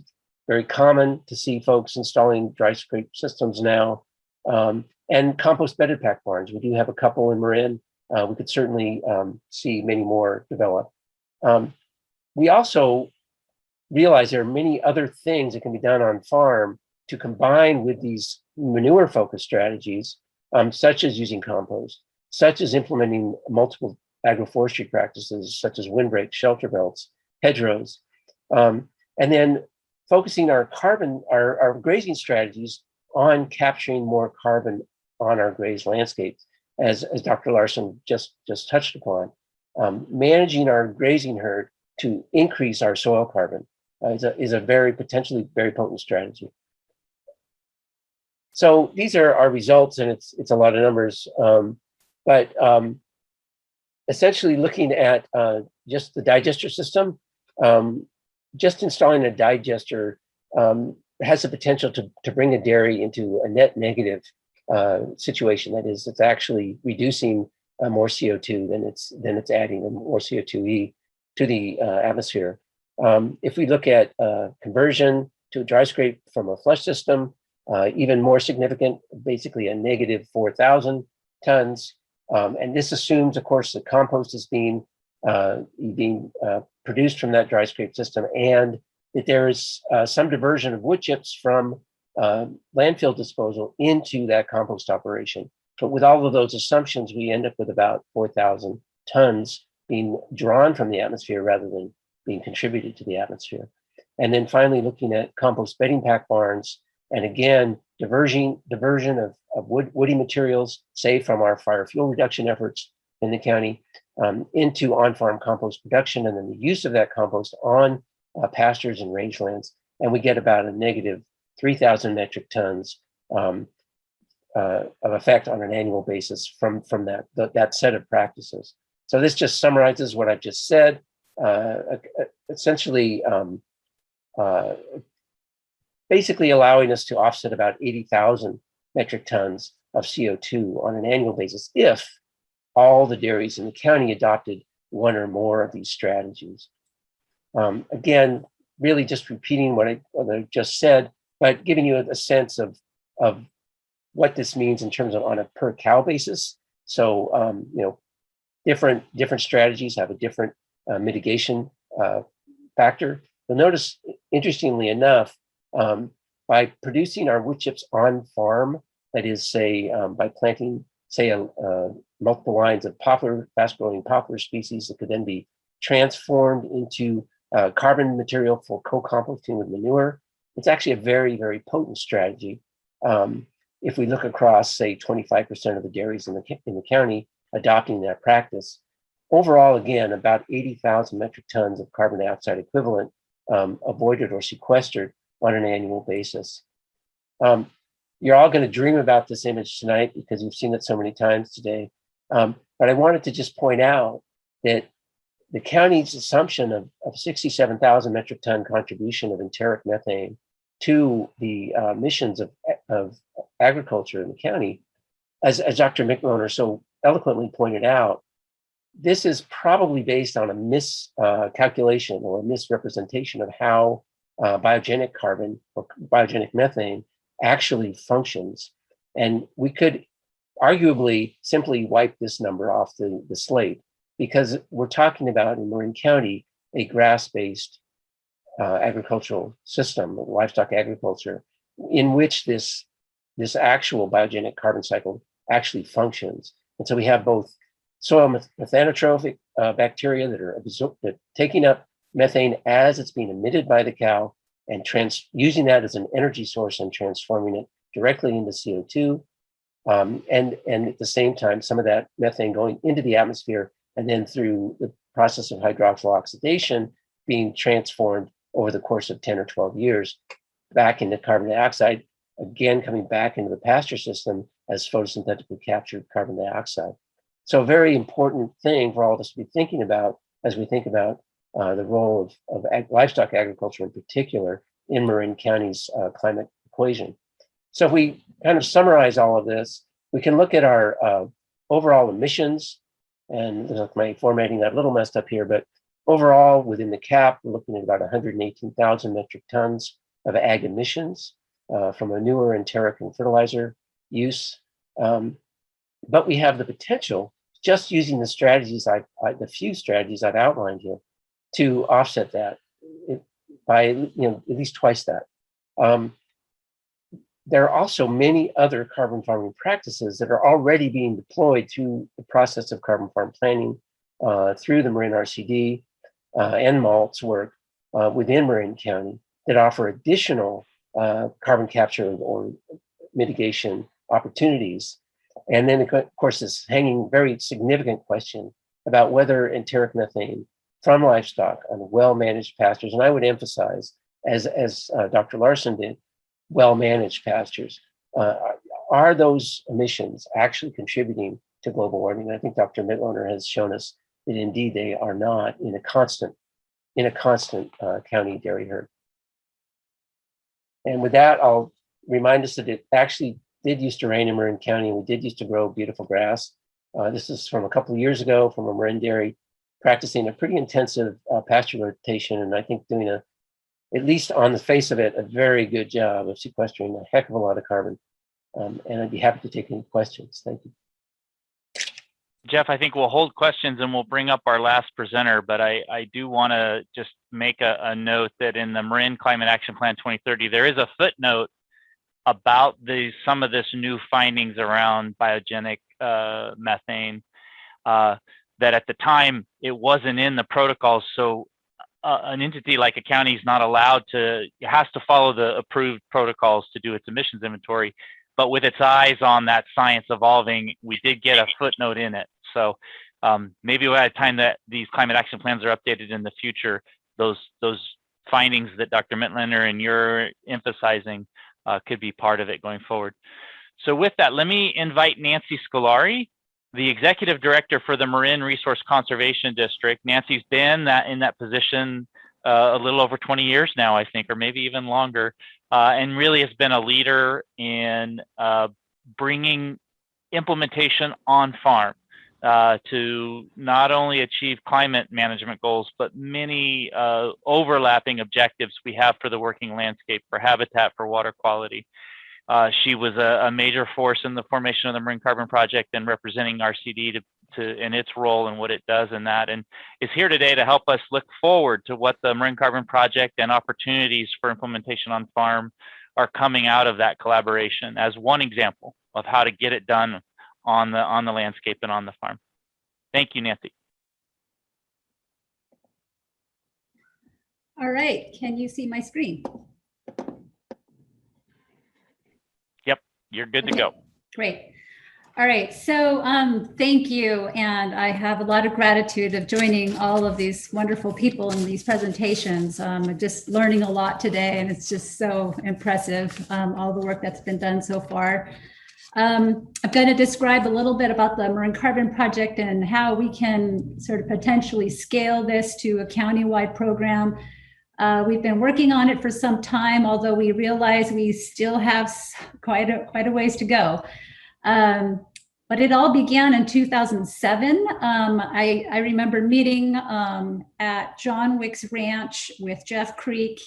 very common to see folks installing dry scrape systems now. And compost bedded pack barns. We do have a couple in Marin. We could certainly see many more develop. We also realize there are many other things that can be done on farm to combine with these manure focused strategies, such as using compost, such as implementing multiple agroforestry practices, such as windbreak, shelter belts, hedgerows, and then focusing our grazing strategies on capturing more carbon on our grazed landscapes, as Dr. Larson just touched upon. Managing our grazing herd to increase our soil carbon is a potentially very potent strategy. So these are our results, and it's a lot of numbers, but essentially looking at just the digester system, just installing a digester has the potential to bring a dairy into a net negative situation. That is, it's actually reducing more CO2 than it's adding more CO2e to the atmosphere. If we look at conversion to a dry scrape from a flush system, even more significant, basically a negative 4,000 tons. And this assumes, of course, that compost is being produced from that dry scrape system, and that there is some diversion of wood chips from landfill disposal into that compost operation. But with all of those assumptions, we end up with about 4,000 tons being drawn from the atmosphere rather than being contributed to the atmosphere. And then finally, looking at compost bedding pack barns, and again, diversion of woody materials, say from our fire fuel reduction efforts in the county, into on-farm compost production, and then the use of that compost on pastures and rangelands. And we get about a negative 3,000 metric tons of effect on an annual basis from that set of practices. So this just summarizes what I've just said. Essentially, basically allowing us to offset about 80,000 metric tons of CO2 on an annual basis if all the dairies in the county adopted one or more of these strategies. Again, really just repeating what I just said, but giving you a sense of what this means in terms of on a per cow basis. So, different strategies have a different mitigation factor. You'll notice, interestingly enough, by producing our wood chips on farm, that is, say, by planting, say, multiple lines of fast-growing poplar species that could then be transformed into carbon material for co-composting with manure, it's actually a very, very potent strategy. If we look across, say, 25% of the dairies in the county adopting that practice, overall, again, about 80,000 metric tons of carbon dioxide equivalent avoided or sequestered on an annual basis. You're all going to dream about this image tonight because you've seen it so many times today. But I wanted to just point out that the county's assumption of 67,000 metric ton contribution of enteric methane to the emissions of agriculture in the county, as Dr. Mitloner so eloquently pointed out, this is probably based on a miscalculation or a misrepresentation of how biogenic carbon or biogenic methane actually functions. And we could arguably simply wipe this number off the slate, because we're talking about in Marin County a grass-based agricultural system, livestock agriculture, in which this actual biogenic carbon cycle actually functions. And so we have both soil methanotrophic bacteria that are taking up methane as it's being emitted by the cow and using that as an energy source and transforming it directly into CO2. And at the same time, some of that methane going into the atmosphere and then through the process of hydroxyl oxidation being transformed over the course of 10 or 12 years back into carbon dioxide, again coming back into the pasture system as photosynthetically captured carbon dioxide. So a very important thing for all of us to be thinking about as we think about the role of livestock agriculture in particular in Marin County's climate equation. So if we kind of summarize all of this, we can look at our overall emissions, and look, my formatting got a little messed up here, but overall within the CAP, we're looking at about 118,000 metric tons of ag emissions from manure and terracotta fertilizer use. But we have the potential, just using the strategies, the few strategies I've outlined here, to offset that by at least twice that. There are also many other carbon farming practices that are already being deployed through the process of carbon farm planning, through the Marin RCD and MALT's work within Marin County that offer additional carbon capture or mitigation opportunities. And then, of course, this hanging very significant question about whether enteric methane from livestock on well-managed pastures, and I would emphasize, as Dr. Larson did, well-managed pastures, are those emissions actually contributing to global warming? I think Dr. Mitloehner has shown us that indeed they are not in a constant county dairy herd. And with that, I'll remind us that it actually did used to rain in Marin County, and we did used to grow beautiful grass. This is from a couple of years ago from a Marin dairy practicing a pretty intensive pasture rotation, and I think doing at least on the face of it, a very good job of sequestering a heck of a lot of carbon. And I'd be happy to take any questions. Thank you. Jeff, I think we'll hold questions and we'll bring up our last presenter, but I do want to just make a note that in the Marin Climate Action Plan 2030, there is a footnote about some of this new findings around biogenic methane, that at the time it wasn't in the protocols. So an entity like a county is not allowed to, it has to follow the approved protocols to do its emissions inventory. But with its eyes on that science evolving, we did get a footnote in it. So maybe by the time that these climate action plans are updated in the future, those findings that Dr. Mitloehner and you're emphasizing could be part of it going forward. So with that, let me invite Nancy Scolari, the Executive Director for the Marin Resource Conservation District. Nancy's been in that position a little over 20 years now, I think, or maybe even longer, and really has been a leader in bringing implementation on farm to not only achieve climate management goals, but many overlapping objectives we have for the working landscape, for habitat, for water quality. She was a major force in the formation of the Marin Carbon Project and representing RCD in its role and what it does in that, and is here today to help us look forward to what the Marin Carbon Project and opportunities for implementation on farm are coming out of that collaboration as one example of how to get it done on the landscape and on the farm. Thank you, Nancy. All right, can you see my screen? Yep, you're good to go. Great. All right, so thank you. And I have a lot of gratitude of joining all of these wonderful people in these presentations. I'm just learning a lot today, and it's just so impressive, all the work that's been done so far. I'm going to describe a little bit about the Marin Carbon Project and how we can sort of potentially scale this to a countywide program. We've been working on it for some time, although we realize we still have quite a ways to go. But it all began in 2007. I remember meeting at John Wick's ranch with Jeff Creek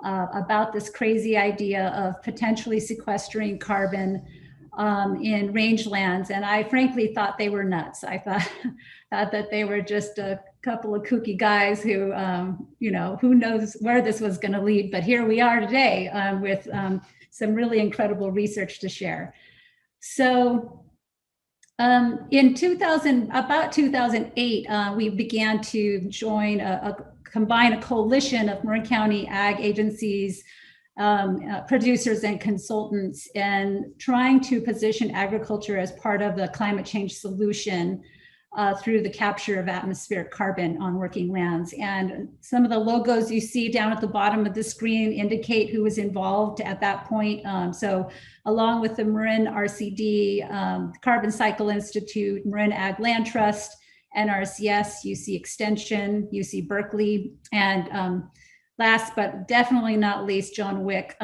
about this crazy idea of potentially sequestering carbon in rangelands, and I frankly thought they were nuts. I thought that they were just a couple of kooky guys who, who knows where this was going to lead. But here we are today with some really incredible research to share. So In about 2008, we began to join combine a coalition of Marin County ag agencies, producers and consultants, and trying to position agriculture as part of the climate change solution through the capture of atmospheric carbon on working lands. And some of the logos you see down at the bottom of the screen indicate who was involved at that point. So along with the Marin RCD, Carbon Cycle Institute, Marin Ag Land Trust, NRCS, UC Extension, UC Berkeley, and last but definitely not least, John Wick,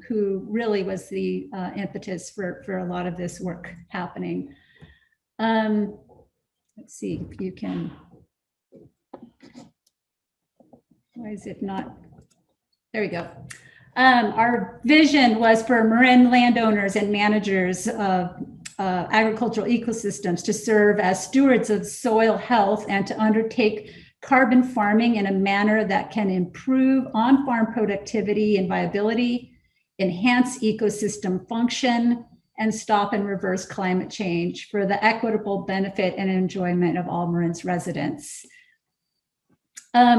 who really was the impetus for a lot of this work happening. Let's see if you can, why is it not? There we go. Our vision was for Marin landowners and managers of agricultural ecosystems to serve as stewards of soil health and to undertake carbon farming in a manner that can improve on-farm productivity and viability, enhance ecosystem function, and stop and reverse climate change for the equitable benefit and enjoyment of all Marin's residents.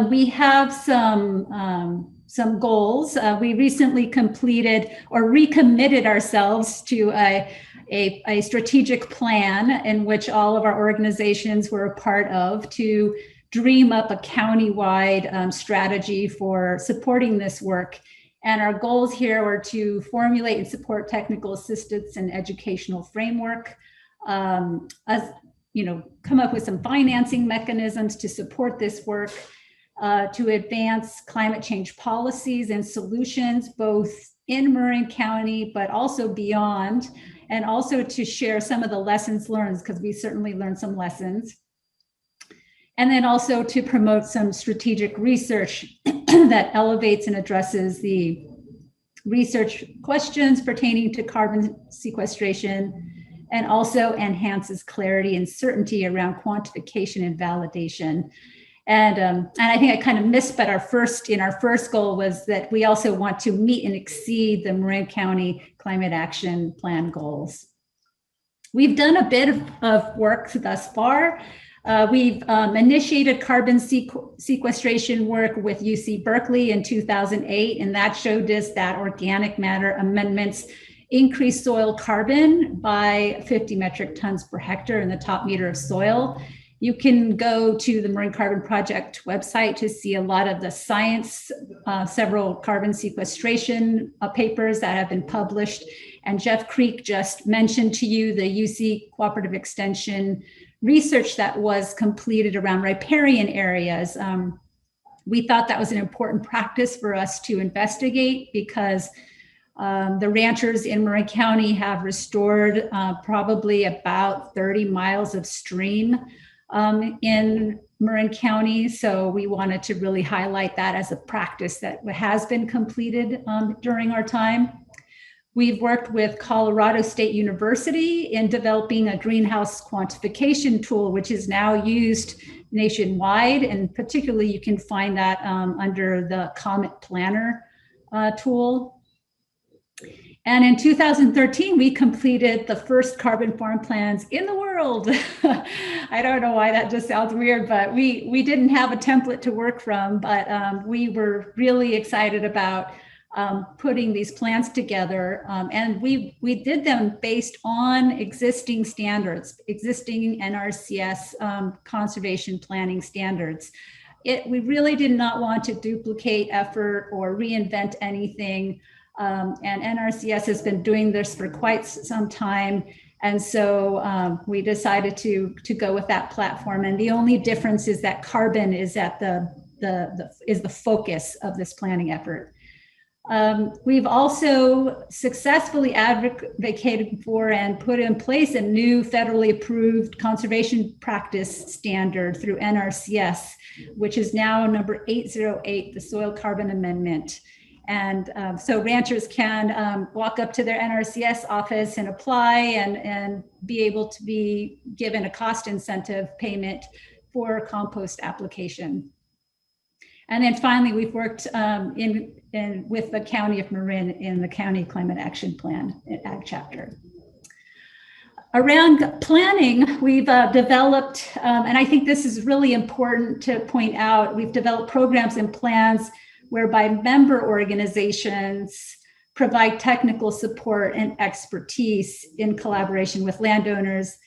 We have some goals. We recently completed or recommitted ourselves to a strategic plan in which all of our organizations were a part of to dream up a county-wide strategy for supporting this work. And our goals here were to formulate and support technical assistance and educational framework, come up with some financing mechanisms to support this work, to advance climate change policies and solutions, both in Marin County, but also beyond, and also to share some of the lessons learned, because we certainly learned some lessons. And then also to promote some strategic research that elevates and addresses the research questions pertaining to carbon sequestration, and also enhances clarity and certainty around quantification and validation. And I think I kind of missed, but our first goal was that we also want to meet and exceed the Marin County Climate Action Plan goals. We've done a bit of work thus far. We've initiated carbon sequestration work with UC Berkeley in 2008, and that showed us that organic matter amendments increase soil carbon by 50 metric tons per hectare in the top meter of soil. You can go to the Marin Carbon Project website to see a lot of the science, several carbon sequestration papers that have been published. And Jeff Creek just mentioned to you the UC Cooperative Extension research that was completed around riparian areas. We thought that was an important practice for us to investigate because the ranchers in Marin County have restored probably about 30 miles of stream in Marin County. So we wanted to really highlight that as a practice that has been completed during our time. We've worked with Colorado State University in developing a greenhouse quantification tool, which is now used nationwide. And particularly you can find that under the Comet Planner tool. And in 2013, we completed the first carbon farm plans in the world. I don't know why that just sounds weird, but we didn't have a template to work from, but we were really excited about putting these plans together. And we did them based on existing standards, existing NRCS conservation planning standards. We really did not want to duplicate effort or reinvent anything. And NRCS has been doing this for quite some time. And so we decided to go with that platform. And the only difference is that carbon is at the focus of this planning effort. We've also successfully advocated for and put in place a new federally approved conservation practice standard through NRCS, which is now number 808, the Soil Carbon Amendment. And so ranchers can walk up to their NRCS office and apply and be able to be given a cost incentive payment for compost application. And then finally, we've worked with the County of Marin in the County Climate Action Plan Ag Chapter. Around planning, we've developed, and I think this is really important to point out, we've developed programs and plans whereby member organizations provide technical support and expertise in collaboration with landowners.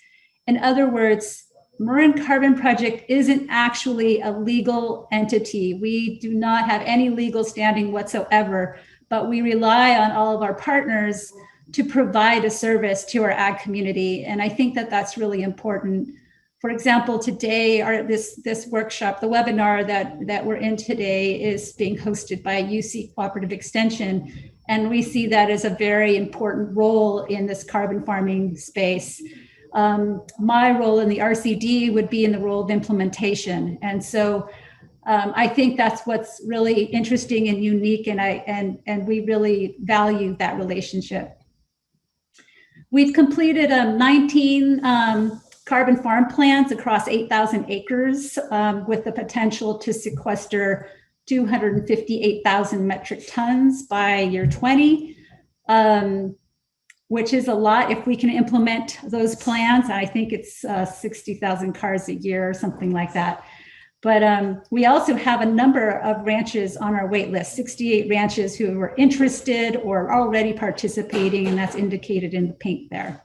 In other words, Marin Carbon Project isn't actually a legal entity. We do not have any legal standing whatsoever, but we rely on all of our partners to provide a service to our ag community. And I think that that's really important. For example, today, this workshop, the webinar that we're in today is being hosted by UC Cooperative Extension. And we see that as a very important role in this carbon farming space. My role in the RCD would be in the role of implementation. And so I think that's what's really interesting and unique, and we really value that relationship. We've completed 19 carbon farm plans across 8,000 acres with the potential to sequester 258,000 metric tons by year 20, which is a lot if we can implement those plans. I think it's 60,000 cars a year or something like that. But we also have a number of ranches on our wait list, 68 ranches who are interested or already participating, and that's indicated in the pink there.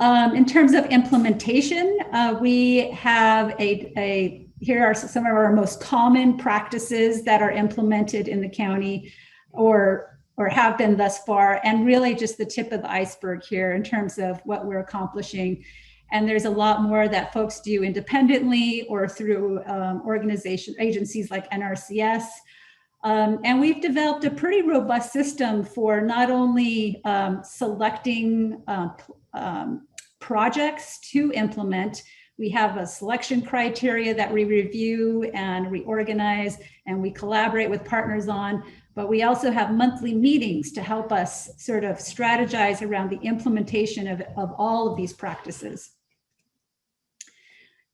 In terms of implementation, we have here are some of our most common practices that are implemented in the county or have been thus far, and really just the tip of the iceberg here in terms of what we're accomplishing. And there's a lot more that folks do independently or through agencies like NRCS. And we've developed a pretty robust system for not only selecting projects to implement. We have a selection criteria that we review and reorganize and we collaborate with partners on, but we also have monthly meetings to help us sort of strategize around the implementation of all of these practices.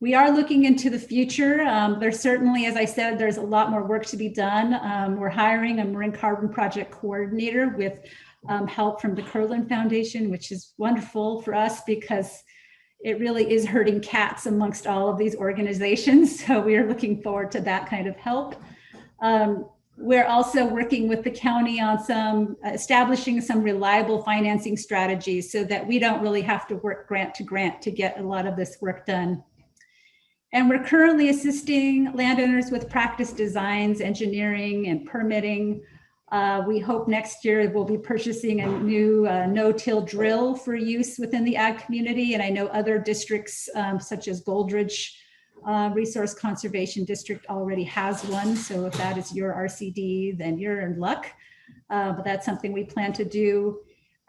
We are looking into the future. There's certainly, as I said, there's a lot more work to be done. We're hiring a Marin Carbon Project coordinator with help from the Curlin Foundation, which is wonderful for us because it really is herding cats amongst all of these organizations. So we are looking forward to that kind of help. We're also working with the county on establishing some reliable financing strategies so that we don't really have to work grant to grant to get a lot of this work done. And we're currently assisting landowners with practice designs, engineering, and permitting. We hope next year we'll be purchasing a new no-till drill for use within the ag community. And I know other districts such as Goldridge Resource Conservation District already has one. So if that is your RCD, then you're in luck. But that's something we plan to do.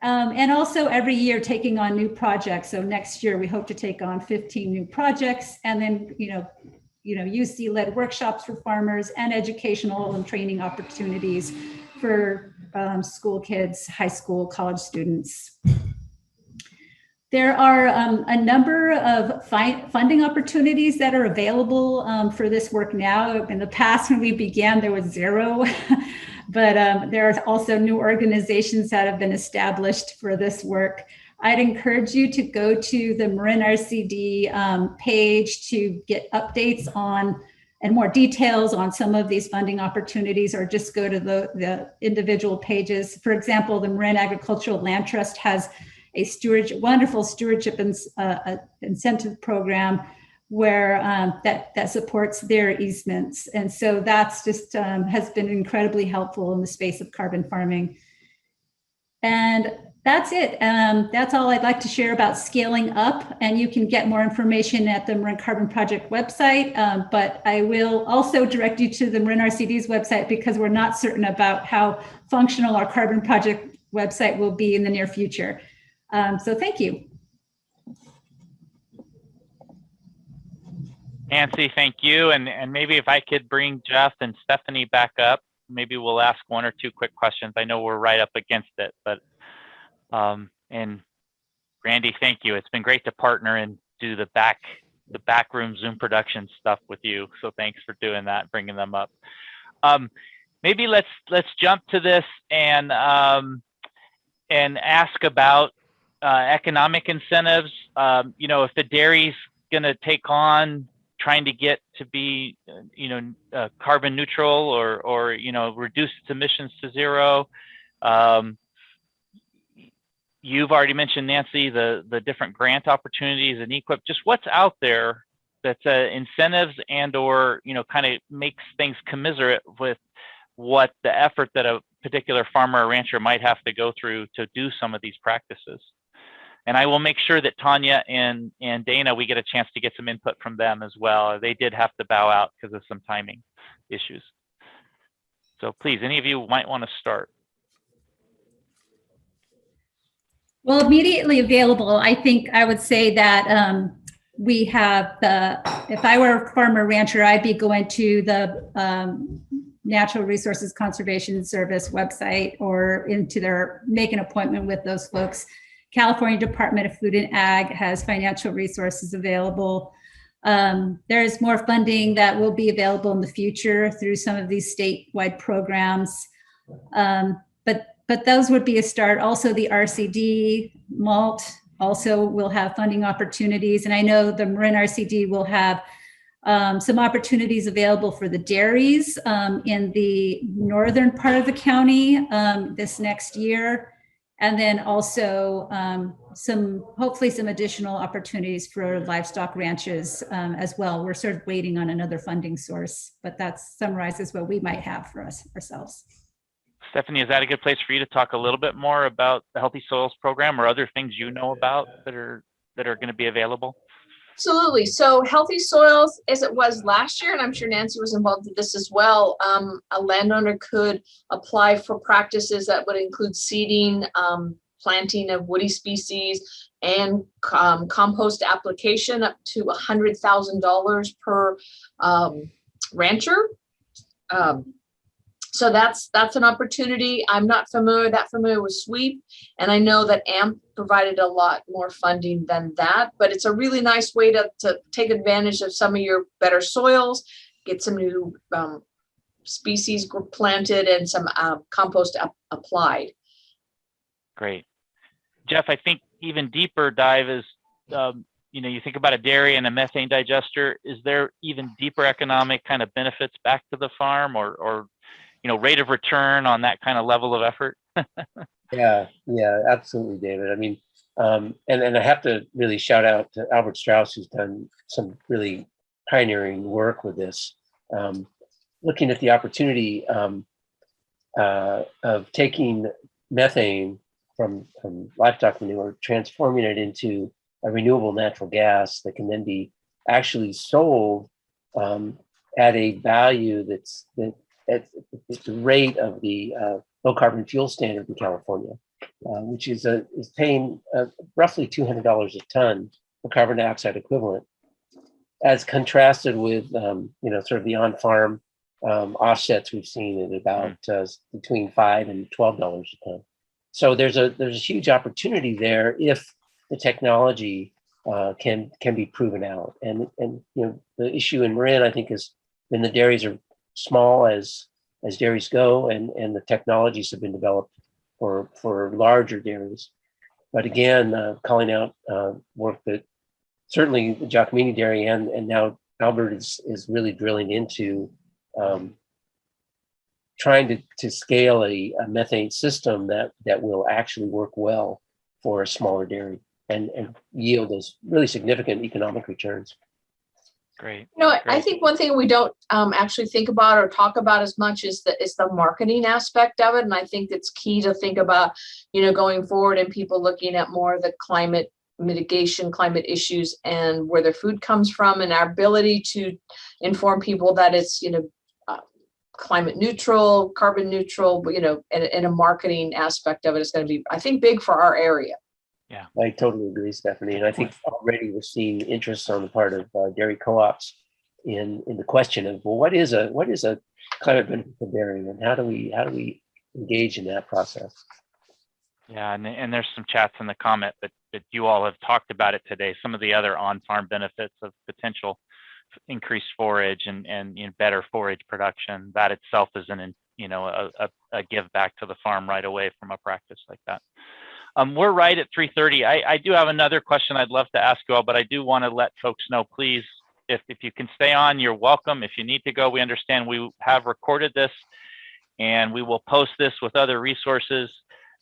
And also every year taking on new projects. So next year we hope to take on 15 new projects, and then UC-led workshops for farmers and educational and training opportunities for school kids, high school, college students. There are a number of funding opportunities that are available for this work now. In the past, when we began, there was zero. But there are also new organizations that have been established for this work. I'd encourage you to go to the Marin RCD page to get updates on and more details on some of these funding opportunities, or just go to the individual pages. For example, the Marin Agricultural Land Trust has a wonderful stewardship incentive program where that supports their easements. And so that's just has been incredibly helpful in the space of carbon farming. And that's it. That's all I'd like to share about scaling up. And you can get more information at the Marin Carbon Project website. But I will also direct you to the Marin RCD's website because we're not certain about how functional our Carbon Project website will be in the near future. So thank you. Nancy, thank you. And maybe if I could bring Jeff and Stephanie back up, maybe we'll ask one or two quick questions. I know we're right up against it, but and Randy, thank you. It's been great to partner and do the backroom Zoom production stuff with you. So thanks for doing that and bringing them up. Maybe let's jump to this and ask about economic incentives. If the dairy's going to take on trying to get to be, carbon neutral or reduce its emissions to zero. You've already mentioned, Nancy, the different grant opportunities and EQIP. Just what's out there that's incentives and or kind of makes things commensurate with what the effort that a particular farmer or rancher might have to go through to do some of these practices. And I will make sure that Tanya and Dana, we get a chance to get some input from them as well. They did have to bow out because of some timing issues. So please, any of you might want to start. Well, immediately available, I think I would say that we have if I were a farmer rancher, I'd be going to the Natural Resources Conservation Service website or make an appointment with those folks. California Department of Food and Ag has financial resources available. There's more funding that will be available in the future through some of these statewide programs. But those would be a start. Also, the RCD, malt also will have funding opportunities. And I know the Marin RCD will have some opportunities available for the dairies in the northern part of the county this next year. And then also hopefully some additional opportunities for livestock ranches as well. We're sort of waiting on another funding source, but that summarizes what we might have for ourselves. Stephanie, is that a good place for you to talk a little bit more about the Healthy Soils program or other things you know about that are going to be available? Absolutely. So Healthy Soils, as it was last year, and I'm sure Nancy was involved in this as well, a landowner could apply for practices that would include seeding, planting of woody species, and compost application up to $100,000 per rancher. So that's an opportunity. I'm not that familiar with SWEEP, and I know that AMP provided a lot more funding than that, but it's a really nice way to take advantage of some of your better soils, get some new species planted and some compost applied. Great. Jeff, I think even deeper dive is, you think about a dairy and a methane digester, is there even deeper economic kind of benefits back to the farm or rate of return on that kind of level of effort? Yeah, absolutely, David. I mean, and I have to really shout out to Albert Strauss, who's done some really pioneering work with this. Looking at the opportunity of taking methane from livestock manure, transforming it into a renewable natural gas that can then be actually sold at a value that's at the rate of the low carbon fuel standard in California, which is paying roughly $200 a ton for carbon dioxide equivalent, as contrasted with sort of the on-farm offsets we've seen at about between $5 and $12 a ton. So there's a huge opportunity there if the technology can be proven out. And the issue in Marin, I think, is when the dairies are small as dairies go, and the technologies have been developed for larger dairies. But again, calling out work that certainly the Giacomini Dairy and now Albert is really drilling into trying to scale a methane system that will actually work well for a smaller dairy and yield those really significant economic returns. Great. I think one thing we don't actually think about or talk about as much is the marketing aspect of it. And I think it's key to think about, going forward and people looking at more of the climate mitigation, climate issues and where their food comes from, and our ability to inform people that it's, climate neutral, carbon neutral, and a marketing aspect of it is going to be, I think, big for our area. Yeah, I totally agree, Stephanie. And I think already we're seeing interest on the part of dairy co-ops in the question of, well, what is a climate benefit for dairy, and how do we engage in that process? Yeah, and there's some chats in the comment that you all have talked about it today. Some of the other on-farm benefits of potential increased forage and better forage production, that itself is a give back to the farm right away from a practice like that. We're right at 3:30. I do have another question I'd love to ask you all, but I do want to let folks know, please, if you can stay on, you're welcome. If you need to go, we understand. We have recorded this and we will post this with other resources.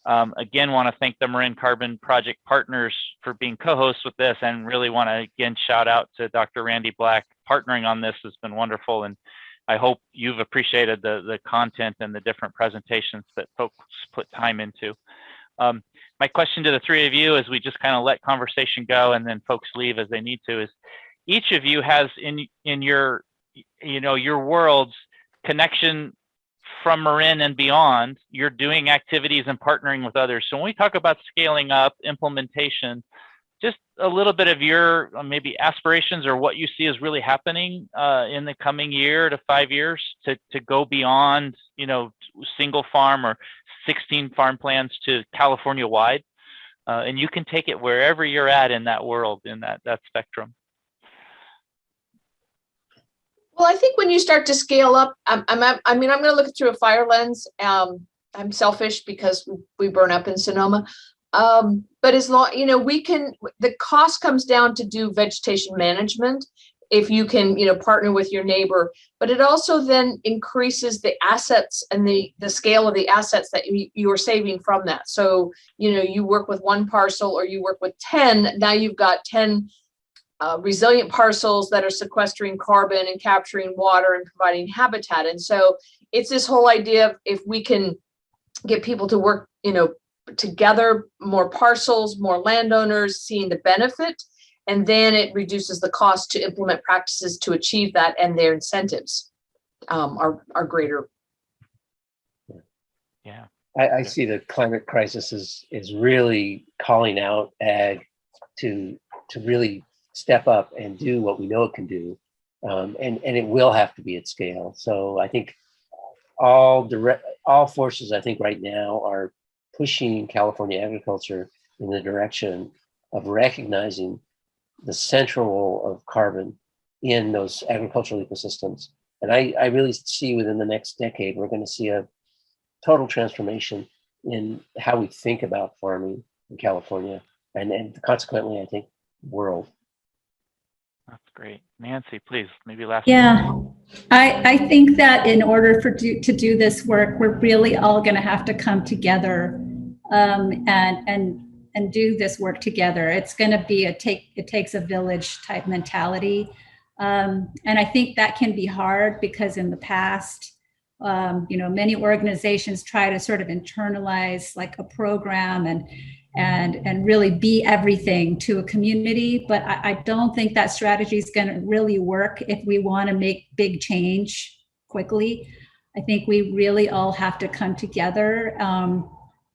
Again, want to thank the Marin Carbon Project partners for being co-hosts with this, and really want to again shout out to Dr. Randy Black. Partnering on this has been wonderful, and I hope you've appreciated the content and the different presentations that folks put time into. My question to the three of you, as we just kind of let conversation go and then folks leave as they need to, is each of you has in your, your world's connection from Marin and beyond. You're doing activities and partnering with others. So when we talk about scaling up implementation, just a little bit of your maybe aspirations or what you see is really happening in the coming year to 5 years to go beyond, single farm or 16 farm plans to California wide. And you can take it wherever you're at in that world, in that spectrum. Well, I think when you start to scale up, I'm going to look through a fire lens. I'm selfish because we burn up in Sonoma. But as long, the cost comes down to do vegetation management if you can, partner with your neighbor, but it also then increases the assets and the scale of the assets that you are saving from that. So, you work with one parcel or you work with 10, now you've got 10 resilient parcels that are sequestering carbon and capturing water and providing habitat. And so it's this whole idea of if we can get people to work, together, more parcels, more landowners seeing the benefit, and then it reduces the cost to implement practices to achieve that, and their incentives are greater. Yeah, I see the climate crisis is really calling out ag to really step up and do what we know it can do, and it will have to be at scale. So I think all forces, I think right now, are pushing California agriculture in the direction of recognizing the central role of carbon in those agricultural ecosystems. And I really see within the next decade, we're going to see a total transformation in how we think about farming in California, and consequently, I think, world. That's great. Nancy, please, maybe last. Yeah, I think that in order to do this work, we're really all going to have to come together and do this work together. It's going to be it takes a village type mentality. And I think that can be hard because in the past, many organizations try to sort of internalize like a program and really be everything to a community. But I don't think that strategy is going to really work if we want to make big change quickly. I think we really all have to come together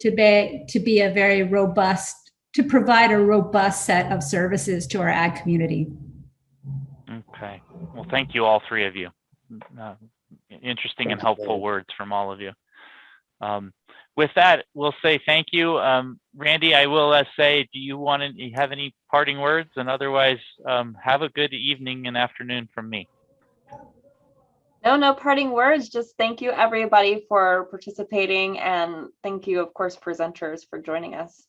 to be a very robust, to provide a robust set of services to our ag community. Okay. Well, thank you, all three of you. Interesting and helpful words from all of you. With that, we'll say thank you. Randy, I will say, do you have any parting words? And otherwise, have a good evening and afternoon from me. No parting words. just thank you everybody for participating, and thank you, of course, presenters for joining us.